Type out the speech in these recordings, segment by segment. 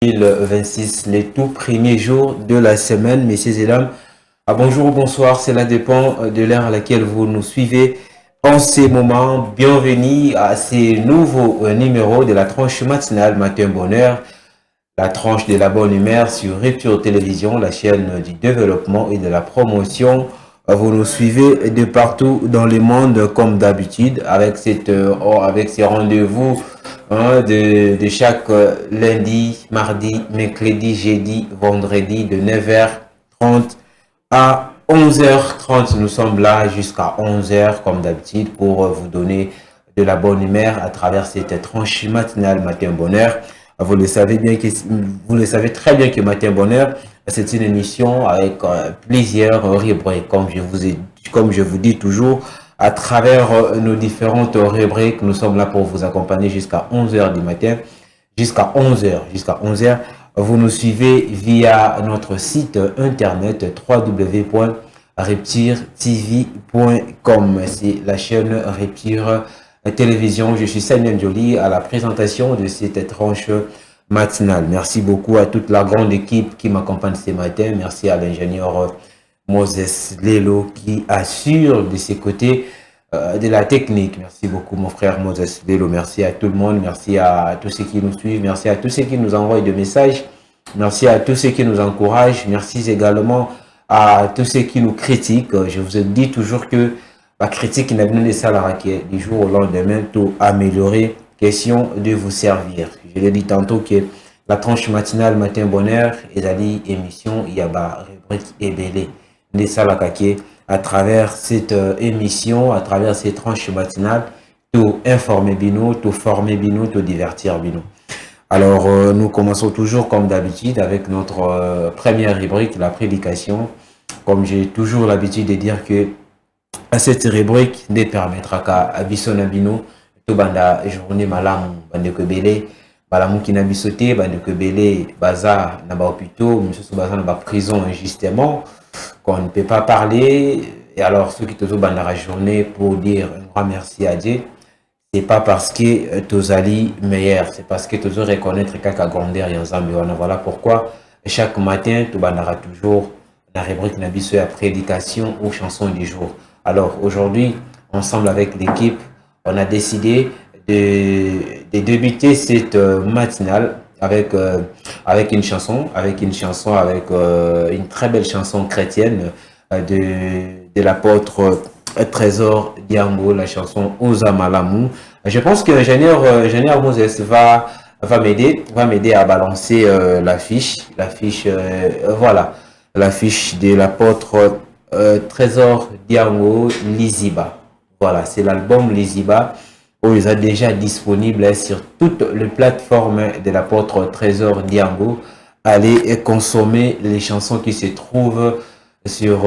2026, les tout premiers jours de la semaine, messieurs et dames. Bonjour ou bonsoir, cela dépend de l'heure à laquelle vous nous suivez. En ces moments, bienvenue à ces nouveaux numéros de la tranche matinale Matin Bonheur, la tranche de la bonne humeur sur Rupture Télévision, la chaîne du développement et de la promotion. Vous nous suivez de partout dans le monde comme d'habitude avec ces rendez-vous de chaque lundi, mardi, mercredi, jeudi, vendredi de 9h30 à 11h30. Nous sommes là jusqu'à 11h comme d'habitude pour vous donner de la bonne humeur à travers cette tranche matinale Matin Bonheur. Vous le savez très bien que Matin Bonheur, c'est une émission avec plusieurs rubriques, comme je vous dis toujours, à travers nos différentes rubriques. Nous sommes là pour vous accompagner jusqu'à 11h du matin, jusqu'à 11h. Vous nous suivez via notre site internet www.reptiretv.com. C'est la chaîne Reptire Télévision. Je suis Samuel Joly à la présentation de cette tranche matinale. Merci beaucoup à toute la grande équipe qui m'accompagne ce matin. Merci à l'ingénieur Moses Lelo qui assure de ses côtés de la technique. Merci beaucoup mon frère Moses Lelo. Merci à tout le monde. Merci à tous ceux qui nous suivent. Merci à tous ceux qui nous envoient des messages. Merci à tous ceux qui nous encouragent. Merci également à tous ceux qui nous critiquent. Je vous ai dit toujours que la critique n'a pas de salariés qui du jour au lendemain tout améliorer. Question de vous servir. Je l'ai dit tantôt que la tranche matinale Matin Bonheur et la émission Yaba rubrique Ebélé. Les salariés à travers cette émission, à travers ces tranches matinales, tout informer bino, tout former bino, tout divertir bino. Alors, nous commençons toujours comme d'habitude avec notre première rubrique, la prédication. Comme j'ai toujours l'habitude de dire que à cette rubrique ne permettra qu'à Abissona bino, tout banda journée malam, bande kebele, malam qui n'a bisoté, bande kebele, baza n'a pas hôpital, monsieur baza n'a pas prison injustement, qu'on ne peut pas parler. Et alors, ceux qui te ont la journée pour dire un grand merci à Dieu, c'est pas parce que tu ali meilleur, c'est parce que tu os reconnaître qu'à grandeur et ensemble. Voilà pourquoi chaque matin, tu bandara toujours la rubrique Nabiso à prédication ou chanson du jour. Alors aujourd'hui, ensemble avec l'équipe, on a décidé de débuter cette matinale avec une chanson, avec une très belle chanson chrétienne de l'apôtre Trésor Diango, la chanson Oza Malamu. Je pense que l'ingénieur Moses va m'aider à balancer l'affiche, voilà, l'affiche de l'apôtre Trésor Diango Liziba. Voilà, c'est l'album Liziba où il est déjà disponible sur toutes les plateformes de l'apôtre Trésor Diango. Allez consommer les chansons qui se trouvent sur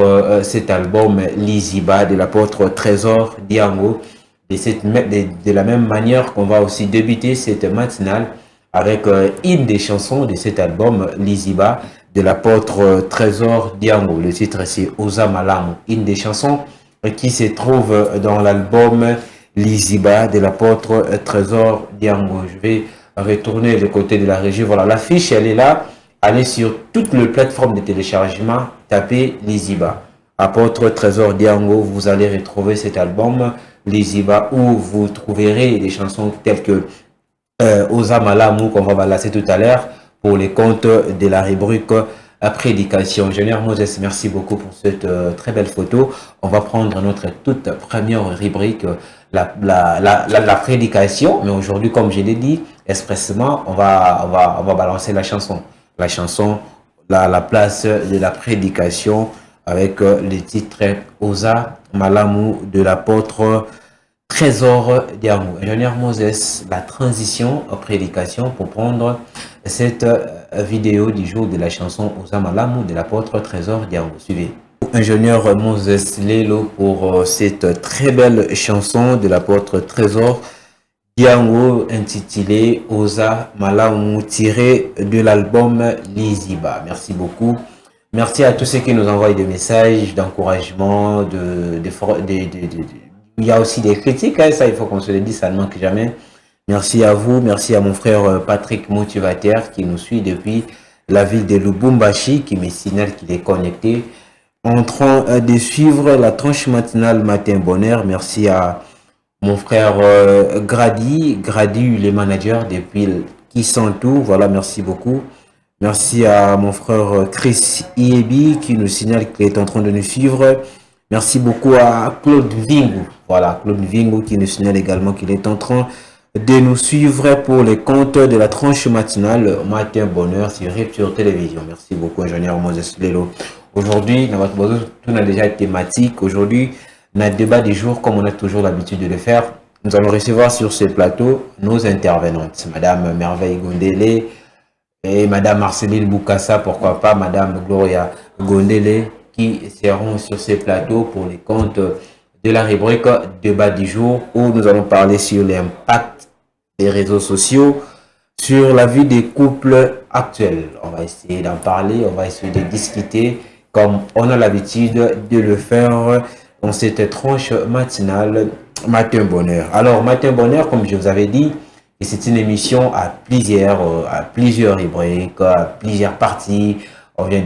cet album Liziba de l'apôtre Trésor Diango. De la même manière qu'on va aussi débuter cette matinale avec une des chansons de cet album Liziba de l'apôtre Trésor Diango. Le titre c'est Oza Malamu, une des chansons qui se trouve dans l'album Liziba de l'apôtre Trésor Diango. Je vais retourner le côté de la régie. Voilà, l'affiche elle est là. Allez sur toutes les plateformes de téléchargement, tapez Liziba. Apôtre Trésor Diango, vous allez retrouver cet album Liziba où vous trouverez des chansons telles que Oza Malamu qu'on va balancer tout à l'heure pour les comptes de la rubrique prédication. Ingénieur Moses, merci beaucoup pour cette très belle photo. On va prendre notre toute première rubrique, la prédication. Mais aujourd'hui, comme je l'ai dit, expressément, on va balancer la chanson. La chanson, la place de la prédication avec le titre Oza Malamu de l'apôtre Trésor Diango. Ingénieur Moses, la transition en prédication pour prendre cette vidéo du jour de la chanson Oza Malamu de l'apôtre Trésor Diango. Suivez. Ingénieur Moses Lelo pour cette très belle chanson de l'apôtre Trésor Diango intitulé Oza Malamu tiré de l'album Liziba. Merci beaucoup. Merci à tous ceux qui nous envoient des messages d'encouragement, il y a aussi des critiques, hein, ça il faut qu'on se le dise, ça ne manque jamais. Merci à vous, merci à mon frère Patrick Motivateur qui nous suit depuis la ville de Lubumbashi, qui me signale qu'il est connecté en train de suivre la tranche matinale Matin Bonheur. Merci à mon frère Grady, le manager depuis qui sent tout. Voilà, merci beaucoup. Merci à mon frère Chris Iebi qui nous signale qu'il est en train de nous suivre. Merci beaucoup à Claude Vingu. Voilà, Claude Vingu qui nous signale également qu'il est en train de nous suivre pour les comptes de la tranche matinale Matin Bonheur sur Rupture Télévision. Merci beaucoup, ingénieur Moses Lelo. Aujourd'hui, tout a déjà été thématique. Aujourd'hui, notre débat du jour, comme on a toujours l'habitude de le faire, nous allons recevoir sur ce plateau nos intervenantes. Madame Merveille Gondele et Madame Marceline Boukassa, pourquoi pas Madame Gloria Gondele, qui seront sur ce plateau pour les comptes de la rubrique débat du jour, où nous allons parler sur l'impact des réseaux sociaux sur la vie des couples actuels. On va essayer d'en parler, on va essayer de discuter comme on a l'habitude de le faire dans cette tranche matinale Matin Bonheur. Alors, Matin Bonheur, comme je vous avais dit, c'est une émission à plusieurs rubriques, à plusieurs parties. On vient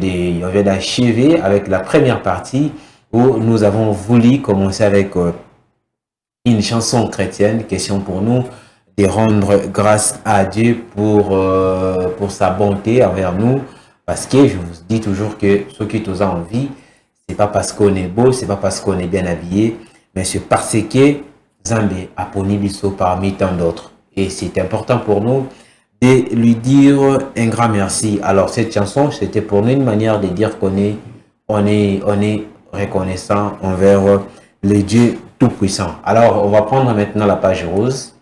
d'achever avec la première partie où nous avons voulu commencer avec une chanson chrétienne, question pour nous de rendre grâce à Dieu pour sa bonté envers nous. Parce que je vous dis toujours que ce qui nous a envie, c'est pas parce qu'on est beau, c'est pas parce qu'on est bien habillé, mais c'est parce que Zambé a poni biso parmi tant d'autres. Et c'est important pour nous de lui dire un grand merci. Alors cette chanson, c'était pour nous une manière de dire qu'on est reconnaissant envers le Dieu Tout-Puissant. Alors on va prendre maintenant la page rose.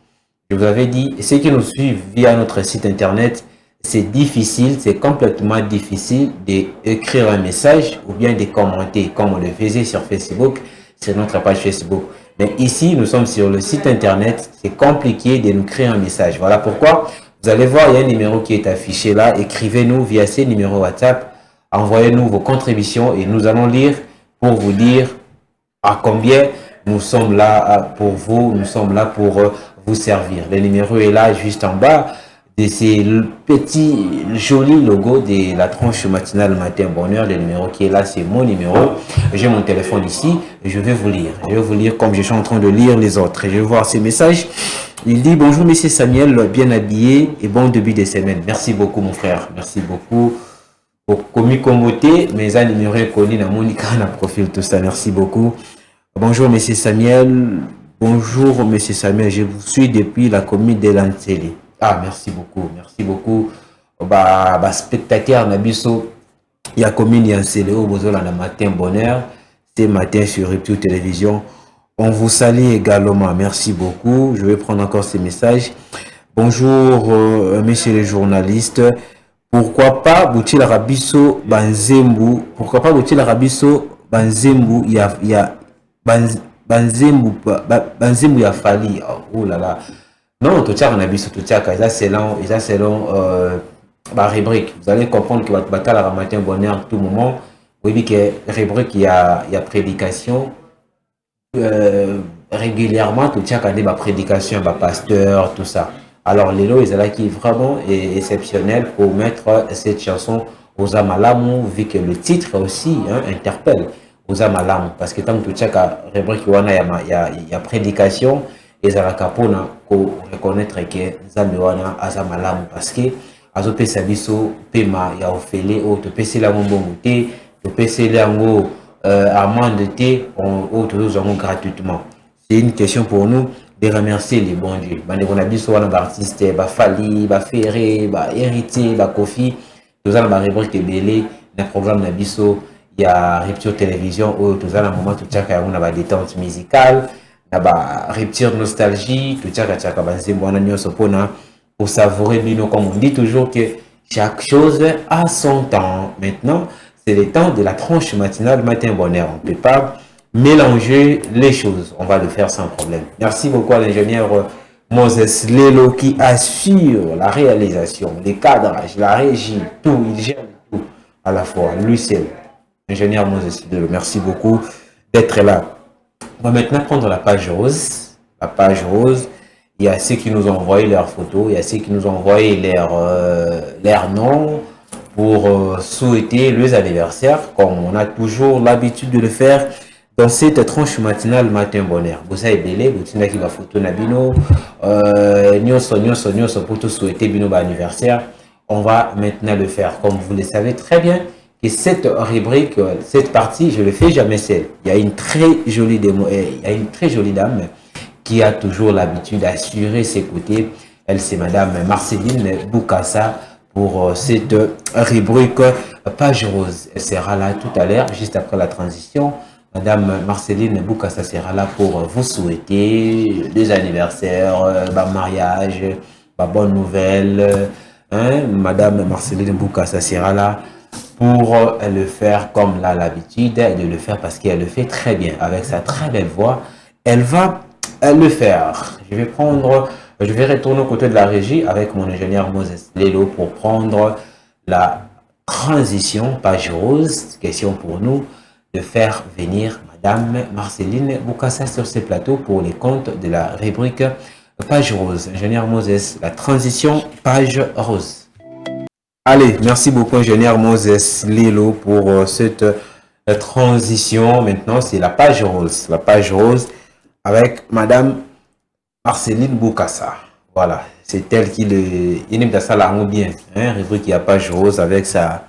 Je vous avais dit, ceux qui nous suivent via notre site internet, c'est difficile, c'est complètement difficile d'écrire un message ou bien de commenter comme on le faisait sur Facebook, sur notre page Facebook. Mais ici, nous sommes sur le site internet, c'est compliqué de nous créer un message. Voilà pourquoi, vous allez voir, il y a un numéro qui est affiché là. Écrivez-nous via ce numéro WhatsApp, envoyez-nous vos contributions et nous allons lire pour vous dire à combien nous sommes là pour vous, nous sommes là pour vous servir. Le numéro est là juste en bas de ces petits jolis logos de la tranche matinale Matin Bonheur. Le numéro qui est là, c'est mon numéro. J'ai mon téléphone ici et je vais vous lire. Je vais vous lire comme je suis en train de lire les autres. Et je vais voir ces messages. Il dit: bonjour monsieur Samuel, bien habillé et bon début de semaine. Merci beaucoup mon frère. Merci beaucoup. Pour commis commoté, mes amis numéro connu dans mon profil, tout ça. Merci beaucoup. Bonjour monsieur Samuel. Bonjour monsieur Samuel. Je vous suis depuis la commune de Lancelli. Ah, merci beaucoup, merci beaucoup. Spectateur Nabiso, il y a commune Yancélé au Bozola le Matin Bonheur, c'est matin sur Rupture Télévision. On vous salue également, merci beaucoup. Je vais prendre encore ces messages. Bonjour, messieurs les journalistes. Pourquoi pas Bouti la Rabiso Banzembu? Pourquoi pas Bouti la Rabiso Banzembu? Il y a Banzembu ya Fali. Oh là là. Non, tout ça, on a vu tout ça, selon la rubrique. Vous allez comprendre que votre bataille à Matin Bonheur à tout moment. Vous voyez que rubrique, il y a prédication. Régulièrement, tout ça, quand il y a prédication, pasteur, tout ça. Alors, les lots, ils sont là qui est vraiment exceptionnel pour mettre cette chanson aux Amalamu, vu que le titre aussi interpelle aux Amalamu. Parce que tant que tout ça, rubrique, il y a prédication. Et ça va reconnaître que Nzambe wana aza malamu parce que azopesa biso pema ya ofele o topesela mbongo te topesela yango amende te o tozozango gratuitement. C'est une question pour nous de remercier les bons dieux. Bande on a biso wana ba artiste ba Fali ba Ferré ba Héritier ba Kofi tozala ba rubrique belé na programme na biso ya Rupture Télévision o tozala moment tout chaka on a ba détente musicale. Rupture nostalgie, tout ça, pour savourer Bino, comme on dit toujours que chaque chose a son temps. Maintenant, c'est le temps de la tranche matinale Matin Bonheur. On ne peut pas mélanger les choses. On va le faire sans problème. Merci beaucoup à l'ingénieur Moses Lelo qui assure la réalisation, les cadrages, la régie, tout. Il gère tout à la fois. Lui, c'est l'ingénieur Moses Lelo. Merci beaucoup d'être là. On va maintenant prendre la page rose Il y a ceux qui nous ont envoyé leurs photos, il y a ceux qui nous ont envoyé leurs noms pour souhaiter les anniversaires, comme on a toujours l'habitude de le faire dans cette tranche matinale matin bonheur. Vous savez, belé, vous tenez qui va photo nabino, nyonso pour tout souhaiter bino anniversaire. On va maintenant le faire, comme vous le savez très bien. Et cette rubrique, cette partie, je ne le fais jamais seul. Il y a une très jolie dame qui a toujours l'habitude d'assurer ses côtés. Elle, c'est Madame Marceline Boukassa pour cette rubrique Page Rose. Elle sera là tout à l'heure, juste après la transition. Madame Marceline Boukassa sera là pour vous souhaiter des anniversaires, mariage, bonne nouvelle. Madame Marceline Boukassa sera là pour le faire comme là l'habitude de le faire parce qu'elle le fait très bien avec sa très belle voix. Elle va le faire. Je vais retourner au côté de la régie avec mon ingénieur Moses Lelo pour prendre la transition page rose. Question pour nous de faire venir Madame Marceline Boukassa sur ce plateau pour les comptes de la rubrique page rose. Ingénieur Moses, la transition page rose. Allez, merci beaucoup, ingénieur Moses Lelo, pour cette transition. Maintenant, c'est la page rose. La page rose avec Madame Marceline Boukassa. Voilà, c'est elle qui il aime ça la bien. Rubrique la page rose avec sa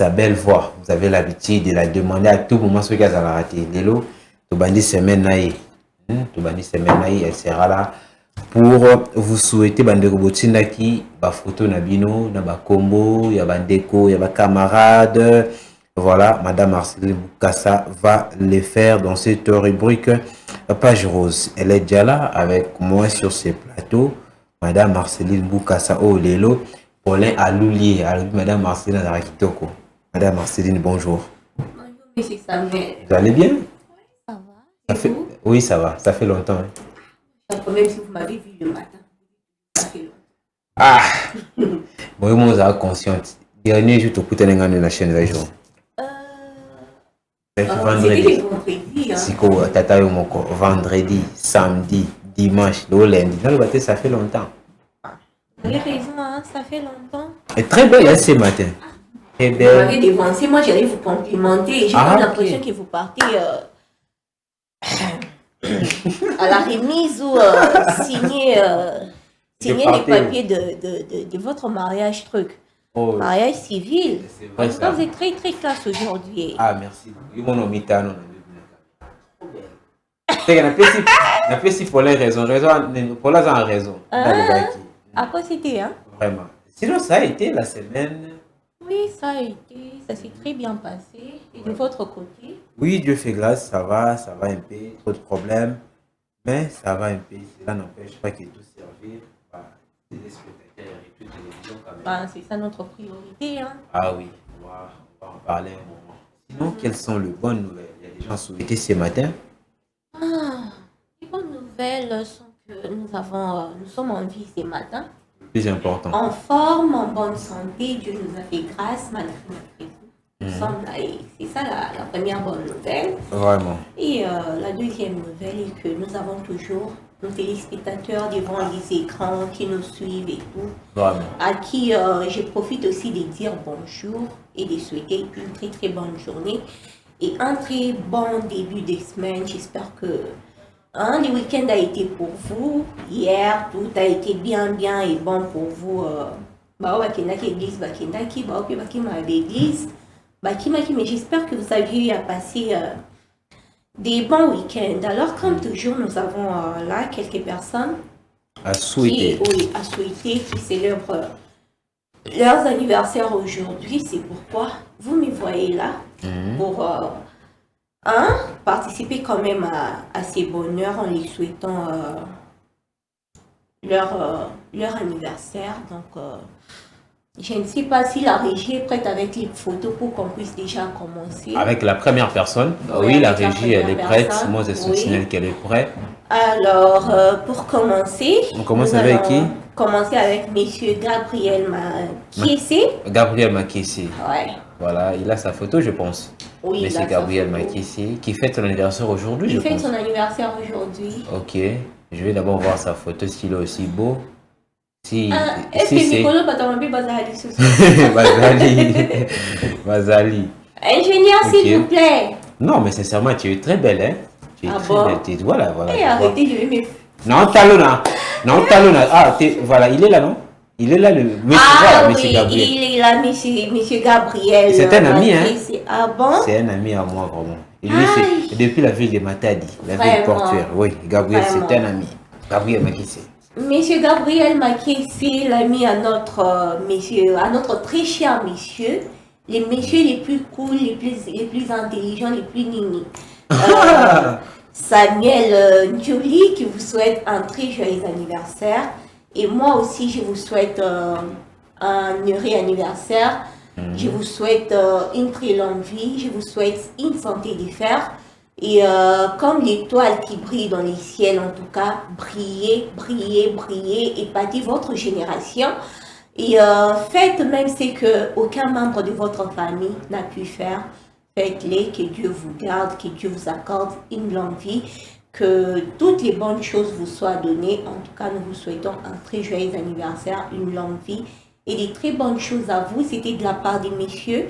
belle voix. Vous avez l'habitude de la demander à tout moment ce qu'elle a raté. Lelo, tout bandi semaine naïe. Elle sera là pour vous souhaiter bande robotina qui ba photo nabino na ba combo ya bandeko ya ba camarades. Voilà, Madame Marceline Boukassa va le faire dans cette rubrique page rose. Elle est déjà là avec moi sur ce plateau. Madame Marceline Boukassa au Lelo Paulin Aloulier. Madame Marceline Narakitoko. Madame Marceline, bonjour. Bonjour, monsieur Samuel. Vous allez bien? Oui, ça va. Oui, ça va. Ça fait longtemps. Même si vous m'avez vu le matin, ça fait longtemps. Ah! Moi, je suis consciente. Dernier jour, tu peux aller la chaîne de jour. Vendredi. Vendredi, samedi, dimanche, le lundi. Ça fait longtemps. Vous avez raison, hein, ça fait longtemps. Et très belle ce matin. Vous m'avez dévancé, moi j'allais vous complimenter. J'ai l'impression que vous partez à la remise ou signer les papiers de votre mariage truc. Oh, mariage civil. En tout cas, vous êtes très très classe aujourd'hui. Ah, merci. Pour les raisons. Pour les raisons. À quoi c'était, hein? Vraiment. Sinon, ça a été la semaine. Oui, ça a été. Ça s'est très bien passé. Et de votre côté? Oui, Dieu fait grâce, ça va un peu. Trop de problèmes. Mais ça va un peu. Cela n'empêche pas que tout servir par les spectateurs et toute télévision quand même. C'est ça notre priorité, hein? Ah oui, on va en parler un moment. Sinon, quelles sont les bonnes nouvelles? Il y a des gens souhaités ce matin. Les bonnes nouvelles sont que nous sommes en vie ce matin. Le plus important. En forme, en bonne santé, Dieu nous a fait grâce malgré notre nous sommes là et c'est ça la première bonne nouvelle. Vraiment. Et la deuxième nouvelle est que nous avons toujours nos téléspectateurs devant les écrans qui nous suivent et tout. Vraiment. À qui je profite aussi de dire bonjour et de souhaiter une très très bonne journée et un très bon début de semaine. J'espère que le week-end a été pour vous. Hier, tout a été bien et bon pour vous. Mais j'espère que vous avez eu à passer des bons week-ends. Alors, comme toujours, nous avons là quelques personnes à souhaiter qui célèbrent leurs anniversaires aujourd'hui. C'est pourquoi vous me voyez là pour participer quand même à ces bonheurs en les souhaitant leur anniversaire. Donc, je ne sais pas si la régie est prête avec les photos pour qu'on puisse déjà commencer. Avec la première personne. Oui, la régie, elle est prête. Moi, je soutiens qu'elle est prête. Alors, pour commencer... On commence avec qui? Commencer avec M. Gabriel Makiessé. Gabriel Makiessé. Ouais. Voilà, il a sa photo, je pense. Oui, M. Gabriel Makiessé, qui fête son anniversaire aujourd'hui, je pense. Il fête son anniversaire aujourd'hui. Ok. Je vais d'abord voir sa photo s'il est aussi beau. Si, Est-ce si que c'est Nicolas Batamambi Bazali ce soir? Bazali. Bazali. Ingénieur, s'il vous Ok. plaît. Non, mais sincèrement, tu es très belle, hein. Tu es Ah très bon? belle. Voilà, voilà. Et Je vois. arrêtez de me... Non, Talona. Non, Talona. Ah, voilà, il est là, non? Il est là, le monsieur, Ah voilà, oui, monsieur Gabriel. il est là, monsieur Gabriel. C'est un ami, hein? Ah bon? C'est un ami à moi, vraiment. Et lui, Aïe, c'est depuis la ville de Matadi, la ville vraiment, portuaire. Oui, Gabriel, c'est vraiment. un ami. Gabriel Makissé. Monsieur Gabriel Makessi, l'ami à notre très cher monsieur, les messieurs les plus cool, les plus intelligents, les plus nini. Samuel Ndioli qui vous souhaite un très joyeux anniversaire. Et moi aussi, je vous souhaite un heureux anniversaire. Je vous souhaite une très longue vie. Je vous souhaite une santé de fer. Et comme l'étoile qui brille dans les ciels, en tout cas, brillez, brillez, brillez, épatez votre génération. Et faites même ce que aucun membre de votre famille n'a pu faire. Faites-les, que Dieu vous garde, que Dieu vous accorde une longue vie, que toutes les bonnes choses vous soient données. En tout cas, nous vous souhaitons un très joyeux anniversaire, une longue vie et des très bonnes choses à vous. C'était de la part des messieurs.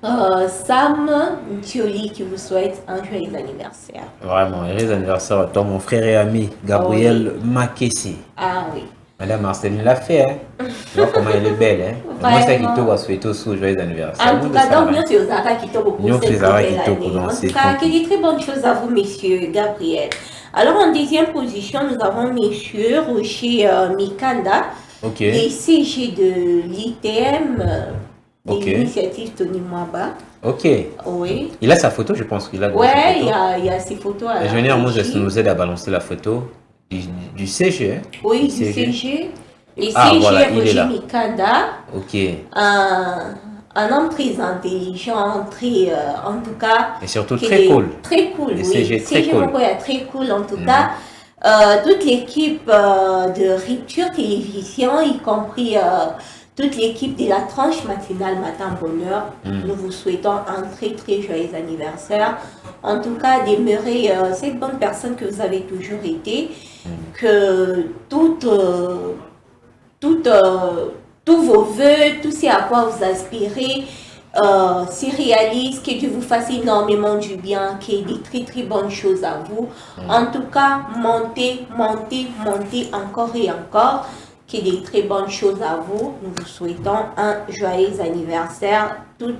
Sam Ndioli qui vous souhaite un joyeux anniversaire. Vraiment, heureux anniversaire à toi, mon frère et ami, Gabriel Makessi. Ah oui. Madame Marceline l'a fait, hein. Tu vois comment elle est belle, hein. Moi, c'est qui te souhaiter aussi joyeux anniversaire. En tout cas, donc, nous, c'est Osaka qui t'a beaucoup Nous, c'est Zara qui t'a beaucoup En dansé. tout cas, que des très bonnes choses à vous, messieurs Gabriel. Alors, en deuxième position, nous avons messieurs Rocher Mikanda, Ok. des CG de l'ITM, de Ok. l'initiative Tony Mwaba. Ok. Oui. Il a sa photo, je pense qu'il a. Ouais, il y a ces photos à la L'ingénieur Moses régie. nous aide à balancer la photo du CG, hein. Oui, du CG. CG. Les Ah, CG voilà, il est Roger là. Mikanda. Ok. Un homme très intelligent, très, en tout cas... Et surtout qui très est cool. Très cool, Les oui. CG très cool. Mokoya, très cool, en tout cas. Toute l'équipe de Rupture Télévision, y compris toute l'équipe de la tranche matinale Matin Bonheur, nous vous souhaitons un très très joyeux anniversaire. En tout cas, demeurez cette bonne personne que vous avez toujours été, que tous vos voeux, tout ce à quoi vous aspirez, se réalise, que Dieu vous fasse énormément du bien, qu'il y ait des très très bonnes choses à vous. En tout cas, montez, montez, montez encore et encore, qu'il y ait des très bonnes choses à vous. Nous vous souhaitons un joyeux anniversaire. Tout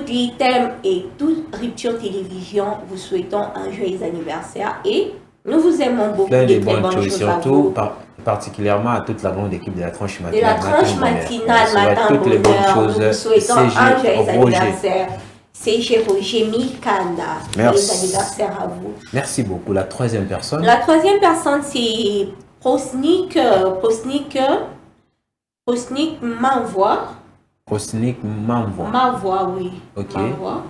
l'ITEM et toute Rupture Télévision, vous souhaitons un joyeux anniversaire et nous vous aimons beaucoup. Plein de Des très bonnes choses, à surtout vous. particulièrement à toute la grande équipe de la tranche De matinale. la tranche matinale, Bonheur. Matin Toutes les bonnes Bonheur, choses. nous vous souhaitons CG un joyeux Roger. anniversaire. C'est chez Roger Mikanda. Joyeux Merci. anniversaire à vous. Merci beaucoup. La troisième personne. La troisième personne, c'est Prosnik Manvoie. Prosnik Mamvo. Manvoie, oui. Ok. Manvoie.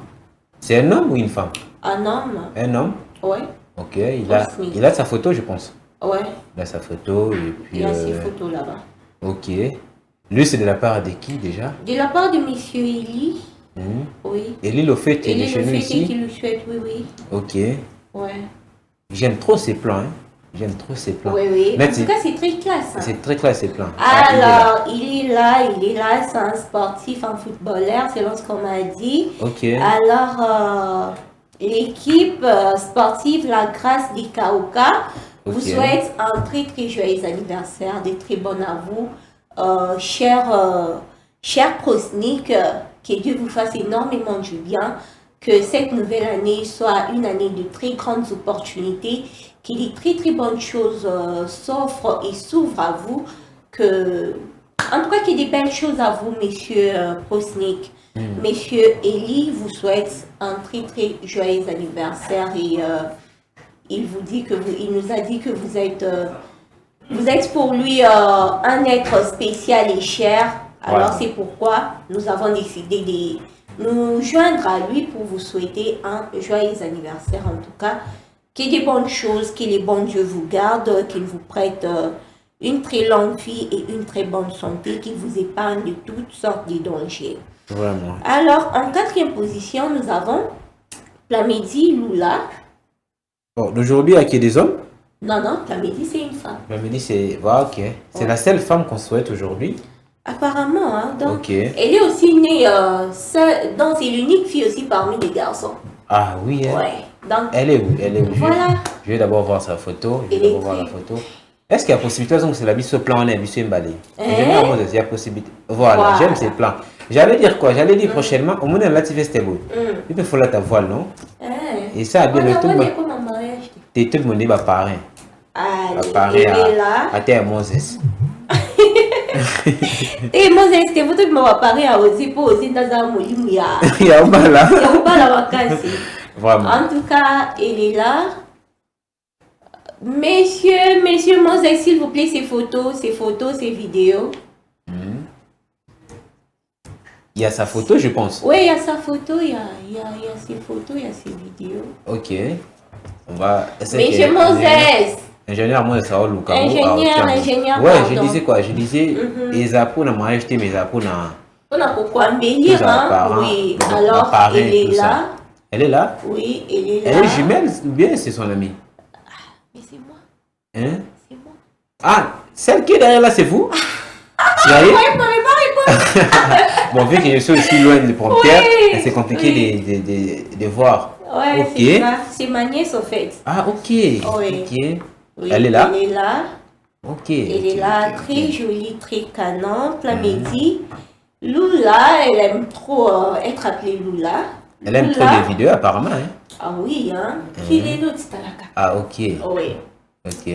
C'est un homme ou une femme? Un homme. Un homme. Ouais. Ok. Prosnik. Il a sa photo, je pense. Ouais. Il a sa photo et puis. Il y a ces photos là-bas. Ok. Lui, c'est de la part de qui déjà? De la part de Monsieur Eli. Mhm. Oui. Et lui, le fait, il est Eli chez le nous fait ici. qui le souhaite, oui, oui. Ok. Ouais. J'aime trop ses plans. Hein. J'aime trop ses plans. Oui, oui. Mais En tout cas, c'est très classe. Hein. c'est très clair ses plans. Ah, Alors, il est là, c'est un sportif, un footballeur, selon ce qu'on m'a dit. Ok. Alors, l'équipe sportive La Grâce des Kauka vous Ok. souhaite un très très joyeux anniversaire, des très bonnes à vous. Cher Prosnik, que Dieu vous fasse énormément du bien, que cette nouvelle année soit une année de très grandes opportunités, que des très très bonnes choses s'offrent et s'ouvrent à vous, que, en tout cas, qu'il y ait des belles choses à vous, messieurs Prosnik. Messieurs Eli vous souhaite un très très joyeux anniversaire et il nous a dit que vous êtes pour lui un être spécial et cher. Alors Ouais. c'est pourquoi nous avons décidé de nous joindre à lui pour vous souhaiter un joyeux anniversaire en tout cas. Qu'il y ait des bonnes choses, que les bons dieux vous gardent, qu'il vous prête une très longue vie et une très bonne santé, qu'il vous épargne de toutes sortes de dangers. Vraiment. Alors, en quatrième position, nous avons Plamedi Lula. Bon, d'aujourd'hui, il y a qui des hommes? Non, non, Plamedi, c'est une femme. Plamedi, c'est... Voilà, ok. C'est la seule femme qu'on souhaite aujourd'hui. Apparemment, hein. Donc, Ok. elle est aussi née, donc c'est l'unique fille aussi parmi les garçons. Ah oui, hein. Ouais. Donc, Elle est où? Elle est où? voilà. Je vais d'abord voir sa photo. Je vais Elle est d'abord voir la très- photo. Est-ce qu'il y a possibilité, donc c'est la bise au plan, on est habitué à emballer. Hein? Généralement, il y a possibilité. Voilà, Voilà. j'aime ces plans. J'allais dire quoi? J'allais dire prochainement, au moins là, tu fais beau. Il peut falloir ta voile, non? Hein? Et ça, bien On le a tout on le est comme un mariage. tout le monde est parrain. Allez, Parrain elle est là. à terre Moses. Et moi, c'était vous qui m'avez parlé à oser pour oser dans un moulin. Il y a Il y a un bas là. pas la vacance. Vraiment. En tout cas, elle est là. Messieurs, Moses, s'il vous plaît, ces photos, ces vidéos. Il y a sa photo, je pense. Oui, il y a sa photo, il y a ses photos, il y a ses vidéos. Ok. On va. Monsieur Moses! Ingénieur, moi, ça va le cas. Ingénieur, Ouais, pardon. je disais quoi? Je disais, les apôts, on a acheté mes apôts dans. On a pourquoi embellir, Tous hein? apparents, Oui, nos alors parrains, elle est tout ça. là. Elle est là? Oui, elle est là. Elle est jumelle ou bien c'est son amie? Mais c'est moi, Hein? c'est moi. Ah, celle qui est derrière là, c'est vous? Sérieux? Ouais, vous m'avez pas répondu. Bon, vu que je suis aussi loin du prompteur, Oui, c'est compliqué de voir. Ouais, Ok. c'est ça. C'est ma nièce, au fait. Ah, ok. Oui. Ok. Oui, Elle est là? Elle est là. Ok. Elle est ok, là, ok, très ok. jolie, très canon, Plamedi. Lula, elle aime trop être appelée Lula. Elle aime trop Lula. les vidéos, apparemment. Hein? Ah oui, hein. Qui est l'autre, c'est à la carte. Ah, ok. Oui. Ok.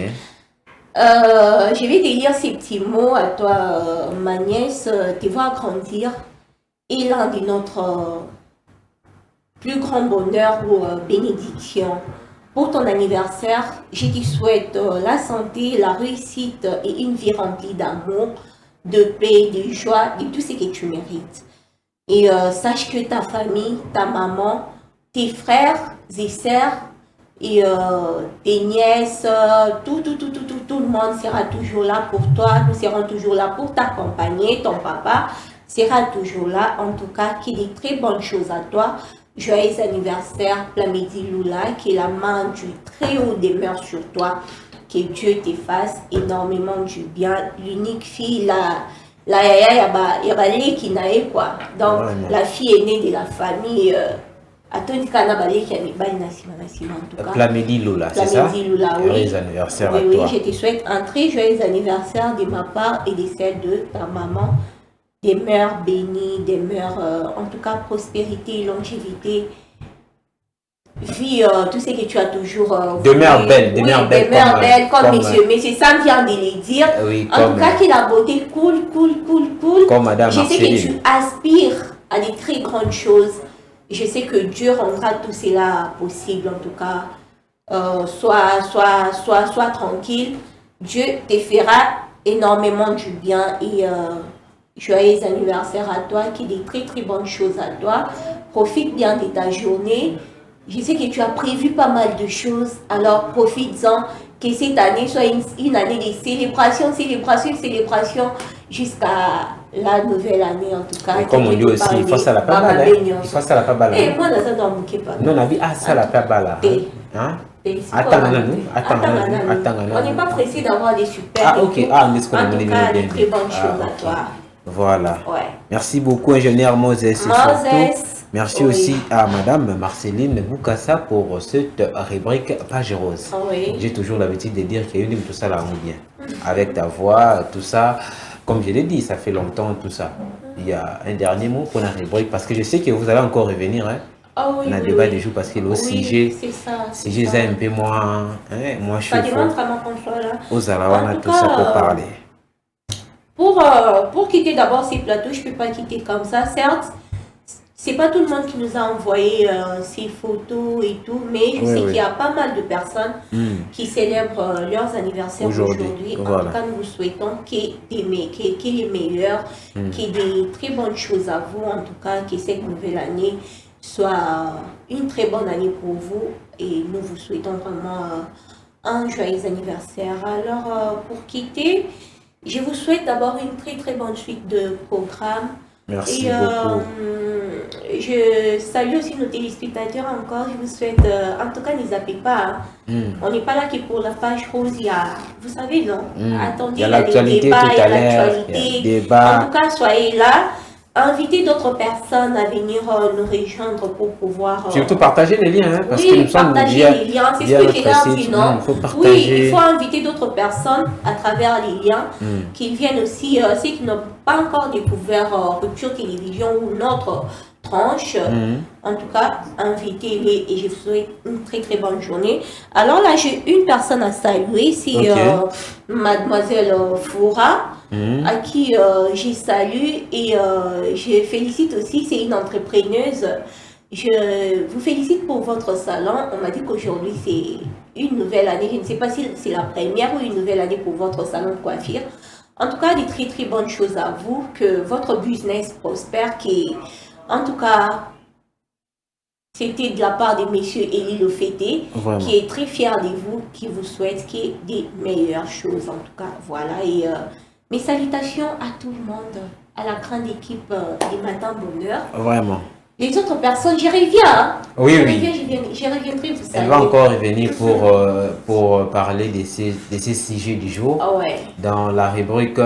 Je vais te lire ces petits mots à toi, ma nièce. Tu vas grandir. Et l'un de notre plus grand bonheur ou bénédiction. Pour ton anniversaire, je te souhaite la santé, la réussite et une vie remplie d'amour, de paix, de joie, de tout ce que tu mérites. Et sache que ta famille, ta maman, tes frères et sœurs et tes nièces, tout le monde sera toujours là pour toi. Nous serons toujours là pour t'accompagner. Ton papa sera toujours là. En tout cas, qu'il ait très bonnes choses à toi. Joyeux anniversaire, Plamedi Lula, que la main du Très-Haut demeure sur toi, que Dieu te fasse énormément du bien. L'unique fille, la yaya, il y a qui n'a quoi. Donc, Vraiment. la fille aînée de la famille, attends, kana balé qui a mis bail nassima en tout cas. Plamedi Lola, c'est ça? Plamedi Lula, oui. Joyeux anniversaire Oui, à oui, toi. je te souhaite un très joyeux anniversaire de ma part et de celle de ta maman. Demeure bénie, demeure en tout cas prospérité, longévité. Vis tout ce que tu as toujours Demeure voulu. belle, Oui, demeure belle demeure belle, comme comme, monsieur Sam vient de le dire. Oui, En comme, tout cas, que la beauté cool. comme Madame Je sais que Marceline. tu aspires à des très grandes choses. Je sais que Dieu rendra tout cela possible, en tout cas. Sois tranquille. Dieu te fera énormément du bien et joyeux anniversaire à toi, qu'il y ait des très bonnes choses à toi. Profite bien de ta journée. Je sais que tu as prévu pas mal de choses, alors profites-en. Que cette année soit une année de célébration, jusqu'à la nouvelle année en tout cas. Et comme on dit aussi, il faut ça la pas mal. Il faut ça la pas mal. Et moi, dans un bouquet pas. Non, on a vu, ah, ça la pas mal. Hein? Attends, On n'est pas pressé d'avoir des super. Ah, ok. Ah, mais ce qu'on a En tout dit, cas, bien, des bien. très bonnes Ah, choses ok. à toi. Voilà. Ouais. Merci beaucoup, ingénieur Moses. Et surtout, merci Oui. aussi à Madame Marceline Boukassa pour cette rubrique Page Rose. Oui. J'ai toujours l'habitude de dire que tout ça là bien. Avec ta voix, tout ça. Comme je l'ai dit, ça fait longtemps, tout ça. Il y a un dernier mot pour la rubrique, parce que je sais que vous allez encore revenir. Hein. Ah oui, On a oui, débat oui. des jours parce que le Oui, sujet, c'est ça. si j'ai un peu moins, hein, moi je Ça suis demande fort. vraiment qu'on soit là. Aux Alawana, En tout tout ça cas, pour parler. Pour quitter d'abord ces plateaux, je ne peux pas quitter comme ça. Certes, c'est pas tout le monde qui nous a envoyé ces photos et tout, mais je sais qu'il y a pas mal de personnes qui célèbrent leurs anniversaires aujourd'hui. Voilà. En tout cas, nous vous souhaitons qu'il y ait les meilleurs, qu'il y ait des très bonnes choses à vous. En tout cas, que cette nouvelle année soit une très bonne année pour vous. Et nous vous souhaitons vraiment un joyeux anniversaire. Alors, pour quitter, je vous souhaite d'abord une très bonne suite de programmes. Merci Et beaucoup. je salue aussi nos téléspectateurs encore. Je vous souhaite, en tout cas, ne zappez pas. On n'est pas là que pour la page rose. Il y a, vous savez, non? Attendez, il y a l'actualité débats, tout il y à a l'heure. l'actualité. En tout cas, soyez là. Invitez d'autres personnes à venir nous rejoindre pour pouvoir... Surtout partager les liens, hein, parce que oui, nous sommes partager les liens, c'est ce que j'ai dit, sinon. Il faut partager. Oui, il faut inviter d'autres personnes à travers les liens, qui viennent aussi, ceux qui n'ont pas encore découvert Rupture Télévision ou notre tranche. En tout cas, invitez-les et je vous souhaite une très très bonne journée. Alors là, j'ai une personne à saluer, c'est Mademoiselle Foura, à qui j'ai salué et je félicite aussi, c'est une entrepreneuse. Je vous félicite pour votre salon. On m'a dit qu'aujourd'hui c'est une nouvelle année. Je ne sais pas si c'est la première ou une nouvelle année pour votre salon de coiffure. En tout cas, des très très bonnes choses à vous, que votre business prospère, en tout cas, c'était de la part de monsieur Élie Lofété, qui est très fier de vous, qui vous souhaite des meilleures choses. En tout cas, voilà. Et mes salutations à tout le monde, à la grande équipe des Matins Bonheur. Vraiment. Les autres personnes, j'y reviens. Hein. Oui, J'y reviendrai, vous savez. Elle va encore revenir pour parler de ces sujets du jour. Dans la rubrique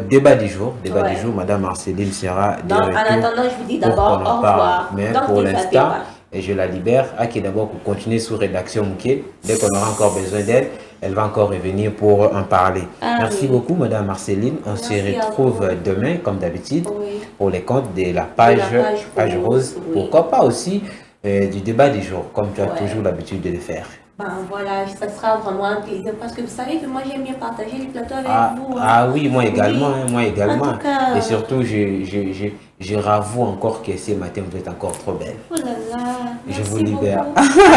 débat du jour. Débat du jour, Madame Marceline sera de retour. En attendant, je vous dis d'abord au revoir. Mais pour l'instant, et je la libère. Aki d'abord pour continuer sous rédaction Mouké. Dès qu'on aura encore besoin d'elle, elle va encore revenir pour en parler. Merci beaucoup, Madame Marceline. On se retrouve demain, comme d'habitude, pour les comptes de la page rose. Pourquoi pas aussi du débat du jour, comme tu as toujours l'habitude de le faire. Ben voilà, ça sera vraiment un plaisir parce que vous savez que moi j'aime bien partager les plateaux avec vous. Ah oui, moi également, moi également. En tout cas, et surtout, je ravoue encore que ce matin vous êtes encore trop belle. Oh là là, je vous libère.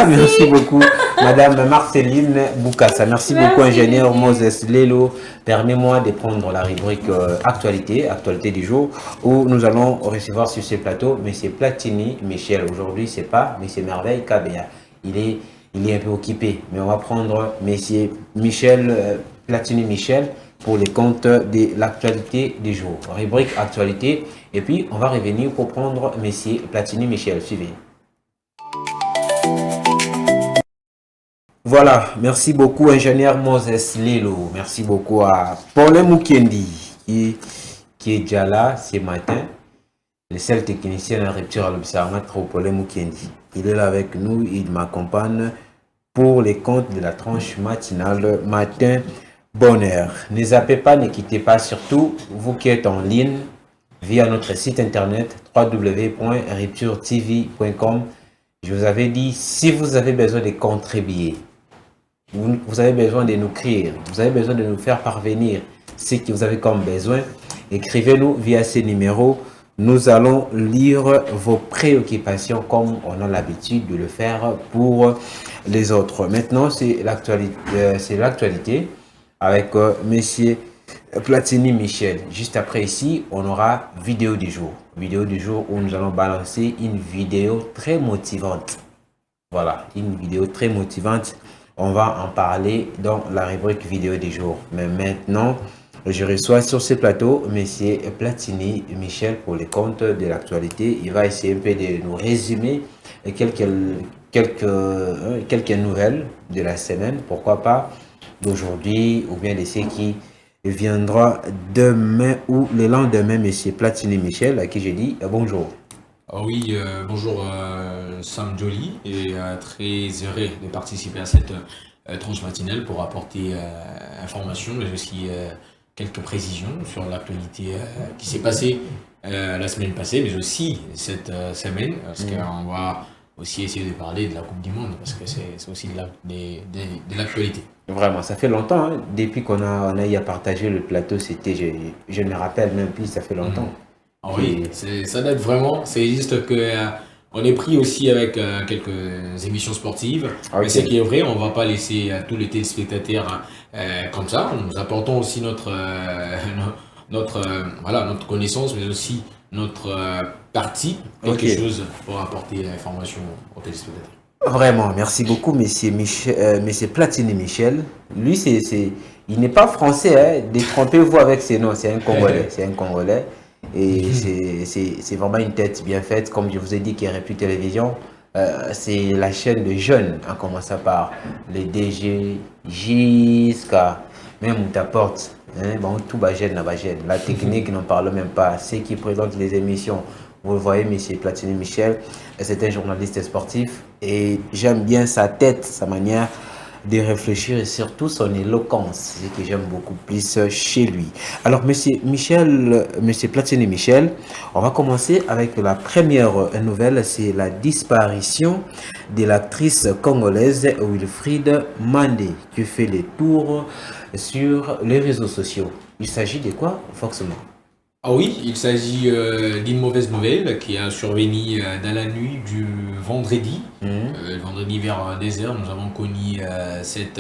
Merci beaucoup, Madame Marceline Boukassa. Merci beaucoup, ingénieur Moses Lelo. Permets-moi de prendre la rubrique actualité du jour, où nous allons recevoir sur ce plateau M. Platini Michel. Aujourd'hui, c'est pas M. Merveille KBA. Il est un peu occupé, mais on va prendre M. Michel, Platini Michel, pour les comptes de l'actualité du jour. Rubrique actualité, et puis on va revenir pour prendre M. Platini Michel. Suivez. Voilà, merci beaucoup, ingénieur Moses Lelo. Merci beaucoup à Paul Moukendi, qui est déjà là ce matin. Le seul technicien en rupture à l'observatoire, Paul Moukendi. Il est là avec nous, il m'accompagne pour les comptes de la tranche matinale Matin Bonheur. Ne zappez pas, ne quittez pas, surtout vous qui êtes en ligne via notre site internet www.rupturetv.com. Je vous avais dit, si vous avez besoin de contribuer, vous avez besoin de nous écrire, vous avez besoin de nous faire parvenir ce que vous avez comme besoin, écrivez-nous via ces numéros. Nous allons lire vos préoccupations comme on a l'habitude de le faire pour les autres. Maintenant, c'est l'actualité avec Monsieur Platini Michel. Juste après ici, on aura vidéo du jour. Vidéo du jour où nous allons balancer une vidéo très motivante. Voilà, une vidéo très motivante. On va en parler dans la rubrique vidéo du jour. Mais maintenant, je reçois sur ce plateau M. Platini Michel pour les comptes de l'actualité. Il va essayer un peu de nous résumer quelques nouvelles de la semaine, pourquoi pas d'aujourd'hui ou bien de ce qui viendra demain ou le lendemain. M. Platini Michel, à qui je dis bonjour. Oui, bonjour Sam Jolie et très heureux de participer à cette tranche matinale pour apporter information mais aussi quelques précisions sur l'actualité qui s'est passée la semaine passée, mais aussi cette semaine, parce qu'on va aussi essayer de parler de la Coupe du Monde, parce que c'est aussi de l'actualité. Vraiment, ça fait longtemps, hein, depuis qu'on a eu à partager le plateau, c'était, je ne me rappelle même plus, ça fait longtemps. Ah oui, ça date vraiment, c'est juste que... on est pris aussi avec quelques émissions sportives, mais ce qui est vrai, on ne va pas laisser tous les téléspectateurs comme ça. Nous apportons aussi notre connaissance, mais aussi notre partie, quelque chose pour apporter l'information aux téléspectateurs. Vraiment, merci beaucoup, monsieur Platini Michel. Lui, il n'est pas français, hein, détrompez-vous avec ses noms, c'est un Congolais. Et c'est vraiment une tête bien faite. Comme je vous ai dit, qui aurait pu télévision. C'est la chaîne de jeunes, en commençant par les DG jusqu'à même ta porte. Hein, bon, tout bagène, la technique, n'en parle même pas. Ceux qui présentent les émissions, vous le voyez, M. Platini Michel, c'est un journaliste sportif et j'aime bien sa tête, sa manière de réfléchir et surtout son éloquence, c'est ce que j'aime beaucoup plus chez lui. Alors, Monsieur Platini Michel, on va commencer avec la première nouvelle, c'est la disparition de l'actrice congolaise Wilfried Mandé, qui fait les tours sur les réseaux sociaux. Il s'agit de quoi, forcément? Ah oui, il s'agit d'une mauvaise nouvelle qui a survenu dans la nuit du vendredi. Le vendredi vers 10h, nous avons connu cette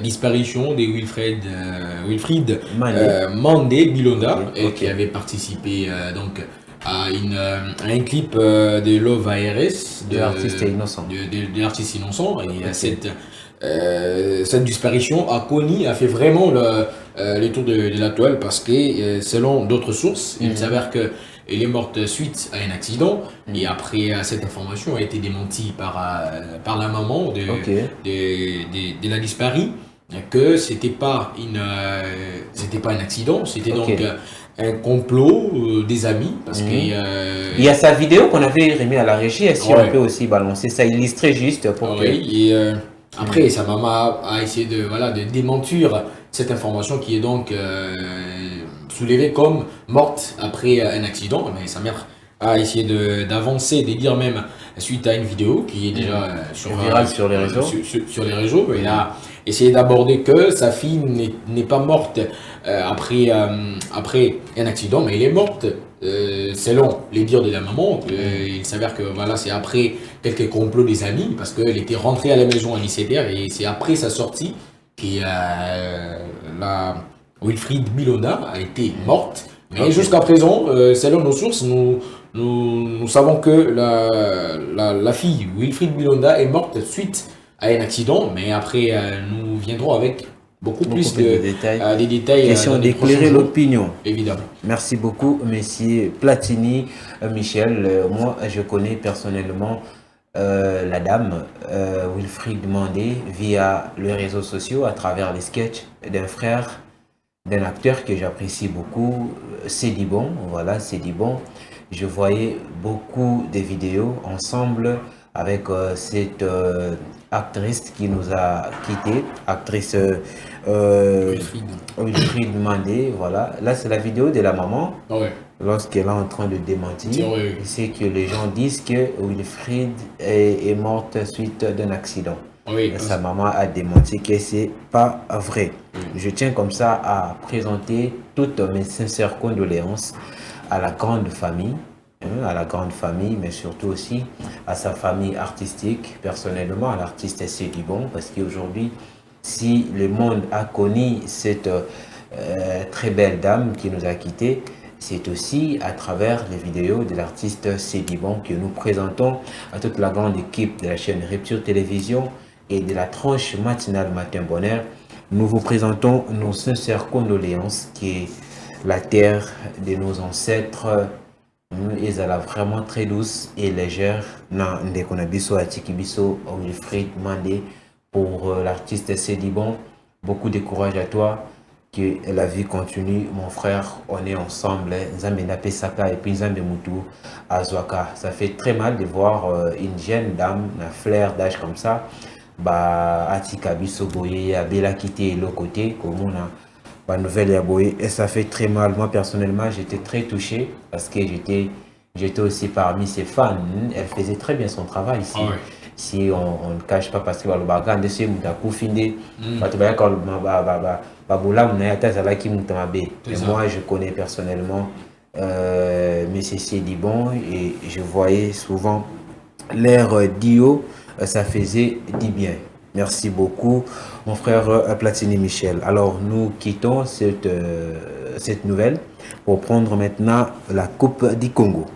disparition de Wilfried Mandé Bilonda, qui avait participé donc à un clip de Love ARS de l'artiste innocent. De l'artiste innocent. Et cette disparition a fait vraiment le tour de la toile parce que selon d'autres sources, il s'avère qu'elle est morte suite à un accident et après cette information a été démentie par la maman de la disparue que c'était pas un accident, c'était donc un complot des amis parce que il y a sa vidéo qu'on avait remis à la régie, est-ce qu'on peut aussi balancer ça, illustrer juste pour après, sa maman a essayé de démentir cette information qui est donc soulevée comme morte après un accident. Mais sa mère a essayé d'avancer, de dire même suite à une vidéo qui est déjà virale sur les réseaux. Sur les réseaux. Elle a essayé d'aborder que sa fille n'est pas morte après un accident, mais elle est morte selon les dires de la maman. Il s'avère que c'est après quelques complots des amis parce qu'elle était rentrée à la maison à 17h et c'est après sa sortie que Wilfried Bilonda a été morte. Mais jusqu'à présent, selon nos sources, nous savons que la fille Wilfried Bilonda est morte suite à un accident, mais après nous viendrons avec beaucoup plus de détails. Question d'éclairer l'opinion. Évidemment. Merci beaucoup, Monsieur Platini Michel. Moi, je connais personnellement la dame Wilfried Mandé via les réseaux sociaux à travers les sketchs d'un frère, d'un acteur que j'apprécie beaucoup, Cédibon. Voilà, Cédibon. Je voyais beaucoup de vidéos ensemble avec cette actrice qui nous a quittés, actrice Wilfried Mandé, voilà. Là, c'est la vidéo de la maman lorsqu'elle est en train de démentir. C'est que les gens disent que Wilfried est morte suite d'un accident. Sa maman a démenti que c'est pas vrai. Je tiens comme ça à présenter toutes mes sincères condoléances à la grande famille, mais surtout aussi à sa famille artistique, personnellement à l'artiste Cédibon, parce qu'aujourd'hui, si le monde a connu cette très belle dame qui nous a quittés, c'est aussi à travers les vidéos de l'artiste Cédibon que nous présentons à toute la grande équipe de la chaîne Rupture Télévision et de la tranche matinale Matin Bonheur. Nous vous présentons nos sincères condoléances qui est la terre de nos ancêtres. Ils allaient vraiment très douce et légère. Wilfried Mandé pour l'artiste Cédibon. Beaucoup de courage à toi. Que la vie continue, mon frère. On est ensemble. Nzambe Pesaka et puis Nzambe Moutou à Zwaka. Ça fait très mal de voir une jeune dame, un flair d'âge comme ça. Atika biso boye abela quitté l'autre côté comme on a nouvelle ya boye et ça fait très mal. Moi personnellement j'étais très touché parce que j'étais aussi parmi ses fans. Elle faisait très bien son travail ici. Si on ne cache pas parce que le bagage de ce mutaku finde moi je connais personnellement Monsieur Cédibon et je voyais souvent l'air Dio. Ça faisait du bien. Merci beaucoup, mon frère Platini Michel. Alors, nous quittons cette nouvelle pour prendre maintenant la Coupe du Congo.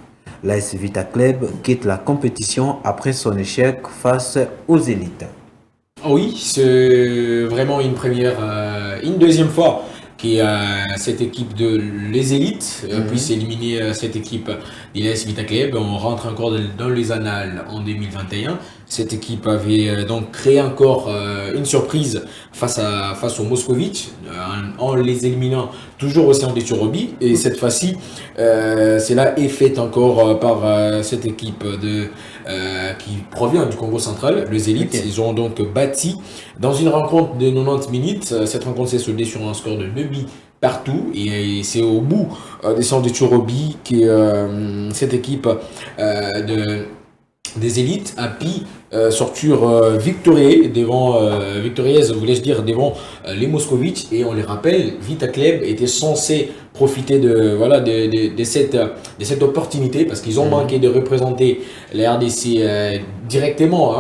L'AS Vita Club quitte la compétition après son échec face aux élites. Oui, c'est vraiment une deuxième fois qui cette équipe de les élites puisse éliminer cette équipe d'Ilas Vita Club. On rentre encore dans les annales en 2021. Cette équipe avait donc créé encore une surprise face au Moscovic en les éliminant toujours au sein des Turobi. Et cette fois-ci, cela est fait encore par cette équipe qui provient du Congo central, les élites. Ils ont donc bâti dans une rencontre de 90 minutes. Cette rencontre s'est soldée sur un score de 2 buts partout, et c'est au bout des centres de Turobi que cette équipe des élites a pu sortir victorieuse, voulais-je dire, devant les Moscovic. Et on les rappelle, Vita Club était censé profiter de cette opportunité parce qu'ils ont manqué de représenter la RDC directement,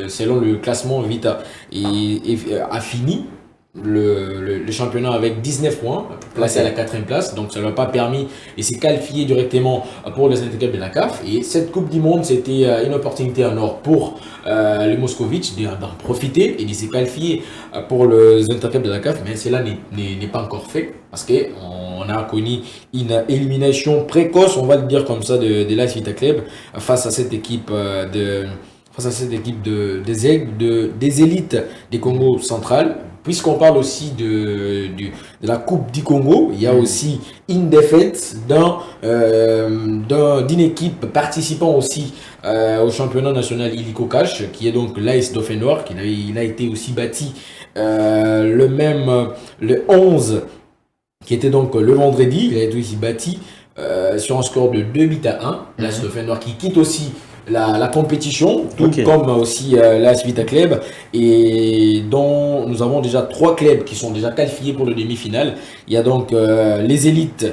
selon le classement. Vita a fini le championnat avec 19 points, placé à la 4e place, donc ça ne leur a pas permis de se qualifier directement pour les interclubs de la CAF. Et cette Coupe du Monde, c'était une opportunité en or pour les Moscovic d'en profiter et de se qualifier pour les interclubs de la CAF, mais cela n'est pas encore fait parce qu'on a connu une élimination précoce, on va le dire comme ça, de l'AS Vita Club face à cette équipe des élites des Congo central. Puisqu'on parle aussi de la Coupe du Congo, il y a aussi une défaite d'une équipe participant aussi au championnat national illico cash, qui est donc l'AS Dauphin Noir, il a été aussi bâti le 11, qui était donc le vendredi, il a été aussi bâti sur un score de 2-1, l'AS Dauphin Noir qui quitte aussi la compétition, tout comme aussi l'AS Vita Club, et dont nous avons déjà 3 clubs qui sont déjà qualifiés pour le demi-finale. Il y a donc les élites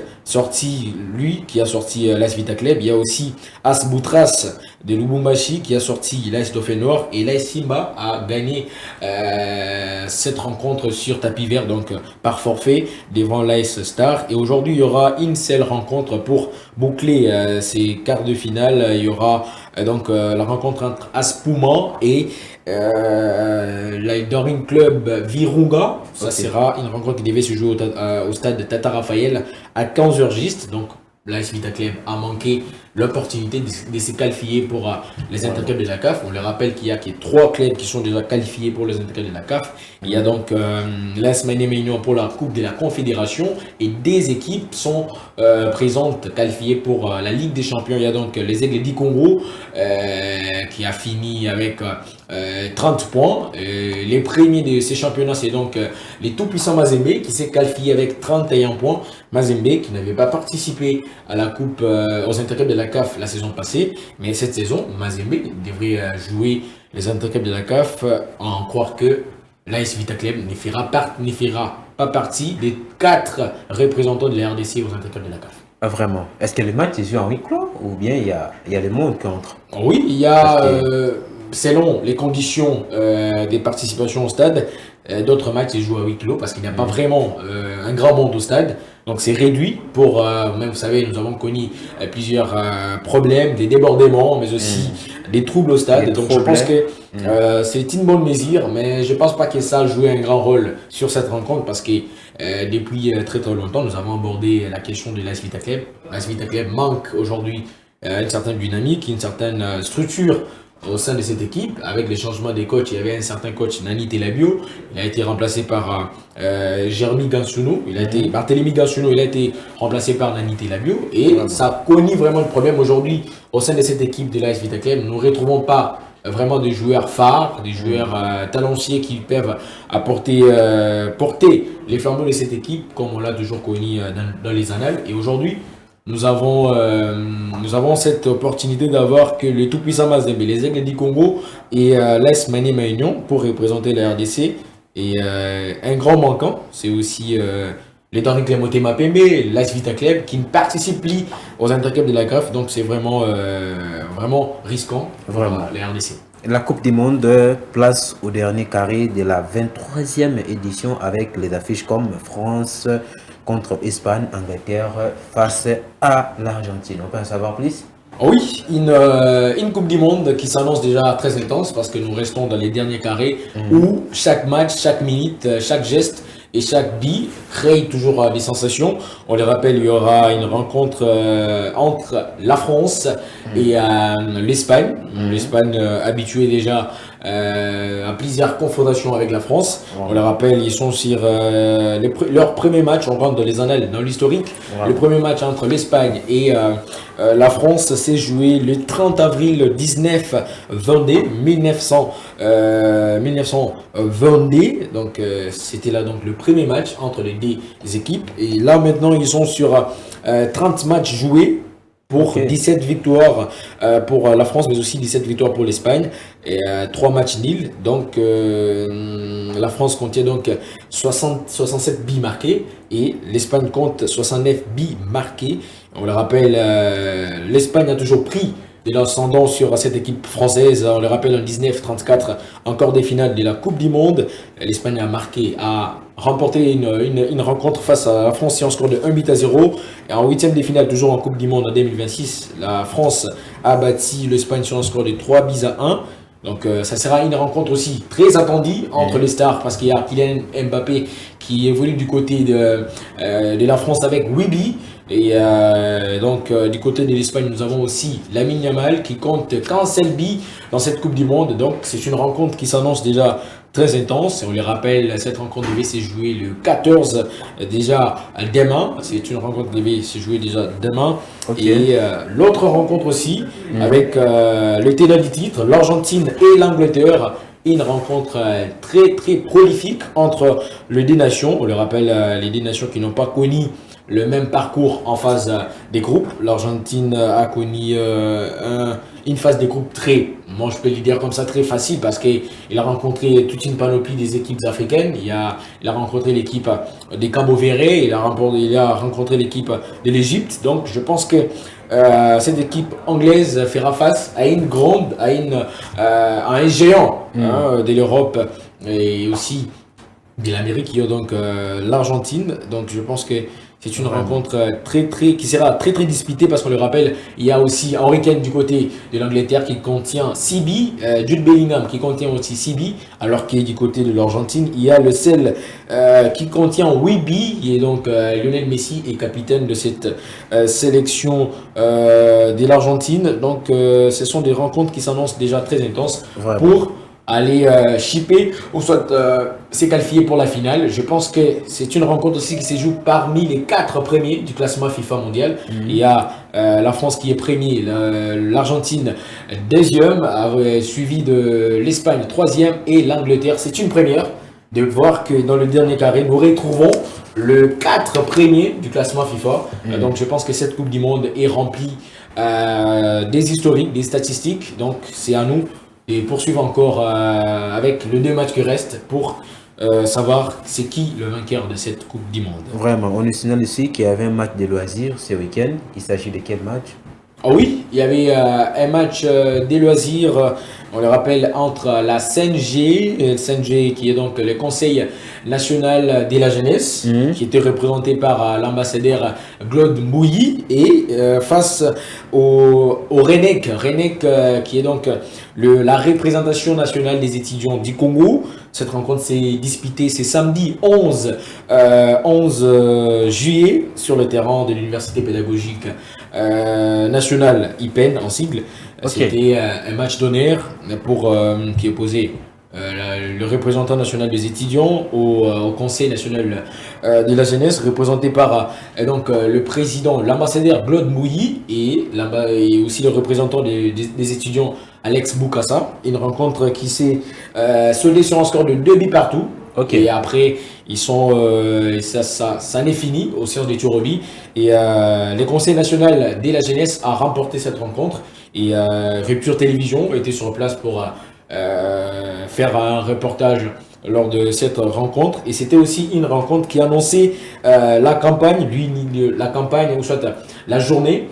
qui a sorti l'AS Vita Club. Il y a aussi As Boutras de Lubumbashi qui a sorti l'AS Dauphin Noir, et l'AS Simba a gagné cette rencontre sur tapis vert, donc par forfait devant l'AS Star. Et aujourd'hui il y aura une seule rencontre pour boucler ces quarts de finale. Il y aura donc la rencontre entre Aspuma et l'Aidoring Club Virunga. Ça sera une rencontre qui devait se jouer au stade de Tata Raphaël à 15h juste. Donc l'AS Vita Club a manqué l'opportunité de se qualifier pour les interclubs de la CAF. On le rappelle qu'il y a 3 clubs qui sont déjà qualifiés pour les interclubs de la CAF. Il y a donc l'AS Maine-et-Maignan pour la Coupe de la Confédération, et des équipes sont présentes qualifiées pour la Ligue des Champions. Il y a donc les Aigles du Congo qui a fini avec 30 points. Les premiers de ces championnats, c'est donc les tout-puissants Mazembe qui s'est qualifié avec 31 points. Mazembe qui n'avait pas participé à la Coupe aux interclubs de la CAF la saison passée, mais cette saison, Mazembe devrait jouer les interclubs de la CAF, en croire que l'AS Vita Club ne fera pas partie des 4 représentants de la RDC aux interclubs de la CAF. Vraiment. Est-ce que le match est joué en huis clos ou bien il y a le monde qui entre? Oui, il y a, selon les conditions des participations au stade, d'autres matchs se jouent à huis clos parce qu'il n'y a pas vraiment un grand monde au stade. Donc c'est réduit pour, même vous savez, nous avons connu plusieurs problèmes, des débordements, mais aussi des troubles au stade. Donc je pense que c'est une bonne mesure, mais je ne pense pas que ça a joué un grand rôle sur cette rencontre parce que depuis très longtemps, nous avons abordé la question de l'AS Vita Club. L'AS Vita Club manque aujourd'hui une certaine dynamique, une certaine structure au sein de cette équipe. Avec les changements des coachs, il y avait un certain coach, Nani Telabio, il a été remplacé par Jérémy Gansuno, Barthélémy Gansuno, il a été remplacé par Nani Telabio, et ça a connu vraiment le problème aujourd'hui au sein de cette équipe de l'AS Vita Club. Nous ne retrouvons pas vraiment des joueurs phares, des joueurs talanciers qui peuvent porter les flambeaux de cette équipe comme on l'a toujours connu dans les annales. Et aujourd'hui, nous avons cette opportunité d'avoir que les tout-puissants Mazembe, les Aigles du Congo et l'AS Maine-et-Maignan pour représenter la RDC. Et un grand manquant, c'est aussi les Daring Club Motema Pembe, l'AS Vita Club qui ne participe plus aux interclubs de la CAF. Donc c'est vraiment risquant pour la RDC. La Coupe du Monde place au dernier carré de la 23e édition avec les affiches comme France contre Espagne, Angleterre face à l'Argentine. On peut en savoir plus? Oui, une Coupe du Monde qui s'annonce déjà très intense parce que nous restons dans les derniers carrés où chaque match, chaque minute, chaque geste et chaque but crée toujours des sensations. On le rappelle, il y aura une rencontre entre la France et l'Espagne. L'Espagne habituée déjà à plusieurs confrontations avec la France. On le rappelle, ils sont sur leur premier match, on rentre dans les annales, dans l'historique. Le premier match entre l'Espagne et la France s'est joué le 30 avril 1922. Donc c'était là donc le premier match entre les deux équipes. Et là maintenant ils sont sur 30 matchs joués pour 17 victoires pour la France, mais aussi 17 victoires pour l'Espagne et 3 matchs nuls. Donc la France contient donc 67 buts marqués et l'Espagne compte 69 buts marqués. On le rappelle, l'Espagne a toujours pris de l'ascendant sur cette équipe française. On le rappelle, en 1934, encore des finales de la Coupe du Monde. L'Espagne a remporté une rencontre face à la France sur un score de 1-0. Et en huitième de finale, toujours en Coupe du Monde en 2026, la France a battu l'Espagne sur un score de 3-1. Donc ça sera une rencontre aussi très attendue entre les stars parce qu'il y a Kylian Mbappé qui évolue du côté de la France avec 8 buts. Et donc du côté de l'Espagne, nous avons aussi Lamine Yamal qui compte qu'un seul but dans cette Coupe du Monde. Donc c'est une rencontre qui s'annonce déjà très intense. Et on les rappelle, cette rencontre devait se jouer le 14 déjà demain. C'est une rencontre qui devait se jouer déjà demain. Et l'autre rencontre aussi avec le tenant du titre, l'Argentine et l'Angleterre. Une rencontre très très prolifique entre les deux nations. On le rappelle, les deux nations qui n'ont pas connu le même parcours en phase des groupes. L'Argentine a connu une phase des groupes très, moi je peux le dire comme ça, très facile parce qu'il a rencontré toute une panoplie des équipes africaines. Il a rencontré l'équipe des Cabo-Verts, il a rencontré l'équipe de l'Égypte. Donc je pense que cette équipe anglaise fera face à un géant de l'Europe et aussi de l'Amérique, qui est donc l'Argentine. Donc je pense que c'est une rencontre qui sera très très disputée parce qu'on le rappelle, il y a aussi Harry Kane du côté de l'Angleterre qui contient 6 buts, Jude Bellingham qui contient aussi 6 buts, alors que du côté de l'Argentine, il y a le seul qui contient 8 buts, qui est donc Lionel Messi est capitaine de cette sélection de l'Argentine. Donc ce sont des rencontres qui s'annoncent déjà très intenses pour aller shipper ou soit se qualifier pour la finale. Je pense que c'est une rencontre aussi qui se joue parmi les 4 premiers du classement FIFA mondial. Il y a la France qui est premier, l'Argentine deuxième, suivi de l'Espagne troisième et l'Angleterre. C'est une première de voir que dans le dernier carré, nous retrouvons le 4 premier du classement FIFA. Donc je pense que cette Coupe du Monde est remplie des historiques, des statistiques. Donc c'est à nous et poursuivre encore avec les 2 matchs qui restent pour savoir c'est qui le vainqueur de cette Coupe du Monde. Vraiment, on nous signale ici qu'il y avait un match de loisirs ce week-end. Il s'agit de quel match? Oh oui, il y avait un match des loisirs, on le rappelle, entre la CNG qui est donc le Conseil national de la jeunesse, qui était représenté par l'ambassadeur Claude Mouilly, et face au RENEC, qui est donc la représentation nationale des étudiants du Congo. Cette rencontre s'est disputée ce samedi 11 juillet sur le terrain de l'université pédagogique nationale IPEN en sigle. C'était un match d'honneur pour qui opposait le représentant national des étudiants au Conseil national de la jeunesse, représenté par donc le président, l'ambassadeur Claude Mouilly et aussi le représentant des étudiants Alex Boukassa. Une rencontre qui s'est soldée sur un score de 2 buts partout. Et après, ils sont, ça n'est fini aux séances des tirs au but. Et le Conseil national de la jeunesse a remporté cette rencontre. Et Rupture Télévision était sur place pour faire un reportage lors de cette rencontre. Et c'était aussi une rencontre qui annonçait la campagne, ou soit la journée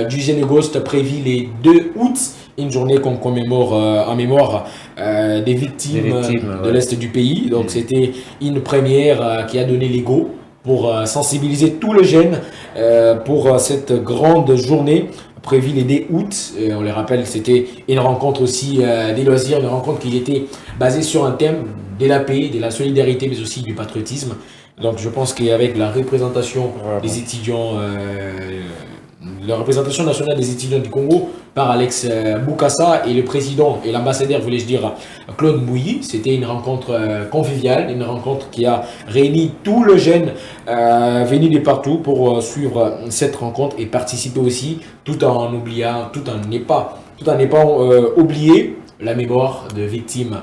du Génégoste prévue les 2 août. Une journée qu'on commémore en mémoire des victimes de l'Est du pays. Donc c'était une première qui a donné les go pour sensibiliser tous les jeunes pour cette grande journée prévue les 2 août. On les rappelle, c'était une rencontre aussi des loisirs, une rencontre qui était basée sur un thème de la paix, de la solidarité, mais aussi du patriotisme. Donc je pense qu'avec la représentation des étudiants, la représentation nationale des étudiants du Congo par Alex Boukassa et le président et l'ambassadeur, voulais-je dire, Claude Mbouyi, c'était une rencontre conviviale, une rencontre qui a réuni tous les jeunes venus de partout pour suivre cette rencontre et participer aussi, tout en oubliant, tout en n'étant pas oublié la mémoire de victimes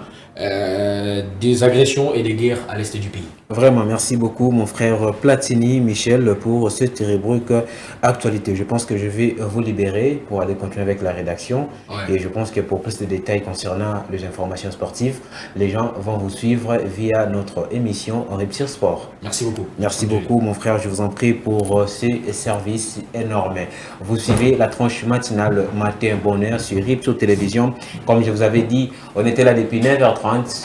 des agressions et des guerres à l'est du pays. Vraiment, merci beaucoup mon frère Platini, Michel, pour cette rubrique actualité. Je pense que je vais vous libérer pour aller continuer avec la rédaction. Ouais. Et je pense que pour plus de détails concernant les informations sportives, les gens vont vous suivre via notre émission Riptire Sport. Merci beaucoup. Merci beaucoup mon frère, je vous en prie pour ces services énormes. Vous suivez la tranche matinale Matin Bonheur sur Riptire Télévision. Comme je vous avais dit, on était là depuis 9h30.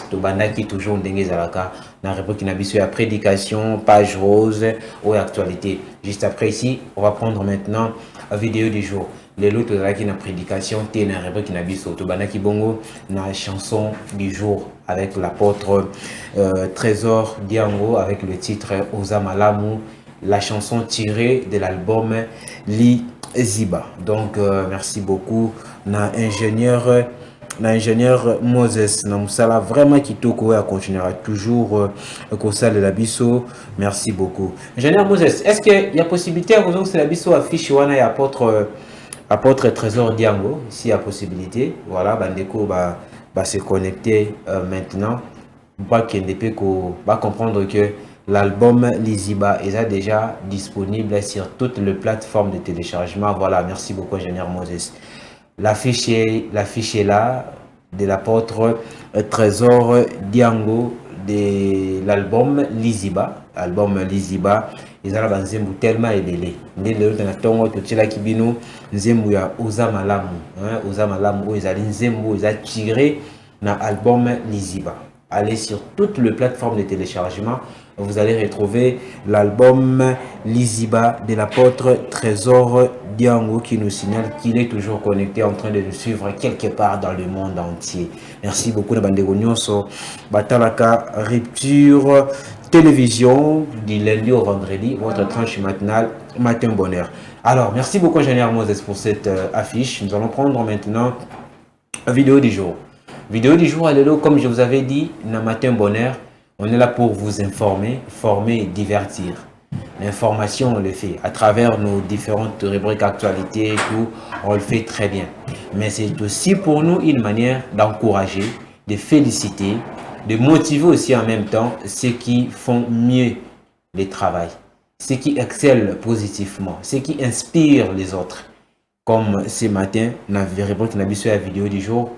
Tobandaki toujours Dengue Zalaka. Dans la rubrique qui a prédication, page rose ou actualité. Juste après ici, on va prendre maintenant la vidéo du jour. Les lots de la prédication, t'es dans la rubrique qui n'a biso. Tobanaki Bongo, la chanson du jour avec l'apôtre Trésor Diango avec le titre Ozamalamu, la chanson tirée de l'album Li Ziba. Donc, merci beaucoup, l'ingénieur Moses Namusala vraiment qui continuera toujours comme ça de la biso. Merci beaucoup. Ingénieur Moses, est-ce qu'il y a possibilité à que c'est la biso affiche et apôtre Trésor Diango, s'il y a possibilité, voilà, Bandeko va se connecter maintenant. Va comprendre que l'album Liziba est déjà disponible sur toutes les plateformes de téléchargement. Voilà, merci beaucoup ingénieur Moses. L'affiche est là de l'apôtre Trésor Diango de l'album Liziba. Album Liziba, ils ont nzembo tellement ébélé. Ndele dans la tongo totila kibino nzembo ya Ozamalamu, Ozamalamu ils ont nzembo ils ont tiré dans l'album Liziba. Allez sur toutes les plateformes de téléchargement, vous allez retrouver l'album Liziba de l'apôtre Trésor Diango qui nous signale qu'il est toujours connecté en train de nous suivre quelque part dans le monde entier. Merci beaucoup Nabandego Nyonso, Batalaka Rupture Télévision du lundi au vendredi, votre tranche matinale Matin Bonheur. Alors, merci beaucoup ingénieur Moses pour cette affiche. Nous allons prendre maintenant la vidéo du jour. Vidéo du jour, allélo, comme je vous avais dit, dans Matin Bonheur, on est là pour vous informer, former et divertir. L'information, on le fait à travers nos différentes rubriques actualités et tout, on le fait très bien. Mais c'est aussi pour nous une manière d'encourager, de féliciter, de motiver aussi en même temps ceux qui font mieux le travail, ceux qui excellent positivement, ceux qui inspirent les autres. Comme ce matin, dans la rubrique de la vidéo du jour,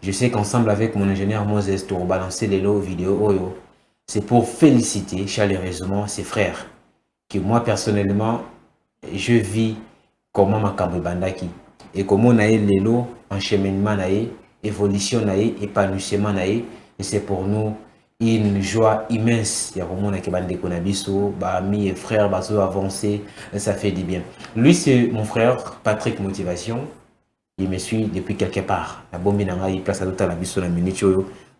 je sais qu'ensemble avec mon ingénieur Moses pour balancer les lots vidéo, c'est pour féliciter chaleureusement ses frères. Que moi personnellement, je vis comment ma Bandaki et comment on a les lots, encheminement, évolution, épanouissement, et c'est pour nous une joie immense. Il y a vraiment mes frères, avancé, ça fait du bien. Lui, c'est mon frère Patrick Motivation. Il me suit depuis quelque part. La bombe il place à l'autre la biso la minute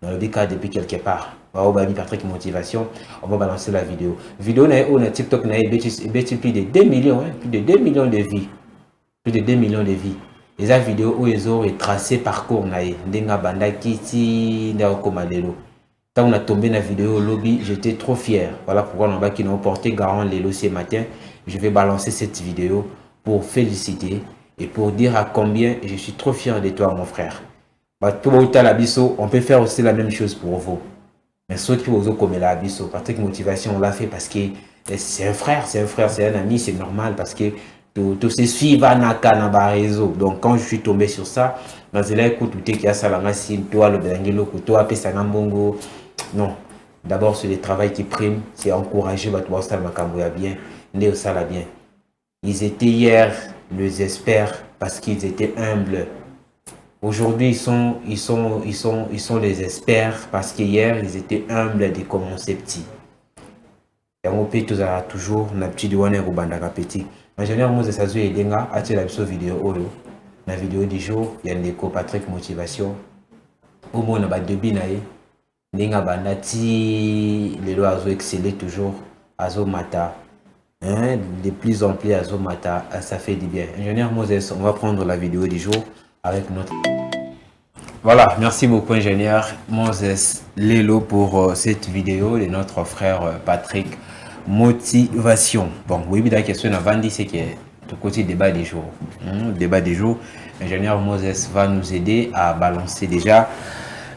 dans le cas depuis quelque part. Patrick Motivation, on va balancer la vidéo. Vidéo on a TikTok plus de 2 millions, plus de 2 millions de vies. Plus de 2 millions de vies. Et la vidéo où ils ont tracé parcours Ndenga Banda Kiti Ndaokomadelo. Quand on a tombé la vidéo au lobby, j'étais trop fier. Voilà pourquoi on va qui nous porté garant les lots ce matin. Je vais balancer cette vidéo pour féliciter et pour dire à combien je suis trop fier de toi mon frère. On peut faire aussi la même chose pour vous. Mais ceux qui vous ont comme la biso, Patrick Motivation, on l'a fait parce que c'est un frère, c'est un ami, c'est normal parce que tout se suit va na réseau. Donc quand je suis tombé sur ça, dans les écoute tout qui a salama si toi le belangelo toi pesa ngambongo. Non, d'abord c'est le travail qui prime, c'est encourager votre bossa makambo ya bien, né ça la bien. Ils étaient hier les experts parce qu'ils étaient humbles. Aujourd'hui, ils sont les experts parce qu'hier, ils étaient humbles de commencer petit. Et on peut toujours na petit douane rubandaka petit. Ingénieur Moses Azou et Denga a tiré la vidéo la vidéo du jour, il y a une Patrick Motivation. Au moins, on a deux binaï. Denga bandati, les lois ont excellé toujours Azomata. Hein, de plus en plus Azomata, ça fait du bien. Ingénieur Moses, on va prendre la vidéo du jour avec notre... Voilà, merci beaucoup ingénieur Moses Lelo pour cette vidéo de notre frère Patrick Motivation. Bon, oui, la question avant dit c'est que tout côté débat des jours. Débat des jours, ingénieur Moses va nous aider à balancer déjà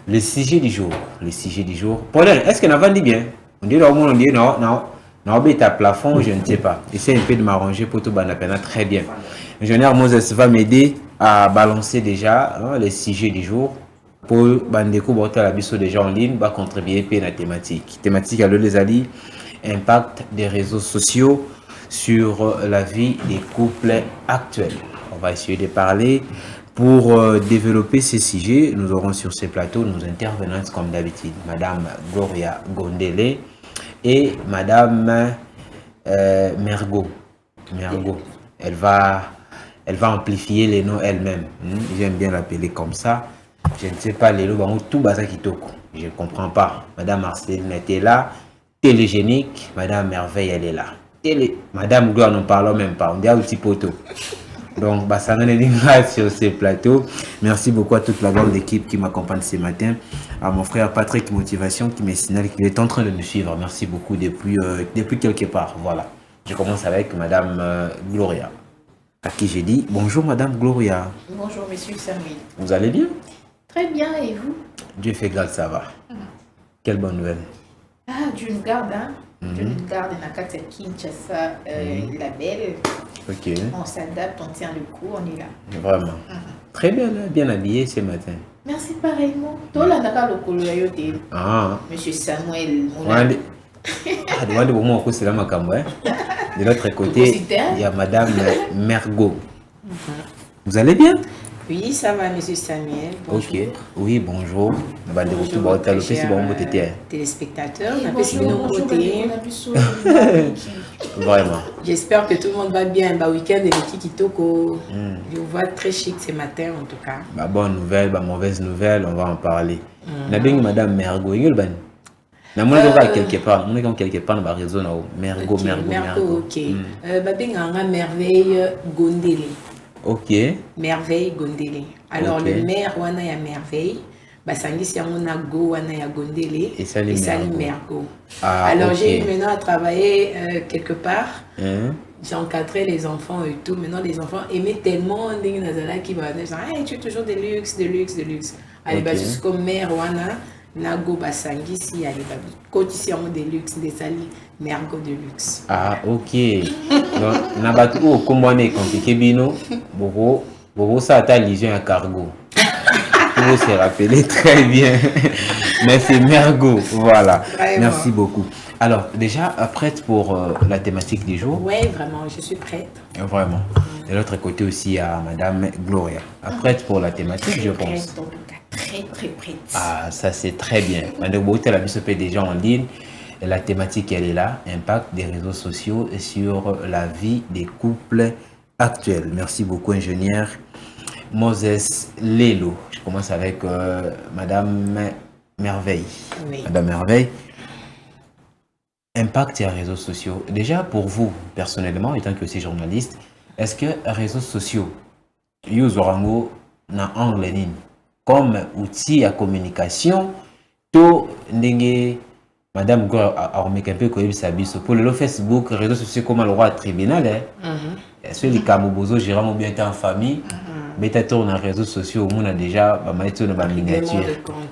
le sujet du jour. Le sujet du jour. Paul, est-ce qu'on a dit bien? On dit là au monde, on dit non, non. Non, mais ta plafond, je ne sais pas. Essaye un peu de m'arranger pour tout banapena. Très bien. Ingénieur Moses va m'aider à balancer déjà les sujets du jour. Pour Bandeko Borta la biso déjà en ligne, va contribuer à la thématique. Thématique à les alliés, impact des réseaux sociaux sur la vie des couples actuels. On va essayer de parler. Pour développer ces sujets, nous aurons sur ces plateaux nos intervenantes comme d'habitude. Madame Gloria Gondele et Madame Mergo. Elle va amplifier les noms elle-même. J'aime bien l'appeler comme ça. Je ne sais pas les noms, tout basa kitoko. Je ne comprends pas. Madame Marceline était là. Télégénique. Madame Merveille, elle est là. Madame Gloire, nous ne parlons même pas. On dit un petit poteau. Donc, sur ces plateaux. Merci beaucoup à toute la grande équipe qui m'accompagne ce matin. À mon frère Patrick Motivation qui me signale qu'il est en train de nous suivre. Merci beaucoup depuis quelque part. Voilà. Je commence avec Madame Gloria. À qui j'ai dit bonjour Madame Gloria. Bonjour Monsieur Samuel. Vous allez bien? Très bien, et vous? Dieu fait grâce, ça va. Quelle bonne nouvelle. Ah, Dieu nous garde, hein? Dieu nous garde, Nakata Kinshasa, la belle. Ok. On s'adapte, on tient le coup, on est là. Vraiment. Très bien, bien habillé ce matin. Merci pareillement. Toi, là, Naka Lokoloyote. Monsieur Samuel. De l'autre côté, il y a Madame Mergo. Vous allez bien? Oui, ça va, Monsieur Samuel. Bonjour. Ok. Oui, bonjour. Bonjour, téléspectateurs. Vraiment. J'espère que tout le monde va bien. Week-end et le Kitoko. Je vous vois très chic ce matin, en tout cas. Bonne nouvelle, mauvaise nouvelle, on va en parler. Madame Mergo. Mais moi, quelque part dans le réseau, Mergo. Ok. Merveille Gondele. Ok. Merveille Gondele. Alors, le maire, wana ya Merveille, Basangisi Yamona Go, wana ya Gondele, et Sali Mergo. Alors, j'ai eu maintenant à travailler quelque part. J'ai encadré les enfants et tout. Maintenant, les enfants aimaient tellement Ndingi Nazala qui va dire hey, tu es toujours de luxe. Allez, jusqu'au maire, wana. Nago Basangisi, allez, côté de luxe, des sali, Mergo de luxe. Ah, ok. Donc, Nabatu, comme on est compliqué, Bino, Bobo, ça a l'illusion à cargo. Vous se rappelez très bien. Mais c'est Mergo, voilà. Vraiment. Merci beaucoup. Alors, déjà, prête pour la thématique du jour? Oui, vraiment, je suis prête. Vraiment. De l'autre côté aussi, il y a Madame Gloria. Prête pour la thématique, je pense. Très prête. Ah, ça c'est très bien. Madame Bouté, la BSOP déjà en ligne. La thématique, elle est là. Impact des réseaux sociaux sur la vie des couples actuels. Merci beaucoup, ingénieur Moses Lelo. Je commence avec Madame Merveille. Oui. Madame Merveille. Impact des réseaux sociaux. Déjà, pour vous, personnellement, étant que aussi journaliste, est-ce que les réseaux sociaux, Yuzorango, na angle ligne comme outil à communication, tout Madame Gore a remarqué un peu que pour le Facebook, réseaux sociaux comme le roi tribunal, est-ce que les Kamobozo gérant bien en famille, mais tu tournes les réseaux sociaux, on a déjà ma miniature.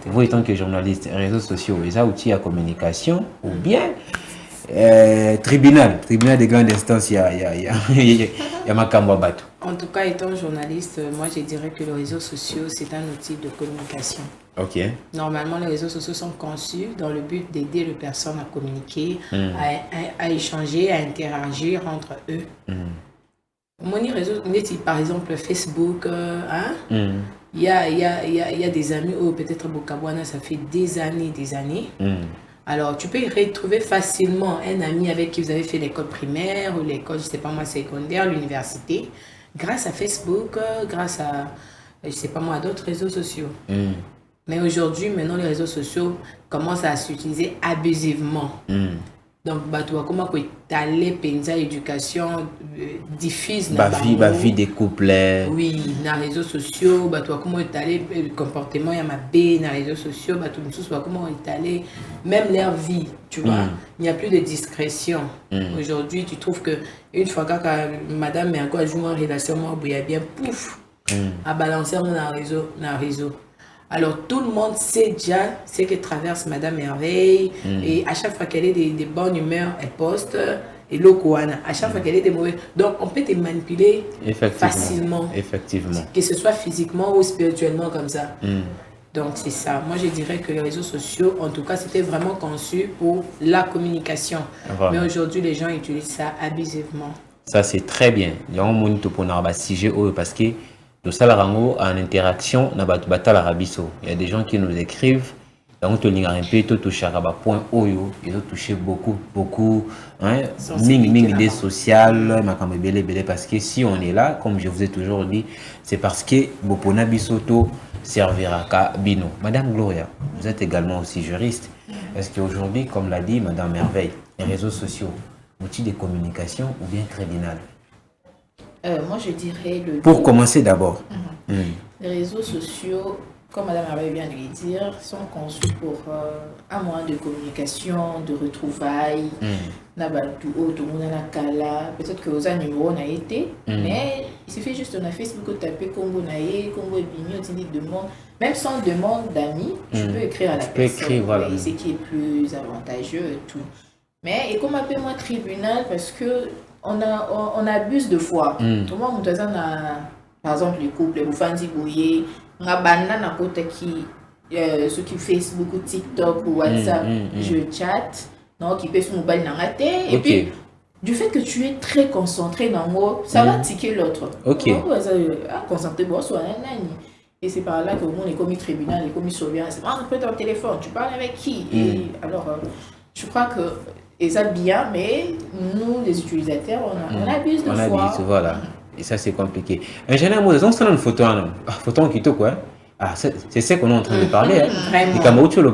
Vous étant que journaliste, réseaux sociaux, les outils à communication ou bien tribunal de grande instance, il y a ma Batou. En tout cas, étant journaliste, moi je dirais que les réseaux sociaux, c'est un outil de communication. Ok. Normalement, les réseaux sociaux sont conçus dans le but d'aider les personnes à communiquer, à échanger, à interagir entre eux. Mon réseau, par exemple Facebook, il y a des amis, peut-être Bokabwana, ça fait des années. Alors, tu peux y retrouver facilement un ami avec qui vous avez fait l'école primaire ou l'école, je ne sais pas moi, secondaire, l'université, grâce à Facebook, grâce à, je ne sais pas moi, d'autres réseaux sociaux. Mais aujourd'hui, maintenant, les réseaux sociaux commencent à s'utiliser abusivement. Donc, toi, comment tu allé penser éducation diffuse la vie des couples. Oui, dans les réseaux sociaux, toi, comment tu allé le comportement, il y a ma B dans les réseaux sociaux, comment tu allé, même leur vie, tu vois. Il n'y a plus de discrétion. Aujourd'hui, tu trouves que une fois que madame est encore joué en relation, il y a bien pouf, à balancer dans le réseau. Alors, tout le monde sait déjà ce que traverse Madame Merveille. Et à chaque fois qu'elle est des bonnes humeurs, elle poste. Et l'Okoana, à chaque fois qu'elle est des mauvais. Donc, on peut te manipuler facilement. Effectivement. Que ce soit physiquement ou spirituellement comme ça. Donc, c'est ça. Moi, je dirais que les réseaux sociaux, en tout cas, c'était vraiment conçu pour la communication. Voilà. Mais aujourd'hui, les gens utilisent ça abusivement. Ça, c'est très bien. Il y a un monde pour nous sujet parce que tout ça, en interaction, il y a des gens qui nous écrivent. Donc, tu as un peu touché à point Oyo. Ils ont touché beaucoup, d'idées sociales, parce que si on est là, comme je vous ai toujours dit, c'est parce que Bopona Bisoto servira à Bino. Madame Gloria, vous êtes également aussi juriste. Est-ce qu'aujourd'hui, comme l'a dit Madame Merveille, les réseaux sociaux, outil de communication ou bien tribunal? Moi, je dirais le... Pour commencer d'abord. Les réseaux sociaux, comme Madame Merveille vient de le dire, sont conçus pour un moyen de communication, de retrouvailles. Peut-être que vous avez un numéro, on a été, mais il suffit juste de Facebook, taper Congo Naé, Congo Bini, on dit demande. Même sans demande d'amis, tu peux écrire à la personne. Voilà. Ce qui est plus avantageux et tout. Mais, et comme appelle moi tribunal, parce que on abuse de foi. Tout le monde, par exemple, les couples, les Fandi Bouye, on a banana côté qui, ceux qui Facebook ou TikTok ou WhatsApp, je chatte, non, qui peut se mobile dans la tête. Et puis, du fait que tu es très concentré dans moi, ça va tiquer l'autre. Ok. Concentré, bon, soit un ami. Et c'est par là que on est commis tribunal, est commis surveillance. C'est on peut ton téléphone, tu parles avec qui? Et alors, je crois que. Et ça bien, mais nous, les utilisateurs, on abuse de foi. On abuse, voilà. Et ça, c'est compliqué. Un jeune amour, on se une photo, photo qui quoi. Ah, c'est ce qu'on est en train de parler. Vraiment. Et comme autre chose,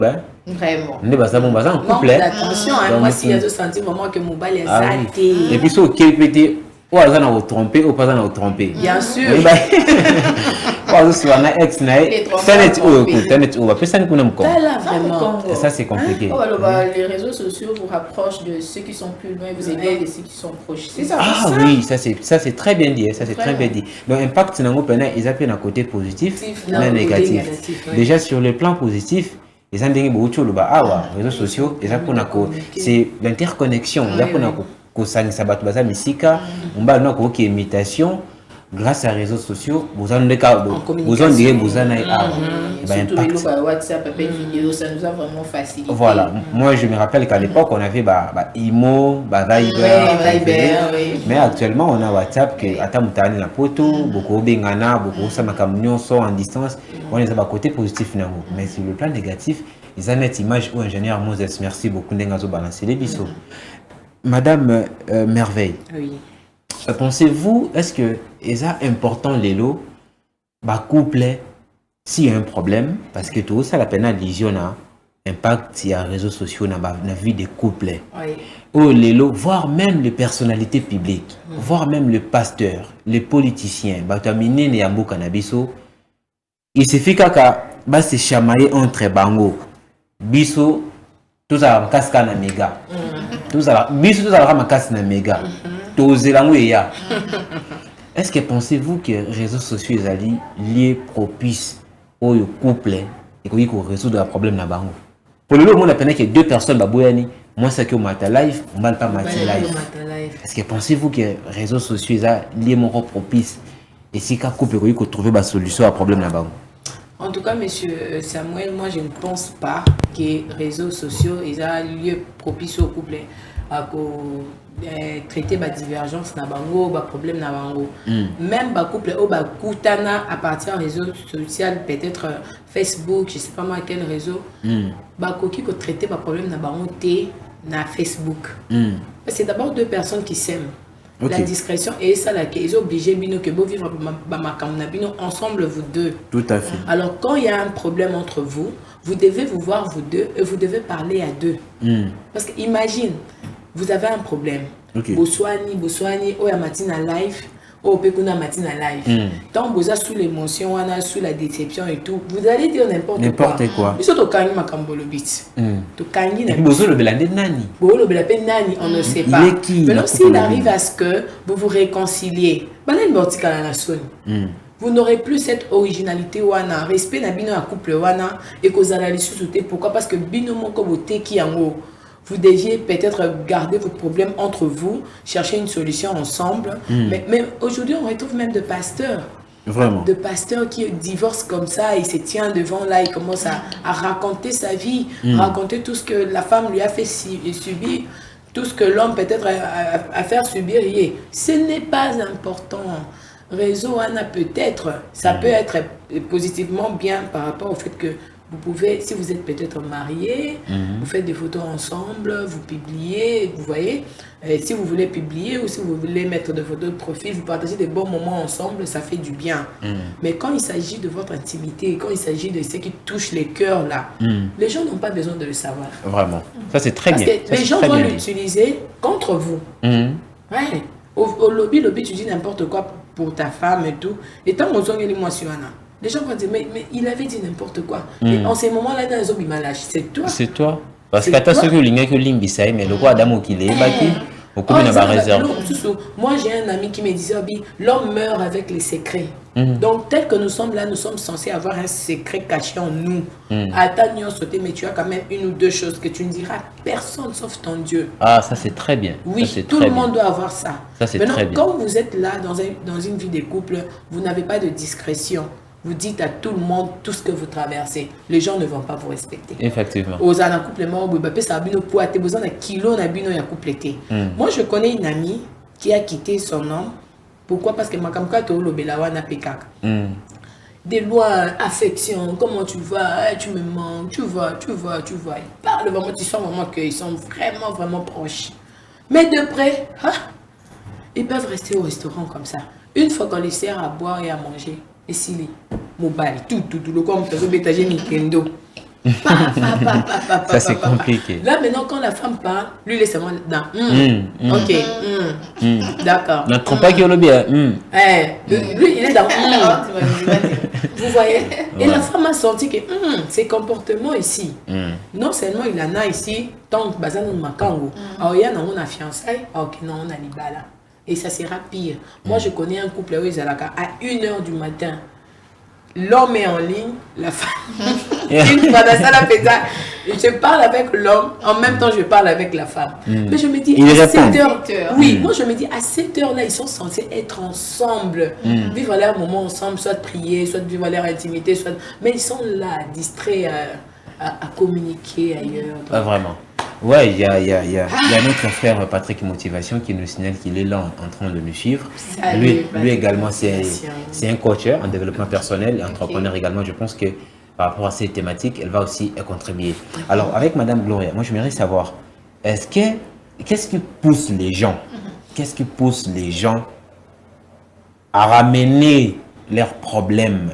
vraiment. On est basé en couple. Attention, moi, si il y a senti un moment que mon bal est zaté. Et puis, ce qui est ou à vous tromper ou pas à vous tromper. Bien sûr. Ça c'est compliqué. Les réseaux sociaux vous rapprochent de ceux qui sont plus loin, vous éloignent de ceux qui sont proches. C'est ça. Ah oui, ça c'est très bien dit. Ça c'est très bien dit. Donc impact c'est ils appellent un côté positif, mais négatif. Déjà sur le plan positif, ils ont des beaucoup de réseaux sociaux. C'est l'interconnexion. Imitation grâce aux réseaux sociaux, vous en avez WhatsApp, appel vidéo, ça nous a vraiment facilité. Voilà, moi je me rappelle qu'à l'époque on avait Imo, Viber, mais actuellement on a WhatsApp qui a la photo, beaucoup bengana, beaucoup ça en distance, on est à côté positif mais sur le plan négatif, ils ont une image où ingénieur Moses, merci beaucoup d'engager balancer les bisous. Madame Merveille. Oui. Pensez-vous, est-ce que c'est important les lots, couple, s'il y a un problème, parce que tout ça, la peine à impact sur les réseaux sociaux dans la vie des couples. Ou les lots, voire même les personnalités publiques, voire même le pasteur, les politiciens, il suffit qu'à se chamailler entre bango, biso, tout ça va casser na méga. Tout ça va casser na méga. Est-ce que pensez-vous que les réseaux sociaux sont liés propices au couple et qu'ils résoudre le problème na bango? Pour le moment, on a que deux personnes moi c'est que Mata Life, on ne pas Mata Life. Est-ce que pensez-vous que les réseaux sociaux sont liés propices et si qu'un couple peut trouver une solution à problème na bango? En tout cas, monsieur Samuel, moi je ne pense pas que les réseaux sociaux soient liés propices au couple. Traiter la divergence na bango, ba problème na bango. Même ba couple ou ba koutana à partir des réseaux sociaux, peut-être Facebook, je sais pas moi quel réseau, ba koki ko traiter ba problème na bango té na Facebook. C'est d'abord deux personnes qui s'aiment. La discrétion et ça là qu'ils sont obligés bino que vous vivre ensemble vous deux. Tout à fait. Alors quand il y a un problème entre vous, vous devez vous voir vous deux et vous devez parler à deux. Parce que imagine vous avez un problème. Ok. Boswani, Oya Matina Live, Oh Pekuna Matina Live. Tant vous êtes sous l'émotion, sous la déception et tout, vous allez dire n'importe quoi. Mais surtout quand il m'a cambolo bit. To kangi Et puis vous le belade nani. Le belade nani, on ne sait pas. Maintenant s'il arrive à ce que vous vous réconciliez, balen bortika la nation. Vous n'aurez plus cette originalité wana, respect na bino à couple wana et que allez sous-souter. Pourquoi? Parce que bino moko bote ki yango. Vous deviez peut-être garder vos problèmes entre vous, chercher une solution ensemble. Mais aujourd'hui, on retrouve même de pasteurs. Vraiment. De pasteurs qui divorcent comme ça, il se tient devant là, il commence à raconter sa vie, raconter tout ce que la femme lui a fait subir, tout ce que l'homme peut-être a fait subir. Ce n'est pas important. Réseau Anna peut-être, ça peut être positivement bien par rapport au fait que vous pouvez, si vous êtes peut-être marié, vous faites des photos ensemble, vous publiez, vous voyez. Si vous voulez publier ou si vous voulez mettre des photos de profil, vous partagez des bons moments ensemble, ça fait du bien. Mais quand il s'agit de votre intimité, quand il s'agit de ce qui touche les cœurs là, les gens n'ont pas besoin de le savoir. Vraiment. Ça c'est très bien. Parce que les gens vont l'utiliser contre vous. Ouais. Au lobby, tu dis n'importe quoi pour ta femme et tout. Et tant qu'on dit moi sur Anna. Les gens vont dire, mais il avait dit n'importe quoi. Et en ces moments-là, dans les hommes, il m'a lâché. C'est toi. C'est toi. Parce que tu as ce que l'imbisaï, mais le roi Adam qui l'est, au coup, il n'a pas réserve. Moi, j'ai un ami qui me disait, l'homme meurt avec les secrets. Donc, tel que nous sommes là, nous sommes censés avoir un secret caché en nous. À ta nuit sauté, mais tu as quand même une ou deux choses que tu ne diras à personne sauf ton Dieu. Ah, ça c'est très bien. Oui, ça, tout le monde doit avoir ça. Ça c'est très bien. Quand vous êtes là dans une vie de couple, vous n'avez pas de discrétion. Vous dites à tout le monde tout ce que vous traversez. Les gens ne vont pas vous respecter. Effectivement. Aux an complément, ça a besoin de besoin d'un kilo na bino ya complété. Moi, je connais une amie qui a quitté son homme. Pourquoi? Parce que ma kamka to lo belawa na pekaka. Des lois, affection, comment tu vas, tu me manques, tu vois. Ils parlent vraiment, tu sens vraiment qu'ils sont vraiment proches. Mais de près, ils peuvent rester au restaurant comme ça. Une fois qu'on les sert à boire et à manger, et s'il est mobile, tout, le comme tu as Nintendo. Ça c'est compliqué. Là maintenant, quand la femme parle, lui laisse-moi dedans. Ok. D'accord. Ne trompe pas qu'il y a le bien. Lui, il est dans. Vous voyez? Et la femme a senti que ces comportements ici, non seulement il en a ici, tant que bazan ou makango, alors il y a une fiançailles, ok, non, on a l'ibala. Et ça sera pire. Moi, je connais un couple à 1h du matin. L'homme est en ligne, la femme. Je parle avec l'homme, en même temps, je parle avec la femme. Mais je me dis, à 7h, oui, moi, je me dis, à 7h-là, ils sont censés être ensemble, vivre leur moment ensemble, soit prier, soit vivre leur intimité, soit. Mais ils sont là, distraits à communiquer ailleurs. Pas vraiment. Ouais, il y a notre frère Patrick Motivation qui nous signale qu'il est là en train de nous suivre. Lui également, c'est un coach en développement personnel, entrepreneur également. Je pense que par rapport à ces thématiques, elle va aussi contribuer. Alors, avec Madame Gloria, moi, je voudrais savoir, qu'est-ce qui pousse les gens à ramener leurs problèmes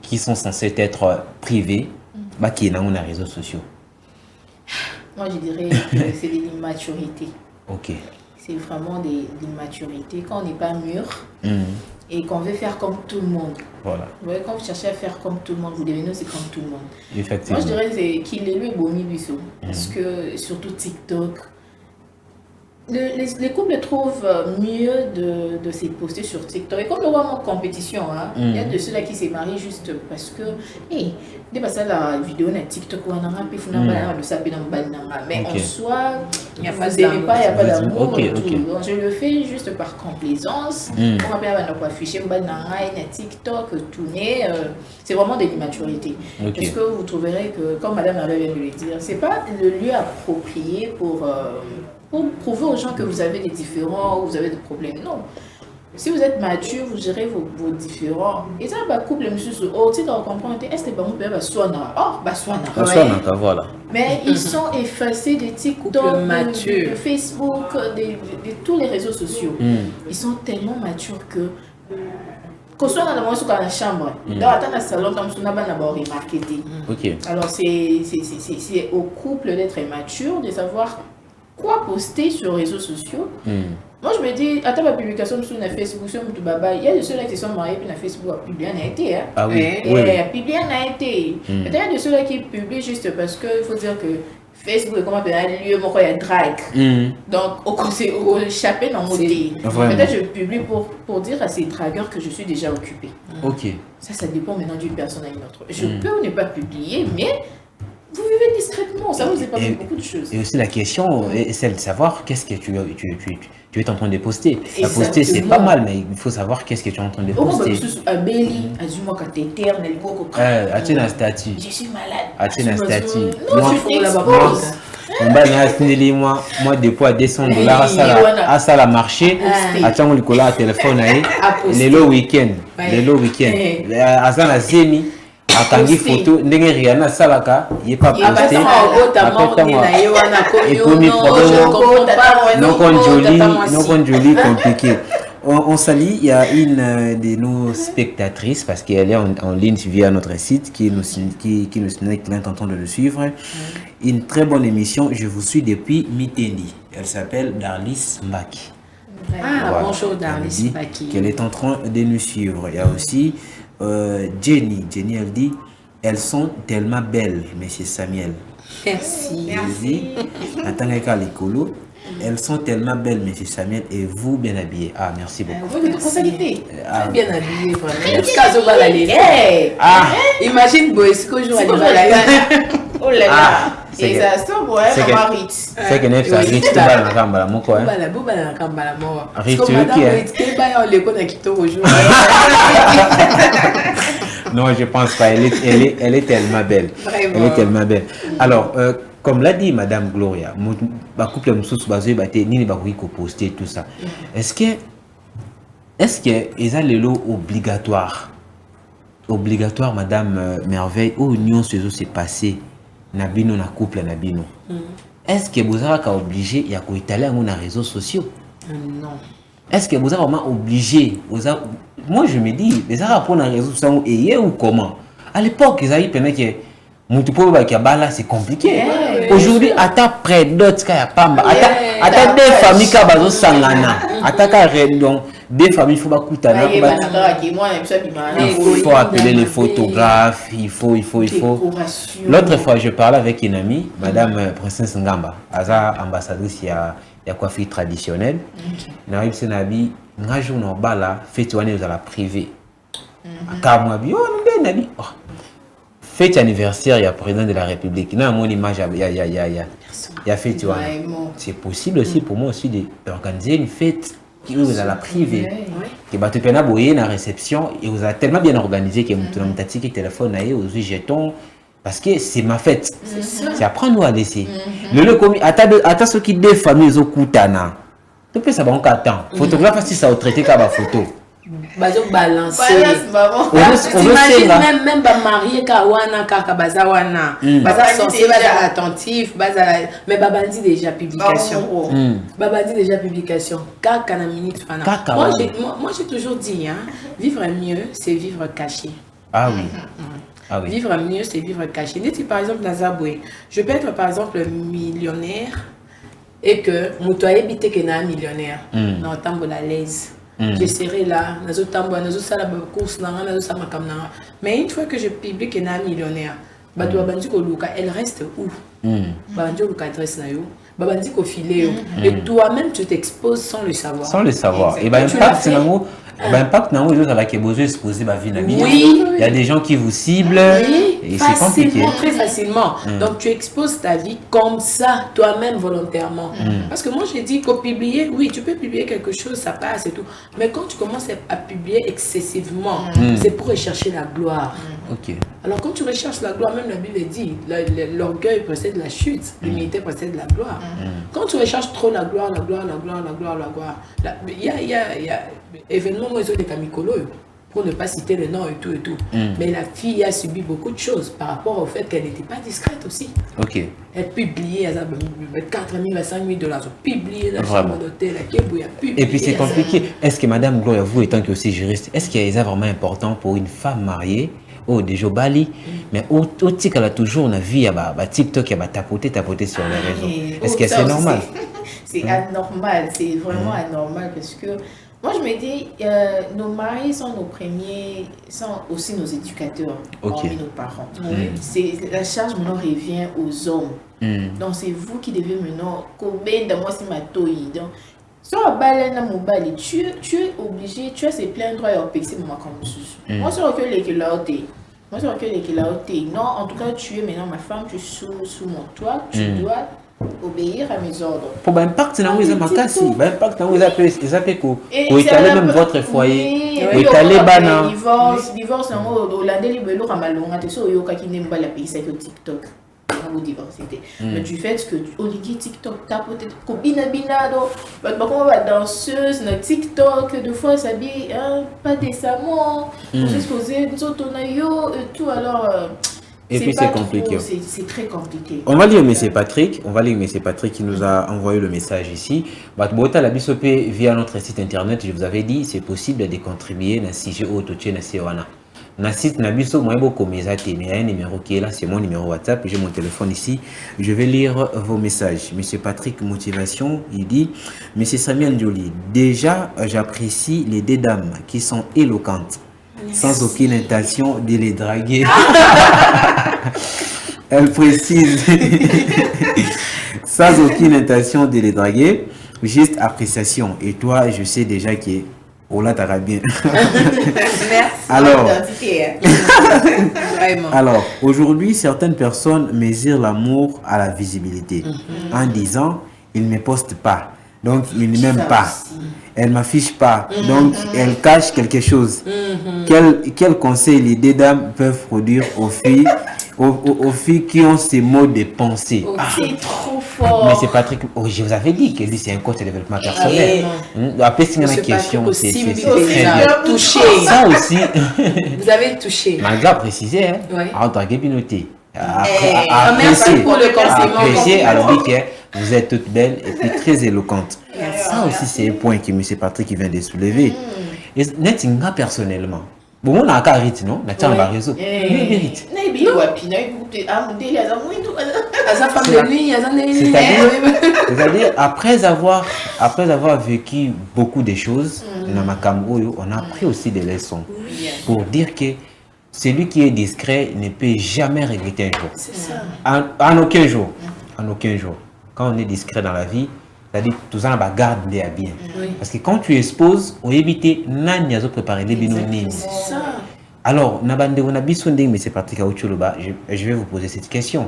qui sont censés être privés, qui sont dans les réseaux sociaux? Moi, je dirais que c'est de l'immaturité. Ok. C'est vraiment de l'immaturité. Quand on n'est pas mûr et qu'on veut faire comme tout le monde. Voilà. Vous voyez, quand vous cherchez à faire comme tout le monde, vous devenez aussi comme tout le monde. Effectivement. Moi, je dirais qu'il est le Bomi Bissot. Parce que, surtout TikTok, les couples trouvent mieux de se poster sur TikTok. Et comme le voit en compétition, il y a de ceux-là qui se marient juste parce que, dès que la vidéo sur TikTok, mais en soi, il n'y a pas d'amour. Donc je le fais juste par complaisance. On va afficher TikTok, tourner. C'est vraiment de l'immaturité. Parce que vous trouverez que, comme Madame Hervé vient de le dire, ce n'est pas le lieu approprié pour prouver aux gens que vous avez des différends ou vous avez des problèmes. Non. Si vous êtes mature, vous gérez vos différends. Et ça, couple, monsieur, tu comprends, est-ce que vous pouvez soigner? Voilà. Mais ils sont effacés des TikTok, de Facebook, de tous les réseaux sociaux. Ils sont tellement matures que qu'on soit dans la chambre, dans le salon, on a remarqué. Alors, c'est au couple d'être mature, de savoir quoi poster sur les réseaux sociaux. Moi, je me dis, attends, ma publication sur la Facebook, sur YouTube, il y a de ceux-là qui se sont mariés, puis la Facebook a publié un été. Hein. Ah oui. Et a publié un été. Il y a de ceux-là qui publient juste parce qu'il faut dire que Facebook est comme un lieu, moi, il y a drag. Donc, au chapeau dans mon thé. Peut-être je publie pour dire à ces dragueurs que je suis déjà occupée. Ok. Ça dépend maintenant d'une personne à une autre. Je peux ou ne pas publier, mais vous vivez discrètement, ça vous épargne beaucoup de choses. Et aussi la question est celle de savoir qu'est-ce que tu es en train de poster. La poster, c'est pas mal, mais il faut savoir qu'est-ce que tu es en train de poster. Je suis malade. Atina statut. Non, je suis moi depuis à $200 à ça la marché attends le cola téléphone le week-end à ça la zemi akangi photo ndenge Rihanna salaka il pas posté et premier problème non joli compliqué. On salue, il y a une de nos spectatrices, parce qu'elle est en ligne via notre site, qui nous est en train de le suivre. Une très bonne émission, je vous suis depuis Mitendi. Elle s'appelle Darlis Mbaki. Voilà. Bonjour Darlis Mbaki. Qu'elle est en train de nous suivre. Il y a aussi Jenny. Jenny, elle dit, elles sont tellement belles, monsieur Samuel. Merci. Attends, l'écolo. Elles sont tellement belles, monsieur Samuel, et vous bien habillés. Ah, merci beaucoup. Vous êtes responsabilité. Bien habillé, vraiment. Imagine, Boïs, qu'aujourd'hui, elle va oh là là. Et ça, c'est bon, maman Ritz. C'est que neuf, ça Ritz, tu vas dans la cambala, mon quoi. Ritz, tu veux qui est? Non, je pense pas. Elle est tellement belle. Elle est tellement belle. Alors, comme l'a dit Madame Gloria, ma couple mususu bazoi bate nini bakoki ko poster tout ça. Est-ce que ils ont le lot obligatoire Madame Merveille ou union ce s'est passé na bino na couple na bino. Est-ce que vous avez obligé il y a ko étaler dans les réseaux sociaux? Non. Est-ce que vous avez vraiment obligé moi je me dis les arabes pour les réseaux sociaux et ou comment? À l'époque ils avaient pendant que c'est compliqué. Aujourd'hui, à ta près d'autres cas, à ta deux familles qui ont sangana, à ta deux familles, il faut appeler les photographes, il faut. L'autre fois, je parlais avec une amie, Madame Princesse Ngamba, ambassadrice, il y a coiffure traditionnelle. Un jour, on va là, fête à la privée. Fête anniversaire, il y a le président de la République. Il y a mon image, il y a fête. C'est possible aussi pour moi aussi d'organiser une fête qui est à la privée. Qui va te permettre de la réception et vous avez tellement bien organisé que vous avez un téléphone aux jetons. Parce que c'est ma fête. C'est après nous à laisser. Le commis, attends ceux qui des familles au Koutana. Tu peux savoir en 4 ans. Photographe, si ça a traité comme photo. Balancer. T'imagines même marié kawana kaka bazawana baza censé baza attentif mais babandi déjà publication kaka na minute fana. Moi j'ai toujours dit vivre mieux c'est vivre caché. Ah oui. Vivre mieux c'est vivre caché. Si par exemple Nazaboué, je peux être par exemple millionnaire et que mutoye bité que na millionnaire dans tambo la l'aise. Je serai là, mais une fois que je publie que je suis millionnaire, elle reste où? Et toi-même tu t'exposes sans le savoir. Sans le savoir. Et l'impact, il y a des gens qui vous ciblent et c'est compliqué. Très facilement. Donc tu exposes ta vie comme ça, toi-même volontairement. Parce que moi je dis qu'au publier, oui, tu peux publier quelque chose, ça passe et tout. Mais quand tu commences à publier excessivement, c'est pour rechercher la gloire. Alors quand tu recherches la gloire, même la Bible dit, l'orgueil précède la chute, l'humilité précède la gloire. Quand tu recherches trop la gloire, il y a événement des camicolo pour ne pas citer le nom et tout. Mais la fille a subi beaucoup de choses par rapport au fait qu'elle n'était pas discrète aussi. Elle publiait, elle avait 4 000 à 5 000 $, publié dans la chambre d'hôtel, et puis c'est compliqué. Est-ce que Madame Gloria, vous étant aussi juriste, est-ce qu'il y a vraiment important pour une femme mariée déjà Bali, mais au TikTok, elle a toujours une vie à TikTok, elle va tapoter sur les réseaux. Est-ce que c'est normal? c'est anormal, c'est vraiment anormal parce que moi je me dis, nos maris sont nos premiers, sont aussi nos éducateurs, parmi nos parents. La charge maintenant revient aux hommes. Donc c'est vous qui devez maintenant, donc, soit tu es obligé, tu as ces plein droits et opexer moi comme ça. Moi, c'est que les non, en tout cas, tu es maintenant ma femme, tu es sous mon toit, tu dois obéir à mes ordres. Pour l'impact, c'est dans ma casse, l'impact, dans vous appelez quoi? Vous étalez même votre foyer, vous étalez bana. Divorce, au Hollandais, il y a malonga, tu sais, il y a qui n'aime pas la pays, c'est que TikTok. Mais du fait que Olivier TikTok tape peut-être copine binado comment va danseuse na TikTok deux fois s'habille pas décemment juste poser et tout alors et puis c'est compliqué, c'est très compliqué. On va lire M. Patrick, qui nous a envoyé le message ici. Batbota la bisopé via notre site internet, je vous avais dit, c'est possible de contribuer dans sujet auto na Sewana. Na site Nabiso, moi beaucoup mes amis, mais il y a un numéro qui est là, c'est mon numéro WhatsApp, j'ai mon téléphone ici, je vais lire vos messages. Monsieur Patrick Motivation, il dit, Monsieur Samuel Jolie, déjà j'apprécie les deux dames qui sont éloquentes, sans aucune intention de les draguer. Elle précise, sans aucune intention de les draguer, juste appréciation. Et toi, je sais déjà que oh là, t'as bien. Merci. Alors, aujourd'hui, certaines personnes mesurent l'amour à la visibilité en disant, il ne me poste pas, donc il ne m'aime pas. Elle ne m'affiche pas, donc elle cache quelque chose. Quel conseil les deux dames peuvent produire aux filles qui ont ces mots de pensée? C'est trop fort. Mais c'est Patrick, je vous avais dit que lui c'est un coach de développement personnel. Après, c'est une question, c'est très touché. Ça aussi. Vous avez touché. Malgré à préciser, en tant que piloté. Apprécier, alors dit que vous êtes toute belle et puis très éloquente. Ça aussi, c'est un point que M. Patrick vient de soulever. Et net, personnellement, bon, on a un carré, non? On a un réseau. C'est-à-dire, après avoir vécu beaucoup de choses, on a appris aussi des leçons pour dire que celui qui est discret ne peut jamais regretter un jour. C'est ça. En aucun jour. En aucun jour. Quand on est discret dans la vie, c'est-à-dire tout ça, on garde bien. Parce que quand tu exposes, on évite nani à préparer les binômes. C'est ça. Alors, mais c'est Patrick Aouchouloba, je vais vous poser cette question.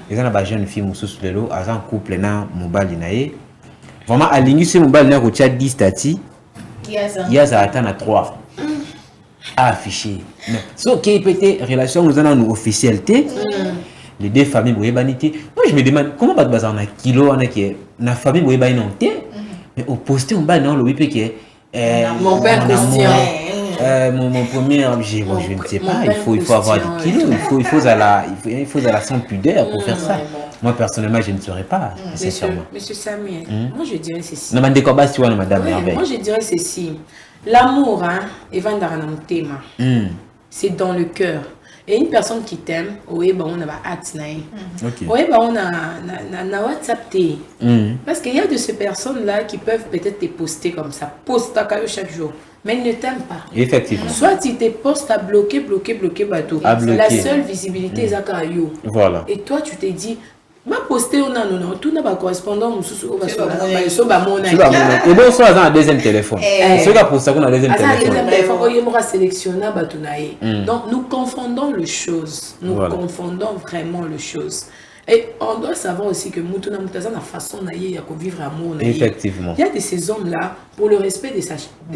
Les gens ont jeune fille Moussous Lelo, à un couple na mobile nae. Vraiment, à l'inition mobile na rocha 10 stati. Il y a ça attend à 3. À afficher. Ce qui est peut-être relation nous avons officialité. Les deux familles boyebanité. Moi je me demande comment va bazar na kilo on a qui na famille boyebanité. Mais au poster on va dans le wip qui mon père Christian. Mon premier objet, moi je ne sais pas, il faut avoir des kilos, il faut à la sans pudeur pour faire ça. Moi personnellement je ne saurais pas, sincèrement. Monsieur Samuel, moi je dirais ceci. Non, mais comment tu vois madame Merveille? Moi je dirais ceci. L'amour, c'est dans le cœur. Et une personne qui t'aime, on a WhatsApp. Parce qu'il y a de ces personnes-là qui peuvent peut-être te poster comme ça. Poste chaque jour. Mais ils ne t'aiment pas. Effectivement. Soit ils te postent à bloquer bateau. La seule visibilité est à Kayo. Voilà. Et toi, tu te dis, ma poster on a tout n'a pas correspondant et bon soit dans un deuxième téléphone. C'est là pour ça qu'on a deuxième téléphone. Donc nous confondons les choses. Nous confondons vraiment les choses. Et on doit savoir aussi que Moutuna Moutaza a façon de vivre amour. Effectivement. Il y a de ces hommes-là, pour le respect de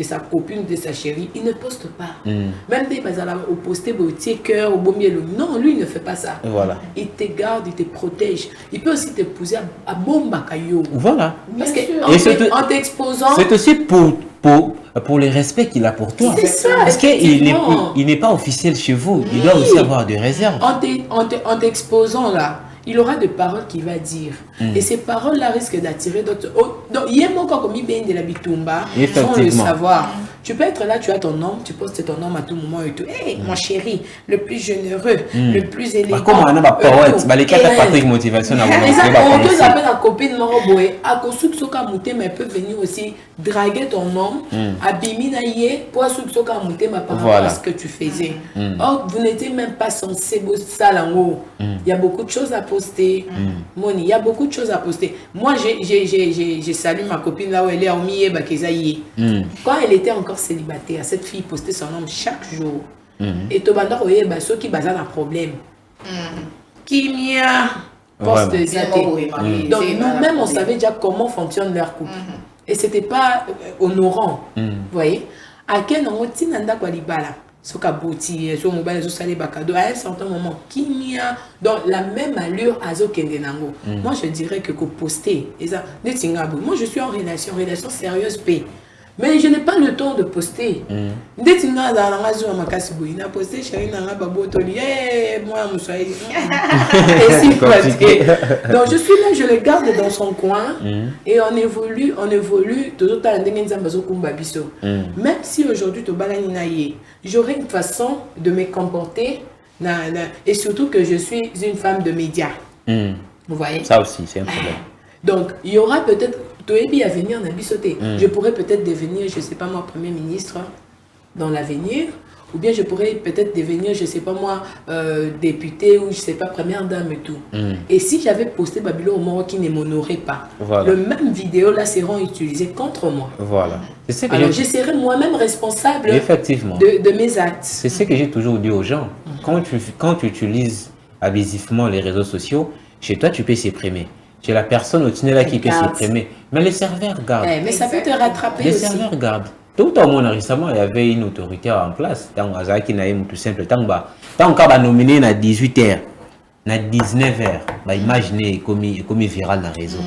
sa copine, de sa chérie, ils ne postent pas. Même des au poster au cœur, au beau miel. Non, lui, il ne fait pas ça. Voilà. Il te garde, il te protège. Il peut aussi te pousser à bomba caillou. Voilà. Parce qu'en t'exposant. C'est aussi pour le respect qu'il a pour toi. C'est ça. Parce qu'il n'est pas officiel chez vous. Il doit aussi avoir des réserves. En t'exposant là, il aura des paroles qu'il va dire. Et ces paroles-là risquent d'attirer d'autres. Donc, il y a encore comme il de la bitumba sans le savoir. Tu peux être là, tu as ton homme, tu postes ton homme à tout moment et tout. Hey, mon chéri, le plus généreux, le plus élégant. Comment on a poète, les quatre Patrick motivation à on te appelle la copine Moroboé, à Kosuk Soka Mouté, mais elle peut venir aussi draguer ton homme, à Biminaye, pour Souk Soka Mouté, ma par rapport à ce que tu faisais. Or, vous n'étiez même pas censé bosser ça là haut. Il y a beaucoup de choses à poster. Moni, il y a beaucoup de choses à poster. Moi, j'ai salué ma copine là où elle est en Miye Bakezaïe. Quand elle était encore célibataire, cette fille postait son nom chaque jour. Et Tobanda, ceux qui basent un problème. Kimia poste donc nous-mêmes, on savait déjà comment fonctionne leur couple. Et ce n'était pas honorant. Vous voyez? À quel moment Tinanda Kwalibala, Soka Bouti, sur mobile, sur Salé Bakado, à un certain moment, Kimia, dans la même allure à Zokendenango. Moi, je dirais que poster, moi, je suis en relation sérieuse, paix. Mais je n'ai pas le temps de poster. Dès que tu as posté, moi, donc je suis là, je le garde dans son coin et on évolue même si aujourd'hui j'aurai une façon de me comporter et surtout que je suis une femme de médias. Vous voyez? Ça aussi, c'est un problème. Donc, il y aura peut-être à venir je pourrais peut-être devenir, je ne sais pas moi, Premier ministre dans l'avenir, ou bien je pourrais peut-être devenir, je ne sais pas moi, député ou je ne sais pas, première dame et tout. Et si j'avais posté Babylon au Moro qui ne m'honorait pas, le même vidéo là seront utilisées contre moi. Voilà. Alors je serai moi-même responsable effectivement de mes actes. C'est ce que j'ai toujours dit aux gens. Quand tu utilises abusivement les réseaux sociaux, chez toi tu peux supprimer. Chez la personne au tunnel là qui peut supprimer. Mais les serveurs gardent. Mais ça peut te rattraper les aussi. Les serveurs gardent. Tout au monde récemment, il y avait une autorité en place. Tant Azaki Naïm tout simple. Tant qu'on va nominer à 18h, à 19h, imaginez comme viral dans le réseau.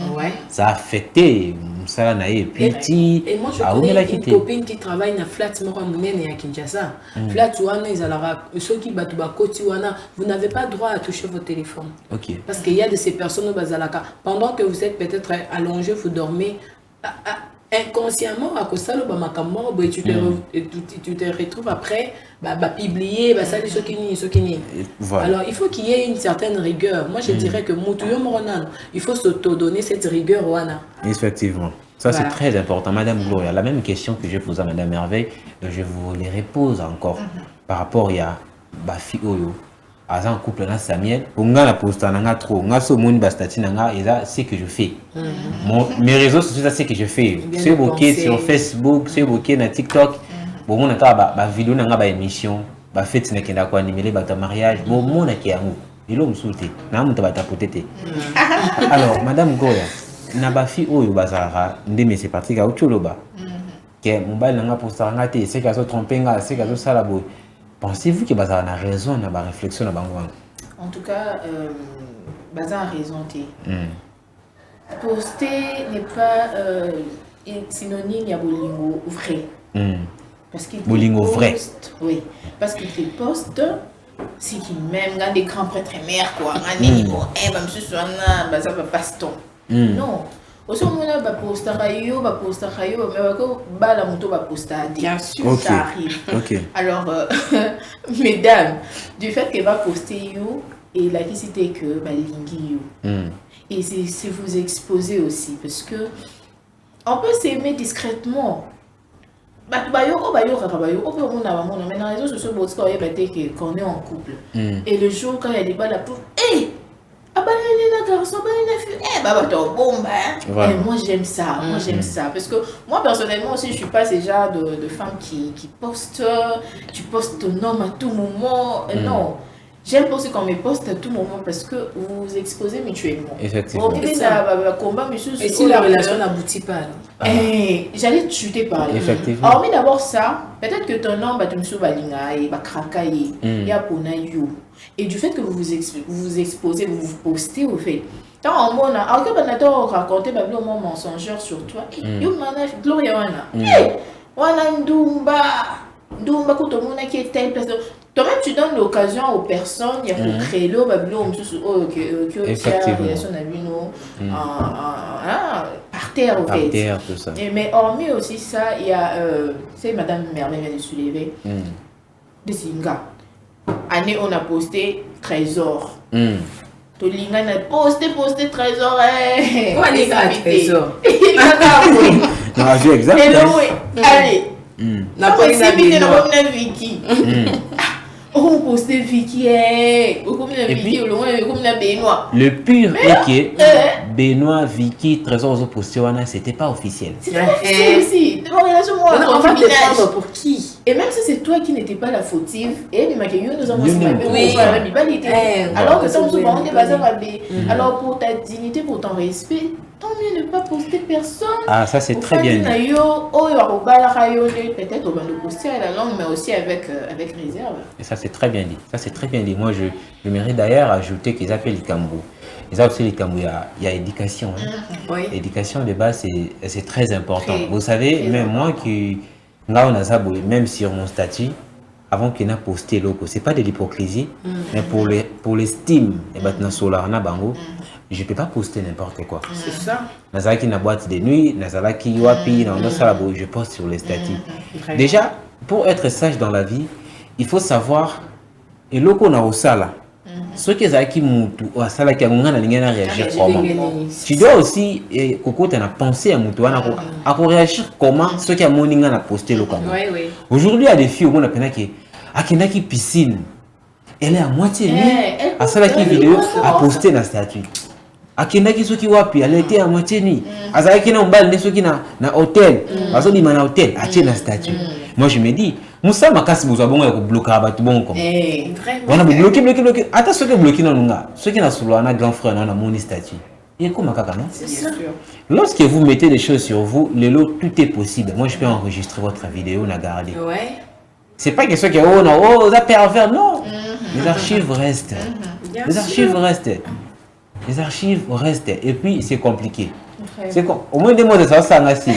Ça a affecté ça naïe petit. Et moi je connais une copine qui travaille dans Flat Moramounene et à Kinshasa. Flat Wana, ceux qui battent Bakoti Wana, vous n'avez pas droit à toucher votre téléphone. Parce qu'il y a de ces personnes au Bazalaka. Pendant que vous êtes peut-être allongé, vous dormez. Inconsciemment, à cause de tu te retrouves après publier, ça les ce qui Alors il faut qu'il y ait une certaine rigueur. Moi je dirais que il faut s'auto-donner cette rigueur. Effectivement. Ça c'est très important. Madame Gloria, la même question que j'ai posée à Madame Merveille, je vous les repose encore par rapport à Bafi Oyo. As un couple na Samuel, on a la poste na trop, on a ce monde bastati na et ça c'est que je fais. Mes réseaux sociaux c'est que je fais. C'est bloqué sur Facebook, c'est bloqué na TikTok. Bon mon aka ba vidéo na ba émission, ba fête na kenda ko animer ba ta mariage, bon mon aka yango. Ilo msuté, na muta ba ta potete. Alors madame Goya, na ba fi oyo bazara ndeme c'est Patrick a ucholoba. Que mobile na poste na te, c'est ka so tromper nga, c'est ka so sala boy. Pensez-vous que Baza a raison dans la réflexion? En tout cas, Baza a raison. Poster n'est pas synonyme à Bolingo vrai. Parce qu'il Bolingo vrai. Oui, parce qu'il te poste, c'est qu'il même des grands prêtres et mères quoi. Baza va paston. Non. Aussi, on a posté rayo, mais la moto va poster. Bien sûr, ça arrive. Alors, mesdames, du fait qu'elle va poster you et la cité que lingi you. Et c'est vous exposer aussi parce que on peut s'aimer discrètement. Maintenant, les réseaux sociaux qu'on est en couple. Et le jour quand il y a des balles, hey! Moi j'aime ça, parce que moi personnellement aussi je suis pas ce genre de femme qui poste, tu postes ton homme à tout moment, non. J'aime aussi qu'on me poste à tout moment parce que vous vous exposez mutuellement. Effectivement. Et si la relation n'aboutit pas, j'allais te chuter par là. Effectivement. Hormis d'abord ça, peut-être que ton homme tu me souviens et il y a et du fait que vous vous exposez, vous vous postez au fait. Tant en mona, alors que Banato raconter mon mensongeur sur toi, Gloria wana. Wana ndumba kuto mona qui est telle personne. toi-même, tu donnes l'occasion aux personnes, il y a pour créer le babylone, par terre, au fait. Par terre, tout ça. Mais hormis aussi ça, il y a, c'est Madame Merveille vient de soulever, de Singa. Année, on a posté Trésor. Tolinga a posté Trésor. Quoi, les gars, Trésor? Non, je exact. Allez. La police a Vicky. Oh, posté Vicky. Le pire est que Benoît, Vicky, Trésor, posté, c'était pas officiel. C'était pas officiel aussi. On va te prendre pour qui? Et même si c'est toi qui n'étais pas la fautive, et nous avons alors que ça, alors pour ta dignité, pour ton respect, tant mieux ne pas poster personne. Ah, ça c'est très bien dit. Peut-être on va le poster à la langue, mais aussi avec réserve. Et ça c'est très bien dit. Ça c'est très bien dit. Moi je mérite d'ailleurs ajouter qu'ils appellent les Cambou. Ils appellent les Cambou, il y a éducation. Oui. L'éducation de base c'est très important. Vous savez, même moi qui même sur mon statut, avant qu'il n'ait posté loco, c'est pas de l'hypocrisie, mais pour l'estime, je ne peux pas poster n'importe quoi. C'est ça. Nazalaki na boîte de nuit, Nazalaki wapi, je poste sur les statuts. Déjà, pour être sage dans la vie, il faut savoir, et loco na osala, ce qui est qui moutou, osala qui a réagir comment. Tu dois aussi, Coco, tu as pensé à moutou, à réagir comment, ce qui a moninga na posté loco. Aujourd'hui, il y a des filles au monde qui piscine. Elle est à moitié nue, à ça qui vidéo, à poster dans statut. Akendaki soki wapi, elle était à moitié nue. Azaki na mbal ne soki na hôtel, azoli na hôtel, a na statut. Moi je me dis, Moussa makasi bozwa bongo ya ko bloquer ba tout bon comme. On a bloqué. Ata soki bloqué na nunga, soki na solo na grand frère na moni statut. Et comment kaka non? C'est sûr. Lorsque vous mettez des choses sur vous, tout est possible. Moi je peux enregistrer votre vidéo, la garder. Ouais. C'est pas question que ça pervers, non. Les archives restent. Les archives restent. Les archives restent. Et puis, c'est compliqué. C'est au moins des mots de ça, ça n'a pas.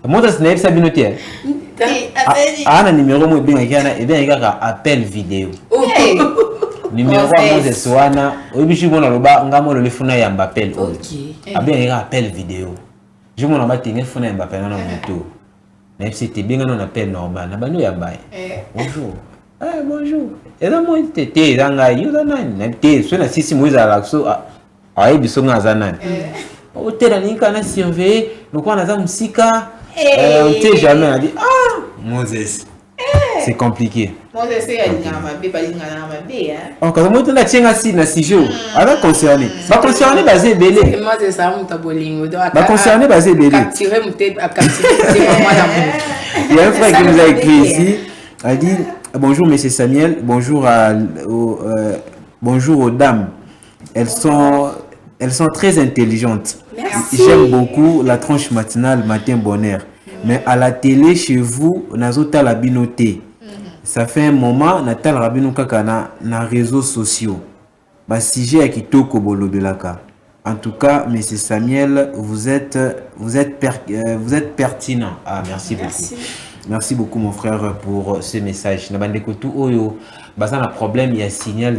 Moi, je n'ai pas binoté. Un numéro, et bien, il y a appel vidéo. Numéro, moi, je suis là. Oui, je suis là. Je suis là. Appel. Il y a appel vidéo. Je suis là. Je suis là. Même si c'était bien un appel normal, bonjour. Bonjour. Et là, moi, j'étais dans la j'étais sur la 6 mois à l'axo. Ah, il y a un hôtel à l'Inca, surveillé. Donc, on a un musika. On ne sait jamais. On dit, ah, Moses. C'est compliqué. Moses, c'est quand on a un sujet, on va concerner. Va concerner basé belé. Moi, c'est ça, mon tabolingo. Va concerner basé belé. Il y a un frère qui nous a écrit ici. Il dit, bonjour Monsieur Samuel, bonjour aux dames. Elles sont très intelligentes. J'aime beaucoup la tranche matinale matin bonheur. Mais à la télé chez vous, nazota la binoté. Ça fait un moment, Natal Rabino Kaka na réseaux sociaux. Bah sujet à kitoko bolobelaka. En tout cas, Monsieur Samuel, vous êtes pertinent. Ah, merci beaucoup. Merci beaucoup mon frère pour ce message. Un problème, il y a un signal.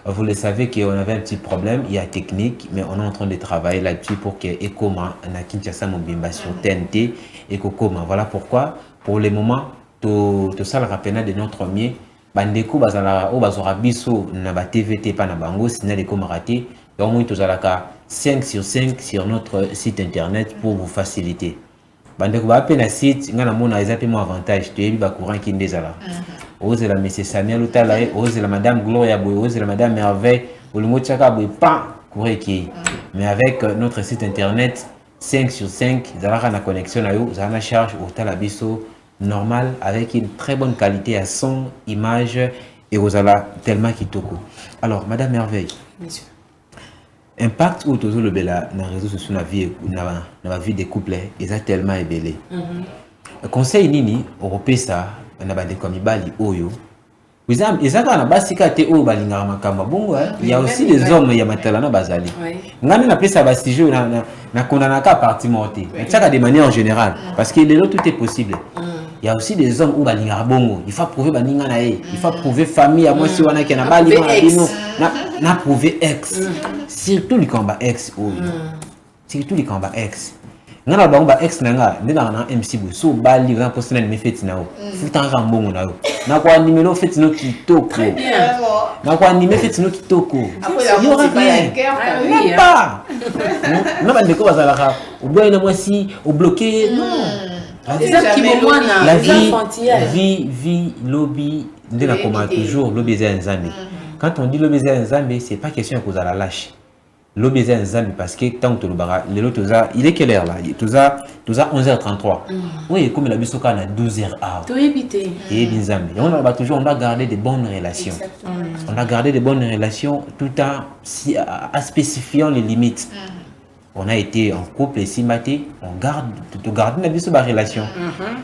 Vous le savez qu'on avait un petit problème, il y a technique, mais on est en train de travailler là-dessus pour que Ekoma, Kinshasa Mobimba sur TNT, et Kokoma. Voilà pourquoi, pour le moment, tout ça le rappel de notre mieux. Bandeko bazala o bazora biso na ba TVT pa na bango signal de raté. Donc moi tout ça 5 sur 5 sur notre site internet pour vous faciliter. Bandeko ba pe na site ngana mona exactement avantage to yebi ba courant ki ndezala. Ose la monsieur Samuel Otala, ose la madame Gloria Boy, ose la madame Merveille, olingo tchaka boy pa courant ki. Mais avec notre site internet 5 sur 5, zala na connexion na yo, zala charge Otala biso normal avec une très bonne qualité à son, image et aux ala tellement kitoko. Alors, Madame Merveille, Monsieur. Impact ou toujours le bela dans les réseaux sociaux dans la vie des couples ils ont tellement ébélé. Conseil nini européen ça on a des comme ibali oyo. Ils ont na basika te o balinga makamba bongo il y a aussi des hommes il y a matalana bazali. Ngani na pesa basijo na konanaka partie monter. Ça de manière générale parce que les autres tout est possible. Il y a aussi des hommes où balinga bongo. Il faut prouver balinga nae. Il faut prouver famille. À moi si on a qui n'a pas n'a prouvé ex. Surtout les combats ex. Surtout les combats ex. Ngana ba ex nanga ndina na MC bu so bali na poster na mefeti na o. Futa nga mbongo na o. Na kwa nimero feti no kitoko. Na kwa nimero feti no kitoko. Après la pas la guerre. Pas. Na ba ndeko bazala ka. O boy na mwasi, o bloqué. Non. La vie, lobby, toujours lobby Nzambe. Quand on dit lobby Nzambe, c'est pas question que vous allez lâcher. Lobby Nzambe parce que tant que le il est quelle heure là? Tu as 11h33. Oui, comme la bisoka a 12h. Tout éviter. Et Nzambe. On a toujours, on doit garder de bonnes relations. On a gardé de bonnes relations tout en spécifiant les limites. On a été en couple et si maté, on garde la relation.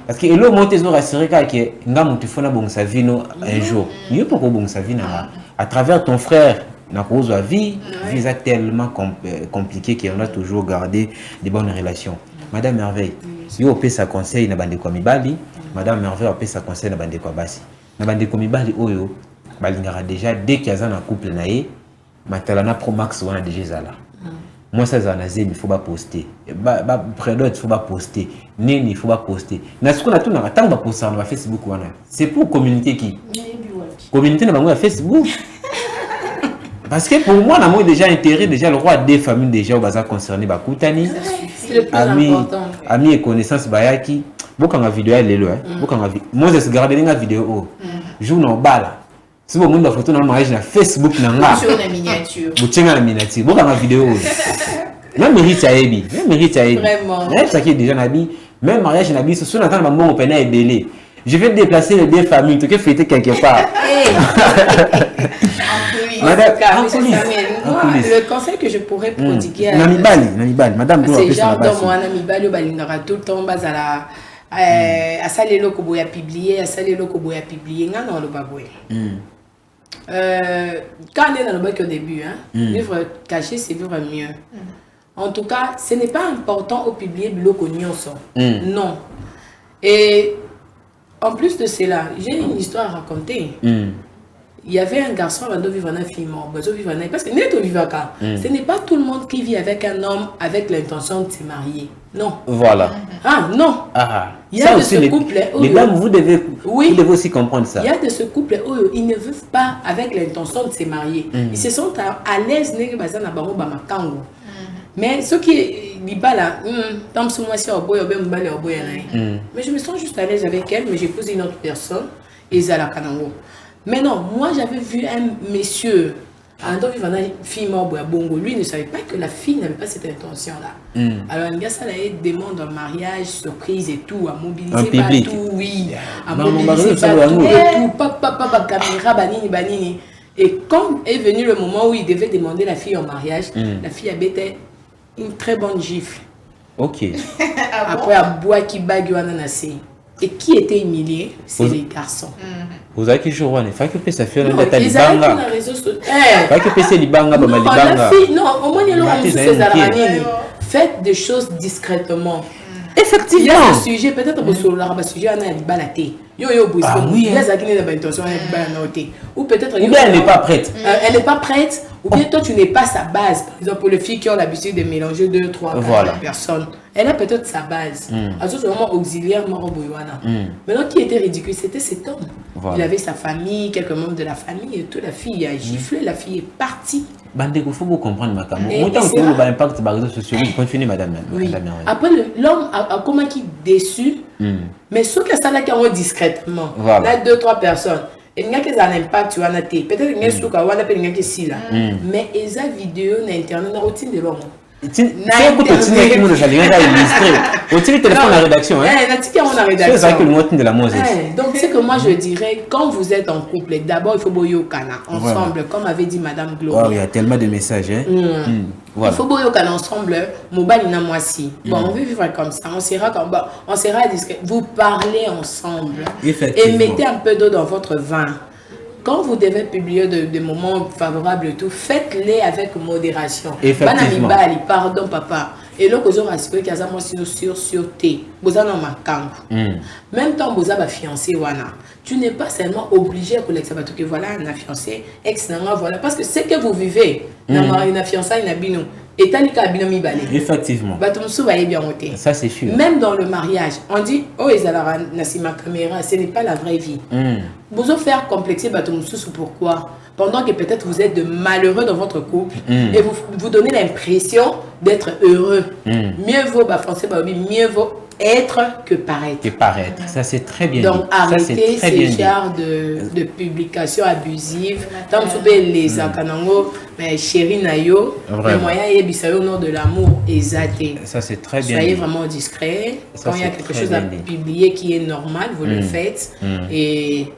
Parce que l'homme monte sur la série que ngam tu fais bon sa vie un jour. Mieux pour bon sa vie à travers ton frère na cause la vie visa tellement compliqué qu'on a toujours gardé des bonnes relations. Madame Merveille, yo peut sa conseil na bande kwa mibali, Madame Merveille peut sa conseil na bande kwa basi. Na bande kwa mibali oyo balingara déjà dès qu'il y a un couple naé, matalana pro max wana déjà zala. Moi, ça, il faut pas poster. Prédot, il faut pas poster. Nini, il faut pas poster. Mais ce qu'on a tout, tant que poster sur Facebook, c'est pour communiquer qui? Communauté dans Facebook. Parce que pour moi, on a déjà intérêt, déjà le roi des familles déjà au bazar concerné, Koutani, amis et connaissances, Bayaki. Beaucoup de vidéos, elle est là. Moi, je regarde une vidéo. Joue dans bas. Si vous avez une photo dans le Facebook, vous avez une miniature. Vous avez une miniature. Vous avez une vidéo. Même mérite à Ebi. Même mérite à Ebi. Vraiment. Même ça qui est déjà nabi. Même mariage nabi. Ce sont attendre maman au peine à belé. Je vais déplacer les deux familles. Tu peux fêter quelque part. Madame, le conseil que je pourrais prodiguer à Namibali, madame, c'est genre dans moi, Namibali, tout le temps, à ça les locaux boya publier, à ça les locaux boya publier, non le baboué. Quand on est dans le bac au début, vivre caché, c'est vivre mieux. En tout cas, ce n'est pas important au publier de locaux non. Et en plus de cela, j'ai une histoire à raconter. Il y avait un garçon qui vivait dans un film, parce que ce n'est pas tout le monde qui vit avec un homme avec l'intention de se marier. Non. Voilà. Ah non. Il y a de ce couple. Les dames, vous devez aussi comprendre ça. Il y a de ce couple où ils ne vivent pas avec l'intention de se marier. Ils se sont à l'aise. Mais ce qui est là, mais je me sens juste à l'aise avec elle, mais j'épouse une autre personne, Ezala Kanango. Mais non, moi j'avais vu un monsieur, lui ne savait pas que la fille n'avait pas cette intention-là. Alors Ngassa demande un mariage, surprise et tout, à mobiliser partout, oui, à mobiliser partout et tout, papa, caméra, banini. Et quand est venu le moment où il devait demander la fille en mariage, la fille avait une très bonne gifle. Ok. Après, à bois qui bague ananasé. Et qui était humilié, c'est les garçons. Vous avez qui jouent, il faut que ça fait un Talibanga. Non, au moins, il faites des choses discrètement. Effectivement. Il y a un sujet, peut-être que sur le sujet, on a une balaté. Ou peut-être elle n'est pas prête. Elle n'est pas prête. Ou bien toi, tu n'es pas sa base. Par exemple, pour les filles qui ont l'habitude de mélanger 2, 3, 4 personnes, elle a peut-être sa base. C'est vraiment auxiliaire, Maintenant, qui était ridicule, c'était cet homme. Il avait sa famille, quelques membres de la famille et toute la fille a giflé, la fille est partie. Il faut vous comprendre, Makamo. Autant que vous avez impact par les réseaux sociaux, vous continuez, madame. Après, l'homme a comment qui déçu, mais ceux qui sont là qui ont discrètement, là, 2, 3 personnes. Et il y a qui un impact tu vois peut-être qu'il y a qui a qui si là mais esa vidéo na internet na routine de l'homme c'est quoi tu dis que nous allons illustrer au téléphone la rédaction c'est ça que le mot de la Moses donc c'est que moi je dirais quand vous êtes en couple d'abord il faut boyo kana ensemble comme avait dit madame Gloria. Il y a tellement de messages il faut boyo kana ensemble mobali na moisi bon on veut vivre comme ça on sera discret vous parlez ensemble et mettez un peu d'eau dans votre vin. Quand vous devez publier des moments favorables et tout, faites-les avec modération. Effectivement. Pardon papa. Et là, vous aurez assuré qu'il y a un sur T. Vous avez un makambo. Même temps, vous avez un fiancé, voilà. Tu n'es pas seulement obligé à collecter que voilà, un fiancé, voilà. Parce que c'est que vous vivez, un fiancé, un abino. Et t'as effectivement. Ça, c'est sûr. Même dans le mariage, on dit, oh, ils ont ma caméra, ce n'est pas la vraie vie. Vous allez faire complexer pourquoi? Pendant que peut-être vous êtes de malheureux dans votre couple et vous donnez l'impression d'être heureux. Mieux vaut, français, mieux vaut être que paraître. Que paraître. Ça, c'est très bien. Donc, dit. arrêtez ces genres de publications abusives. Tant que les akanango, mais chéri nayo, le moyen est bisayo au nom de l'amour exaté. Ça, c'est très bien. Soyez vraiment discret. Quand il y a quelque chose à publier qui est normal, vous le faites. Et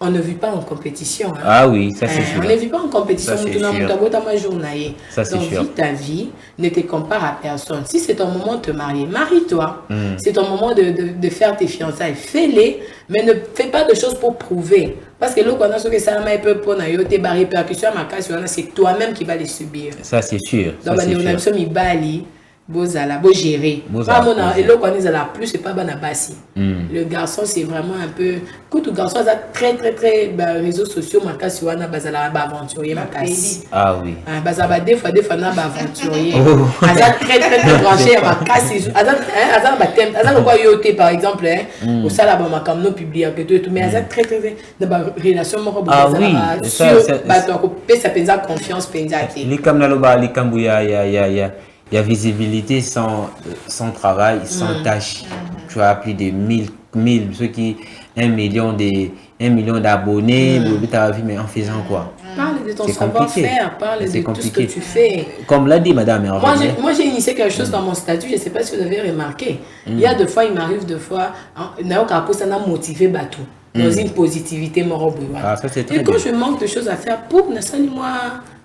on ne vit pas en compétition. Hein. Ah oui, ça c'est sûr. On ne vit pas en compétition. Ça, c'est sûr. Donc, vis ta vie, ne te compare à personne. Si c'est ton moment de te marier, marie-toi. C'est ton moment de faire tes fiançailles. Fais-les, mais ne fais pas de choses pour prouver. Parce que l'autre, ce que ça m'a peu pour tes barres répercussions à ma casse, c'est toi-même qui vas les subir. Ça c'est sûr. Donc, on a besoin de bozala, beau gérer. Pas mon et l'autre on est à la plus c'est pas banabasi. Le garçon c'est vraiment un peu tout garçon ça très réseaux sociaux ma casse wana bazala ba aventurier ma casse. Ah oui. Bazaba des fois na ba aventurier. Aza très branché ma casse aza ba thème aza le quoi yoté par exemple au sala ba makamno publier que tout mais aza très de ba relation mo ah oui sur ba to ko pesa penza confiance penza té. Les kam na loba les kambuya il y a visibilité sans travail, sans tâche. Tu as plus de 1000, ceux qui 1 million d'abonnés, mais en faisant quoi? Parle de ton savoir-faire, parle de tout ce que tu fais. Comme l'a dit Madame Hervé. Moi, j'ai initié quelque chose dans mon statut, je ne sais pas si vous avez remarqué. Il y a des fois, il m'arrive ça m'a motivé bateau. Dans une positivité ah, ça, c'est très et quand bien. je manque de choses à faire pour moi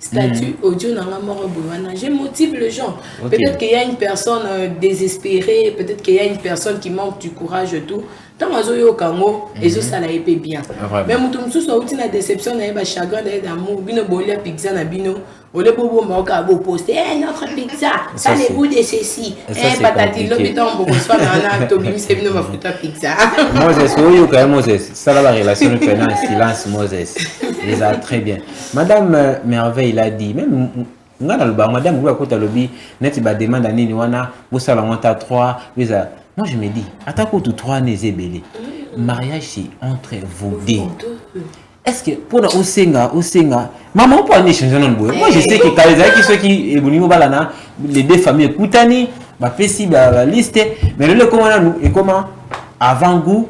statut audio dans la mort je motive les gens. Peut-être qu'il y a une personne désespérée, peut-être qu'il y a une personne qui manque du courage et tout. Tant que yo kango et ça la épée bien. Mais mutu mususu na uti na déception na ba chagrin d'amour bino bolia pizza na bino ole bobo maoka bo poster notre pizza ça les goûts de ceci patati l'hôpital on peut soit na to bimi bino ma fruta pizza. Moses oyo ka Moses ça la relation de pendant silence Moses. Les a très bien. Madame Merveille l'a dit même ngana loba madame ngwa kota lobi neti ba demande nini wana bo sala monta 3 biza. Moi, je me dis, attaquons tous 3 nez belé. Mariage, c'est entre vous deux. Est-ce que pour au Senga, maman, pour aller changer non boy. Moi, je sais que quand les gens qui les deux familles, Koutani, ma pessi, la liste, mais le comment avant-goût.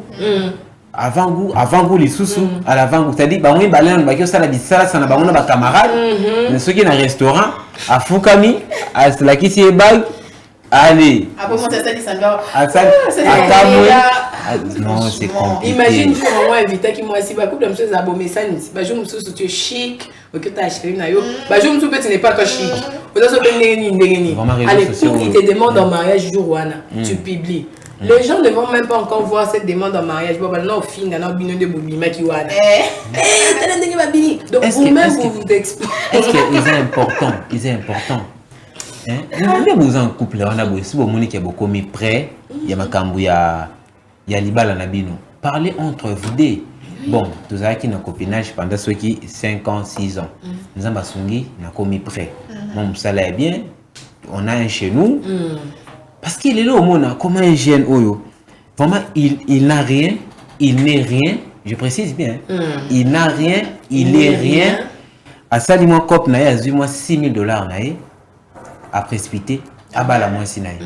Avant-goût les sous-sous à l'avant-goût. C'est-à-dire, bah, on balance, bah, ça la ça n'a pas mon camarade. Mais ceux qui sont dans un restaurant, à Foukami, à la qui s'y est bague. Allez. Après moi, ça dit ça doit. Non, c'est compliqué. Imagine tu m'as invité qui moi si ba couple monsieur za bomé ça ni. Ba je me sou tu es chic, OK ta chérie na yo. Ba je me sou tu n'es pas toi chic. O da so ben ni. Allez, pour qu'ils te demandent en mariage jour wana, tu publies. Les gens ne vont même pas encore voir cette demande en mariage. Bon, non, fin, dans bino de bobima qui wana. Donc vous-même vous expliquez. Est-ce qu'ils est important? Ils est important. Vous en couple on a beau si vous monique beaucoup mis près il y a makambu ya libala na bino parlez entre vous deux bon tous ça qui na copinage pendant ceux qui 5 ans 6 ans nous avons sungi na commis près mon ça là bien on a un chez nous parce qu'il est là au monde comme un jeune oyo vraiment il n'a rien il n'est rien je précise bien il n'a rien il n'est rien à ça dis moi cop na ya moi $6,000 na à précipiter à bas la moins sinaï.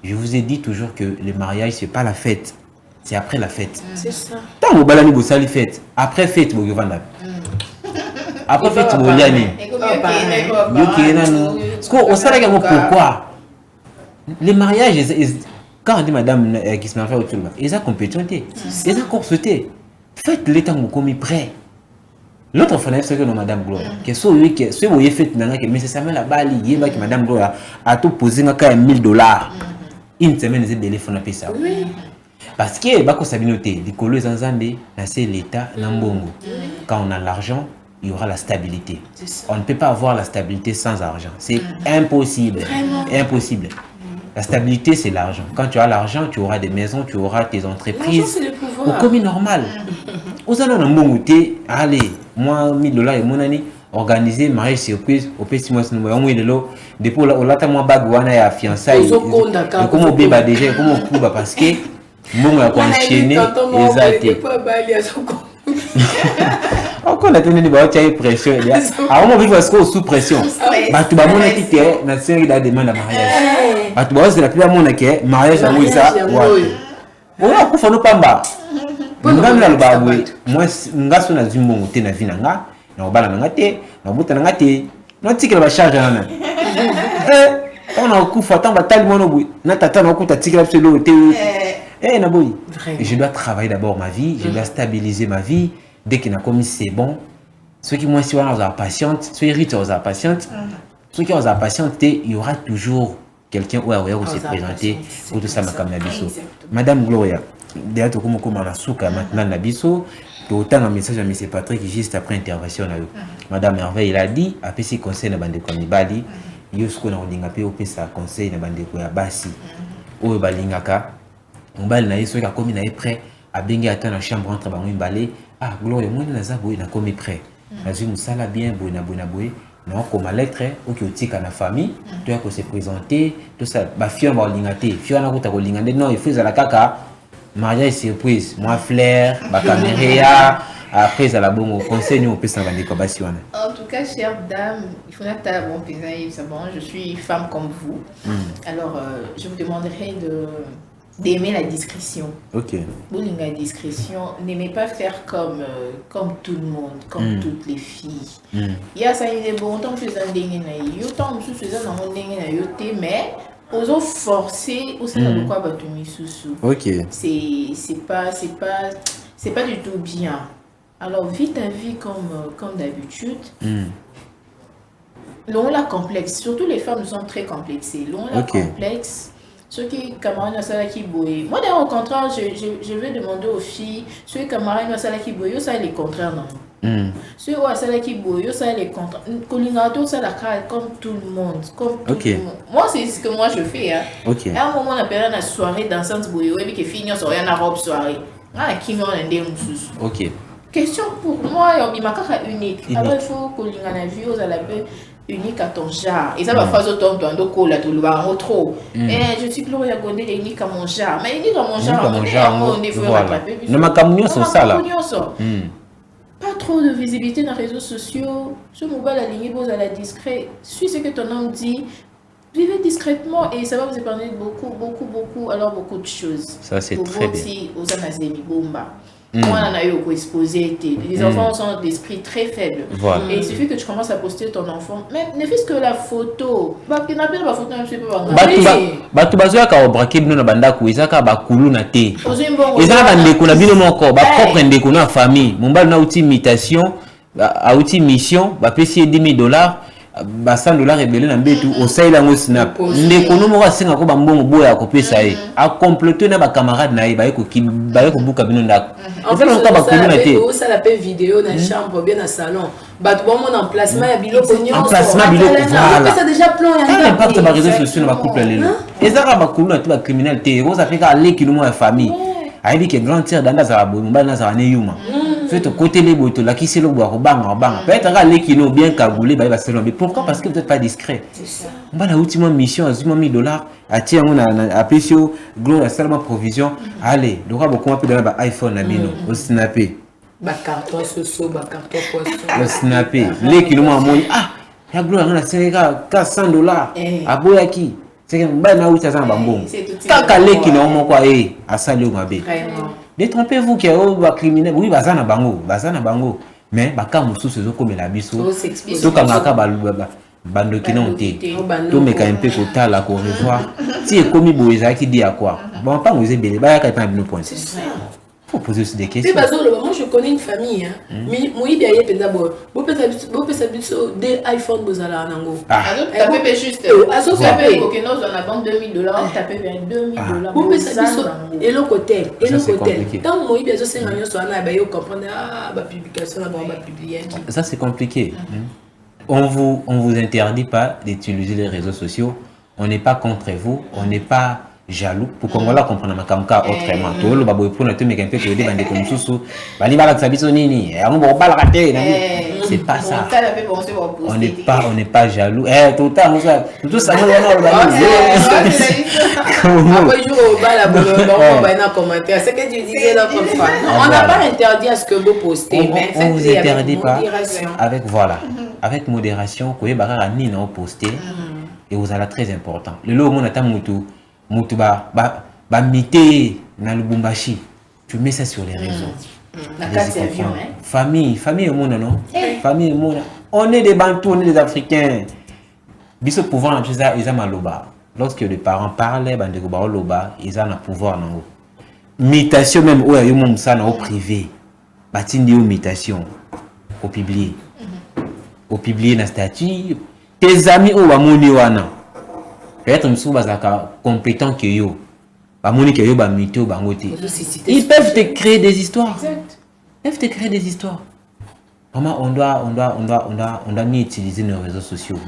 Je vous ai dit toujours que le mariage c'est pas la fête, c'est après la fête. C'est ça. Tant que balani vous sali fête, après fête vous vendre. Après fête vous liani. Parce qu'on sait pourquoi. Les mariages, quand on dit madame qui se marie autour, ils ont compétitionné, ils ont corseté. Faites les temps vous commis prêt. L'autre fois, c'est que Madame Gloria, que ce que vous avez fait, mais c'est ça, la balle, il y a Madame Gloria a tout posé $1,000. Une semaine, ils ont téléphone à ça. Parce que, bah, quand ça vient noter, les colos en Zambie, c'est l'État, l'ambongo. Quand on a l'argent, il y aura la stabilité. On ne peut pas avoir la stabilité sans argent. C'est impossible. Impossible. La stabilité, c'est l'argent. Quand tu as l'argent, tu auras des maisons, tu auras tes entreprises. C'est le pouvoir. Comme normal. Aux allons dans mon côté, allez, moi, $1000 et mon année, organiser mariage surprise, au petit mois, c'est moi, depuis au latin, moi, bagouana et à fiançailles. Comment on béba déjà, comment on coupe parce que, moi, on a enchaîné, exact. Encore la tenue de bataille pression. Alors on vit parce qu'on sous pression. Bah tu vas mon équité, na série de demande à mariage. Bah tu vas c'est la plus à mon équité, mariage à moi ça. On a pour faire nos pamba. Ngana le baboué. Moi ngaso na zimbo ngote na vinanga. Na obala na ngate, na buta na ngate. Na tikela ba charge na. On a coup fatant batali mono boui. Na tata na coup ta tikela pseudo te. Naboui. Je dois travailler d'abord ma vie, je dois stabiliser ma vie. Dès qu'il a commis c'est bon. Ceux qui moi si on a patiente, ceux qui ont la patiente, ceux qui ont la patiente, il y aura toujours quelqu'un où s'est présenté pour tout ça ma comme Nabiso. Madame Gloria, d'ailleurs tu comme on a souka maintenant Nabiso, autant un message à M. Patrick juste après intervention là. Madame Hervé il a dit après ses conseils na bande comme Ibali, yosko na olinga pe opesa conseil na bande ko ya basi. O balingaka. On bal na yeso ka komi na prêt à bengi attendre la chambre entre bango imbalé. Ah, Gloria, moi, je suis comme prêt. Je suis bien, non, comme lettre, ok, tu as la famille, tu as se présenter, tout ça, bah, fion va lingater, fion na kuta lingater, non, il faut la caca, mariage surprise, moi, flair, bah, caméra, après, ça la bon conseil, nous, on peut s'en vendre comme ça. En tout cas, chère dame, il faut que tu bon plaisir, c'est bon, je suis femme comme vous. Alors, je vous demanderai d'aimer la discrétion. Ok. La discrétion, n'aimez pas faire comme tout le monde, comme toutes les filles. Il y a ça, il est bon, tant que vous avez un tant que vous avez un mais aux forcer, au sein de quoi battre sous. Ok. C'est pas du tout bien. Alors, vis ta vie comme d'habitude. L'on la complexe, surtout les femmes sont très complexées. L'on la complexe. Ceux qui camarades na qui boye. Moi d'ailleurs au contraire, je vais demander aux filles, ceux qui camarades na qui boye, ça les contraires non. Ceux qui boye, ça les contraires. Colinato ça la comme tout le monde, comme tout le monde. Moi c'est ce que moi je fais hein. À un moment on appelle la soirée dansante boye et puis que finit on rien à robe soirée. Ah qui m'ont endé mususu. OK. Question pour moi, il m'a unique. Alors il faut colina vie aux alabé unique à ton genre. Et ça va faire autant de cola tout le monde trop. Je suis Gloria Gondé unique à mon genre. Mais unique à mon genre, on est rattraper. Nos macamounions sont ça là. Pas trop de visibilité dans les réseaux sociaux. Ce mobile aligné vous à la discret. Suis ce que ton homme dit. Vivez discrètement et ça va vous épargner beaucoup de choses. Ça c'est très bien. Aux Amazémi Bomba. Moi, on a eu exposé. Les enfants sont d'esprit très faible. Voilà. Et il suffit que tu commences à poster ton enfant. Même ne fût-ce que la photo. Tu n'as pas la photo, je ne sais pas. Tu vas voir braquer na banda ku izaka ba kulu na te. Ezaka bande ko na bino moko ba propre ndeko na famille. Mombal na outil imitation, a outil mission, ba pesi $10,000. Ba $100 rebelle na mbetu osaila ngo snap ndeko no moko asenga ko bambongo boya ko pesa ye a compléter na ba camarade na ye ba ko buka bino ndako en fait on ka ba kulu na te ça la paix vidéo na chambre bien na salon ba tu bon mon emplacement ya biloko nyonso emplacement biloko voilà ça déjà plan ya impact ba réseaux sociaux na ba couple lelo ezaka ba kulu na te ba criminalité ko ça fait ka leki no mo ya famille aibi ke grand tiers danda za ba mbala na za ne yuma fait côté les botos là qui c'est le boire au bang peut-être les qui n'ont bien cagoulé bah c'est mais pourquoi parce que vous n'êtes pas discret on va la ultime mission à $10,000 à tiens on a PCO gloire seulement provision allez le roi beaucoup un peu de la iPhone la mino au snapper bah carton soso bah carton poisson au snapper les qui nous ont ah la gloire on a $400 à boyaki c'est que bah na uta za bambongo kaka les qui n'ont quoi à salut mabe détrompez-vous que va criminel oui bazana bango mais baka mususu comme la biso to kangaka bando qui n'ont été to meka un peu kotala ko revoir si ekomi boeza qui dit à quoi bon pas vous ébélé ba ka tan bino point c'est ça faut poser aussi des questions moi je connais une famille hein mais moi bien y penza bo peut-être des iPhone bozala nango tapé juste tapé que nous on a vendu $2,000 tapé vers $2,000 vous peut-être et le côté tant moi bien c'est un nyonso na ba yo comprendre ba publication na ba publier ça c'est compliqué on vous interdit pas d'utiliser les réseaux sociaux on n'est pas contre vous, on n'est pas jaloux. Pour qu'on la comprenne ma kamka autrement. Tout le baboy pour notre mec un peu que des bandits comme sous bali balak sabisonini. On va pas rater. C'est pas ça. On n'est pas jaloux. Tout le temps tout ça nous après jour au bal on va dans commentaire. C'est que tu disais l'autre fois. On n'a pas interdit à ce que vous postez, mais on vous interdit pas avec voilà. Avec modération, vous pouvez poster et vous allez très important. Le lot on attend mutu ba mité na Lubumbashi. Tu mets ça sur les réseaux. Famille au monde non? Famille au monde. On est des Bantous, on est des Africains. Biso pouvoir ils ont maloba. Lorsque les parents parlent, ils ont un pouvoir non. Mutation même où il y a ça au privé. Batindi ou mutation au publier. Au publier na statut. Tes amis ou amoni wana. Peut-être que bazaka compétent que yo. Bamoni que yo ba mito bangote. Ils peuvent te créer des histoires. Exact. Ils peuvent te créer des histoires. Vraiment, on doit mieux utiliser nos réseaux sociaux.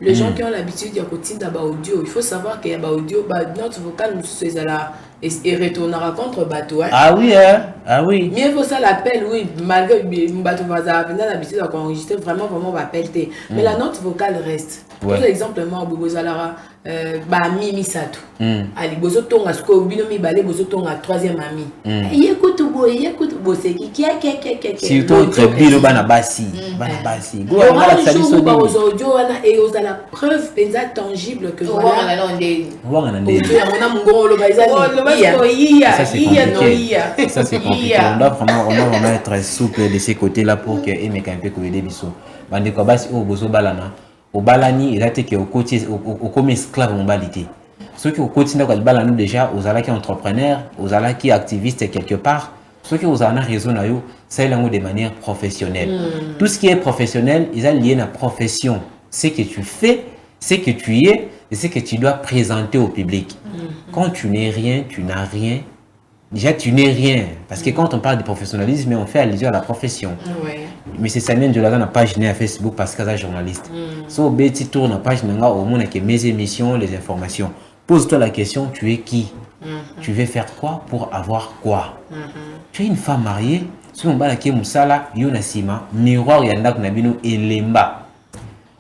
Les gens qui ont l'habitude de continuer audio, il faut savoir qu'il y a audio, notre vocal et retournera contre bateau. Ah oui, ah oui. Mieux vaut ça l'appel, oui, malgré bateau va avoir l'habitude d'enregistrer vraiment appel. Mais la note vocale reste. Pour exemple, moi, Bobozalara, Mimi Sato. Ali Bozo Tonga, Sko Binomi Balé, Bozo Tonga, troisième ami. Écoute, c'est qui si tu es bien Banabasi. Il y aura des choses où aux audio et aux la preuve tangible que voilà. Ça c'est compliqué. On doit vraiment être souple de ces côtés-là pour que Emeka un peu que biso. Bande Kobasi au Bozo Balana. Au Balani, il a été au côté au comme esclave en balité. Ceux qui au quotidien quand Balani déjà aux ala qui entrepreneurs, aux ala qui activistes quelque part. Ceux qui ont raison, c'est de manière professionnelle. Tout ce qui est professionnel, ils sont liés à la profession. Ce que tu fais, ce que tu es, et ce que tu dois présenter au public. Quand tu n'es rien, tu n'as rien. Déjà, tu n'es rien. Parce que quand on parle de professionnalisme, on fait allusion à la profession. Mais c'est ça, même de la page à Facebook parce que c'est journaliste. So, Betty tourne la page au monde avec mes émissions, les informations. Pose-toi la question, tu es qui? Tu veux faire quoi pour avoir quoi? Tu es une femme mariée, si on va Moussala, Yonasima, miroir Yandak Nabino et Lemba.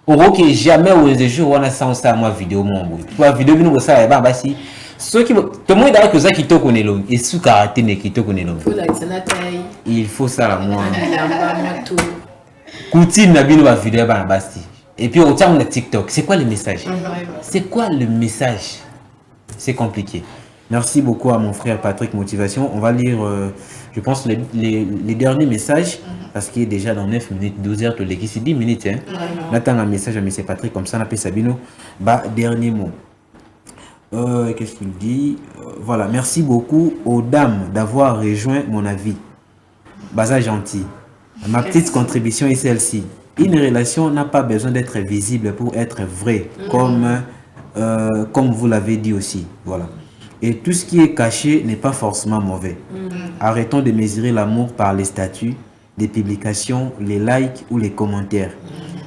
Ok, jamais au jour où on a sans ça, moi, vidéo, mon bout. Pour la vidéo, nous, ça, basi. Ceux qui. Tout le monde est ça qui te connaît l'homme. Et sous karaté, qui te connaît l'homme. Il faut ça, la moi. Koutine Nabino, la vidéo, basi. Et puis, on tient on a TikTok. C'est quoi le message? C'est quoi le message? C'est compliqué. Merci beaucoup à mon frère Patrick Motivation. On va lire, je pense, les derniers messages, parce qu'il est déjà dans 9 minutes, 12 heures, c'est 10 minutes. Hein. On attend un message à M. Patrick, comme ça, on appelle Sabino. Dernier mot. Qu'est-ce qu'il dit? Voilà, merci beaucoup aux dames d'avoir rejoint mon avis. Ça gentil. Ma petite contribution est celle-ci. Une relation n'a pas besoin d'être visible pour être vraie, comme vous l'avez dit aussi. Voilà. Et tout ce qui est caché n'est pas forcément mauvais. Arrêtons de mesurer l'amour par les statuts, les publications, les likes ou les commentaires.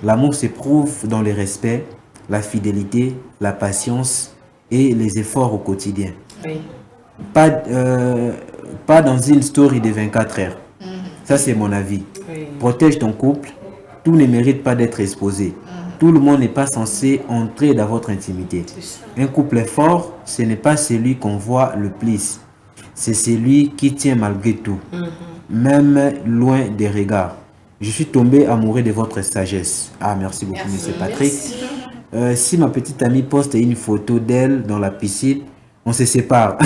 L'amour s'éprouve dans le respect, la fidélité, la patience et les efforts au quotidien. Pas dans une story de 24 heures. Ça, c'est mon avis. Protège ton couple. Tout ne mérite pas d'être exposé. Tout le monde n'est pas censé entrer dans votre intimité. Un couple fort, ce n'est pas celui qu'on voit le plus. C'est celui qui tient malgré tout, même loin des regards. Je suis tombé amoureux de votre sagesse. Ah, merci beaucoup, M. Patrick. Si ma petite amie poste une photo d'elle dans la piscine, on se sépare.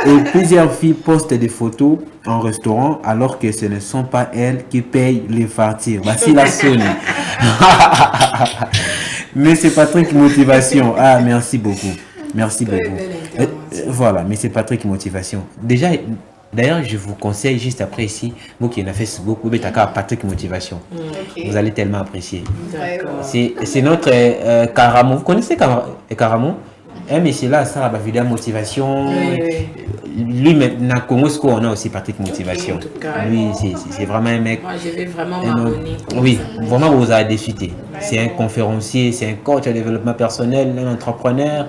Et plusieurs filles postent des photos en restaurant alors que ce ne sont pas elles qui payent les factures. Voici la Sony. Mais c'est Patrick Motivation. Ah, merci beaucoup. Merci beaucoup. Voilà, mais c'est Patrick Motivation. Déjà, d'ailleurs, je vous conseille juste après ici, vous qui en avez Facebook, vous mettez Patrick Motivation. Vous allez tellement apprécier. C'est notre Karamo. Vous connaissez Karamo? Mais c'est là, ça, la vidéo motivation. lui, maintenant, Congo, on a aussi Patrick Motivation. En tout cas, Lui, c'est vraiment un mec. moi, je vais vraiment m'abonner. Oui, vraiment, vous avez défité. C'est un conférencier, c'est un coach en développement personnel, un entrepreneur.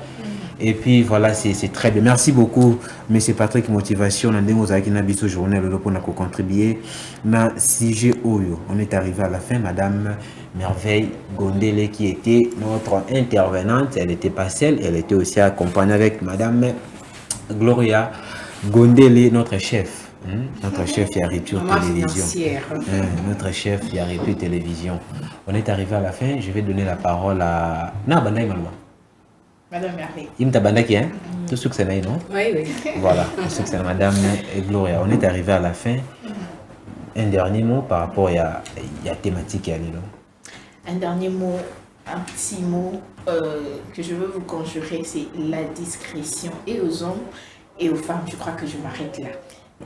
Et puis voilà, c'est très bien. Merci beaucoup, M. Patrick Motivation. Nous avons journée pour nous contribuer. Dans sujet Oyo, on est arrivé à la fin. Madame Merveille Gondele, qui était notre intervenante, elle n'était pas seule, elle était aussi accompagnée avec Madame Gloria Gondele, notre chef. Notre chef Yaripur Télévision. Notre chef Yaripur Télévision. On est arrivé à la fin. Je vais donner la parole à Nabandaï Malwa. Madame Merveille. Il m'a bandaki, hein? Tout ce que c'est là, non? Oui, oui. Voilà, tout ce que c'est Madame Gloria. On est arrivé à la fin. Un dernier mot par rapport à la thématique qui est là. Un dernier mot, un petit mot que je veux vous conjurer, c'est la discrétion. Et aux hommes et aux femmes, je crois que je m'arrête là.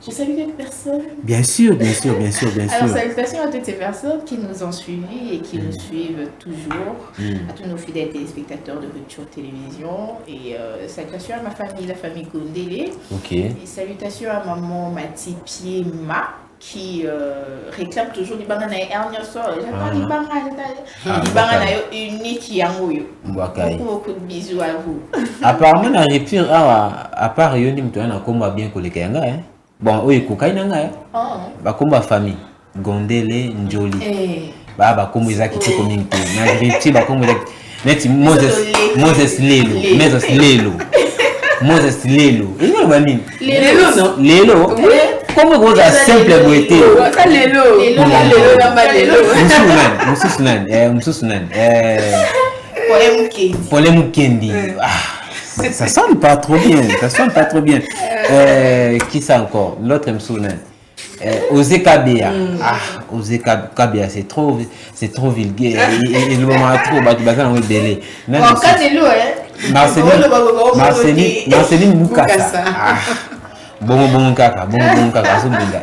Je salue quelques personnes. Bien sûr, bien sûr, bien sûr, bien sûr. Alors, salutations à toutes ces personnes qui nous ont suivis et qui nous suivent toujours, à tous nos fidèles téléspectateurs de Rupture Télévision. Et salutations à ma famille, la famille Gondele. Ok. Et salutations à maman Mati Piema qui réclame toujours les bangana et Ernia Soir. J'attends les bangana unique Yangoyo. Beaucoup de bisous à vous. Apparemment, la rupture, à part Yonim, tu as un combat bien collé. Bon, oui, Koukainanga, Bakomba famille, Gondele, Njoli. Bakomba Izaki communauté. Na rupture, Bakomba Neti Moses Lelo. Il y a Lelo, non? Lelo. Comment vous avez simple beauté? Moussounan. Polem Kendi. Ça sonne pas trop bien. Qui ça encore? L'autre Moussounan. Osé Kabea. Osé Kabea, c'est trop vulgaire. Et le moment trop, bah, on est délai. Marceline Moukassa. Bon kaka,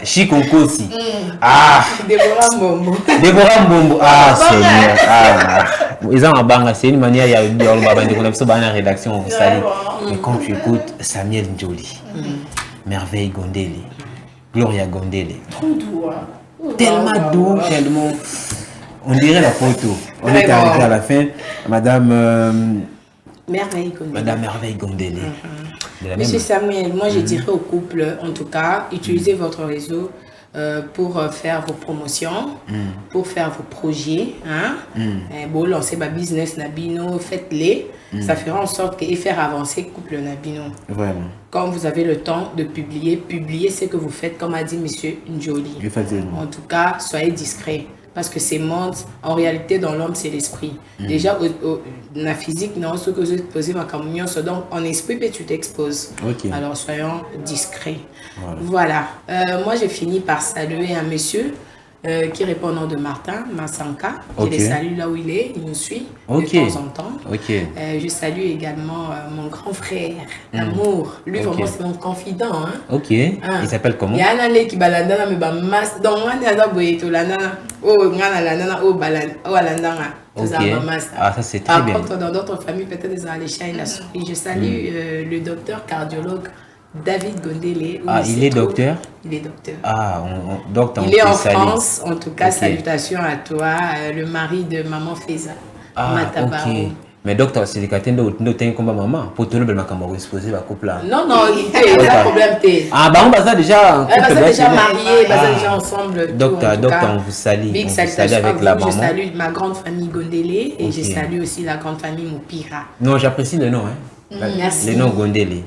Chikonkosi. Déborah Mbombo. Seigneur. Ils ont un bang, c'est une manière, il y a une rédaction, mais quand tu écoutes Samuel Njoli, Merveille Gondele, Gloria Gondele, trop doux. Tellement doux, tellement. On dirait la photo. On est arrivé à la fin. Madame Merveille Gondele. Monsieur Samuel, moi je dirais au couple, en tout cas, utilisez votre réseau pour faire vos promotions, pour faire vos projets. Bon, lancer ma business Nabino, faites-les. Ça fera en sorte et faire avancer le couple Nabino. Vraiment. Quand vous avez le temps de publiez ce que vous faites, comme a dit Monsieur Njoli. En tout cas, soyez discret. Parce que ces mondes, en réalité, dans l'homme, c'est l'esprit. Déjà, la physique, non, ce que je posais ma communion, donc en esprit, tu t'exposes. Okay. Alors, soyons discrets. Voilà. Moi, j'ai fini par saluer un monsieur qui répond au nom de Martin Massanka. Je le salue là où il est, il nous suit de temps en temps. Je salue également mon grand frère, Amour. Lui, vraiment, c'est mon confident. Il s'appelle comment? Il y a un allé qui balandana, mais bah, mas. Donc, on est à Boyeto, la nana. Oh, ngana la nana, oh, balandana. Ça, c'est très bien. Par contre, dans d'autres familles, peut-être des aléchats et la souris. Je salue le docteur cardiologue David Gondele. Il est docteur? Il est docteur. Docteur. Il est en France, en tout cas, salutations à toi, le mari de maman Feza. Matabaro. Mais docteur, c'est le cas de combat maman. Pour tout le monde, je vais exposer la couple là. Non, il y a un problème. On va déjà. On va déjà mariés, on va déjà ensemble. Docteur, on vous salue. Big salutation avec la maman. Je salue ma grande famille Gondele et je salue aussi la grande famille Moupira. Non, j'apprécie le nom. Merci. Le nom Gondele.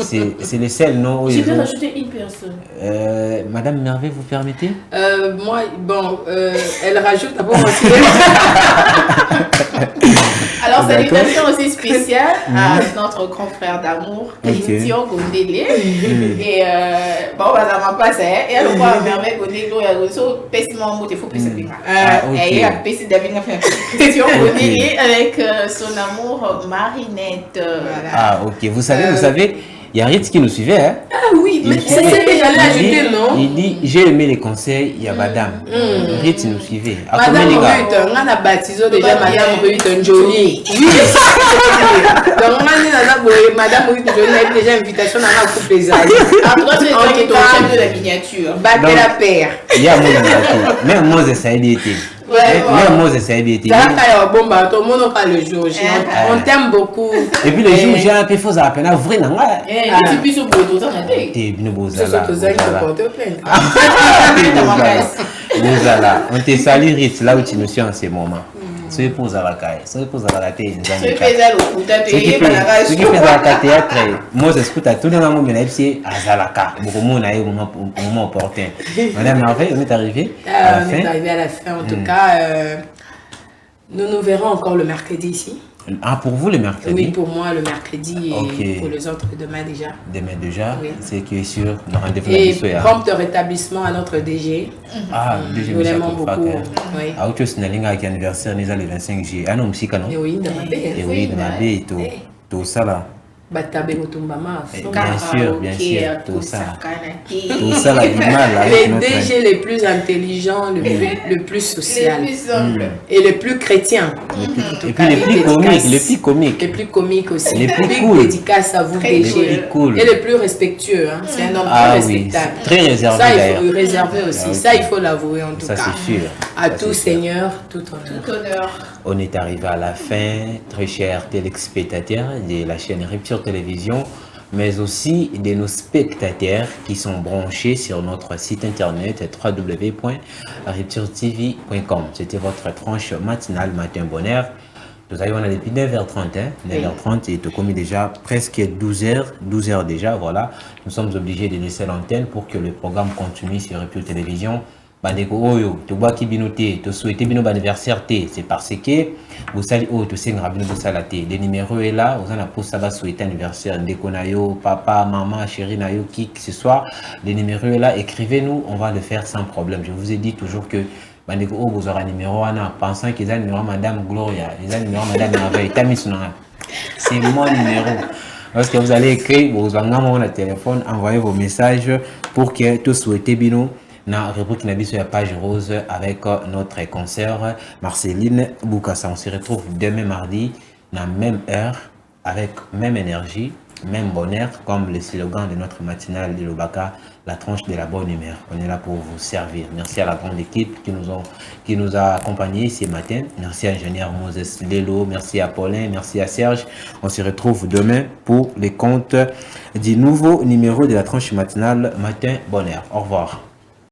C'est le seul nom. Je vais rajouter une personne. Madame Merveille, vous permettez? Moi, bon, elle rajoute d'abord aussi. Alors, salutations aussi spéciales à notre grand frère d'amour, Christian Gondele. Et bon, ça m'a passé. Et alors, Merveille Gondele, il y a pessimisme, il faut plus se dire. Et il y a Christian Gondele avec son amour Marinette. Vous savez, Il y a Ritz qui nous suivait, hein. Ah oui, mais c'est ce que j'allais ajouter, non? Il dit, j'ai aimé les conseils, il y a madame. Ritz nous suivait. Madame Ruth, on a baptisé déjà Madame Ruth Jolie. Oui, c'est ça que je veux dire. Donc, Madame Ruth Jolie a eu déjà invitation dans la couple les amis. Après, c'est toi qui t'en de la miniature. Battez la paire. Il y a même Moses Saïdi était. Même Moses Saïdi était. Ça va bon bateau, tout le monde pas le jour. On t'aime beaucoup. Et puis le jour, j'ai un peu faux à peine, vrai, non? Tu puisses au bout de ça, T'es venu beau C'est là. ce que vous avez porté plainte. On te salue, Ritz, là où tu nous suis en ce moment. Ceux qui posent à la caille, ceux qui posent à la télé, ceux qui font à la théâtre, moi j'écoute à tout le monde, mais c'est à Zalaka. Beaucoup de monde a eu au moment opportun. Madame Marvel, on est arrivé à la fin. On est arrivé à la fin. En tout cas, nous nous verrons encore le mercredi ici. Ah, pour vous le mercredi? Oui, pour moi le mercredi et pour les autres demain déjà. Demain déjà, oui. C'est qui est sûr, le rendez-vous et prompt rétablissement à notre DG. Ah, DG, nous l'aimons beaucoup. Oui. Ah, autre chose, c'est un anniversaire, nous le 25 juillet. Ah non, aussi, canon. Et oui, et oui, et tout ça là. Bien sûr, tout ça. Tout ça là, du mal. Les DG les plus intelligents, le plus social. Les plus humbles. Et les plus chrétiens. Et puis les plus comiques. Les plus comiques aussi. Les plus cool. Dédicaces à vous, DG. Cool. Et les plus respectueux. Hein. C'est un homme très respectable. Très réservé. Ça, il faut réserver aussi. Ça, il faut l'avouer en tout cas. Ça, c'est sûr. À tout Seigneur, tout honneur. On est arrivé à la fin, très chers téléspectateurs de la chaîne Rupture Télévision, mais aussi de nos spectateurs qui sont branchés sur notre site internet www.rupturetv.com. C'était votre tranche matinale Matin Bonheur. Nous arrivons depuis 9h30, 9h30 et tout comme déjà presque 12h déjà, voilà. Nous sommes obligés de laisser l'antenne pour que le programme continue sur Rupture Télévision. Bandeko oyo to bois ki binoté to souhaiter bino anniversaire té c'est parce que vous savez oh to sengra bino to salaté le numéro est là vous en a pour ça va souhaiter anniversaire ndeko na yo papa maman chérie na yo qui que ce soit le numéro est là écrivez-nous on va le faire sans problème. Je vous ai dit toujours que bandeko oh vous aurez un numéro ana pensant qu'ils ont numéro madame Gloria ils ont numéro madame Merveille tamisuna c'est mon numéro. Lorsque vous allez écrire vous avez mon téléphone envoyez vos messages pour que tout souhaiter bino na rubrique na biso ya page rose avec notre concert Marceline Boukassa. On se retrouve demain mardi na même heure avec même énergie, même bonheur comme le slogan de notre matinale de Lobaka, la tranche de la bonne humeur. On est là pour vous servir. Merci à la grande équipe qui nous a accompagnés ce matin. Merci à ingénieur Moses Lelo, merci à Paulin, merci à Serge. On se retrouve demain pour les comptes du nouveau numéro de la tranche matinale Matin Bonheur. Au revoir.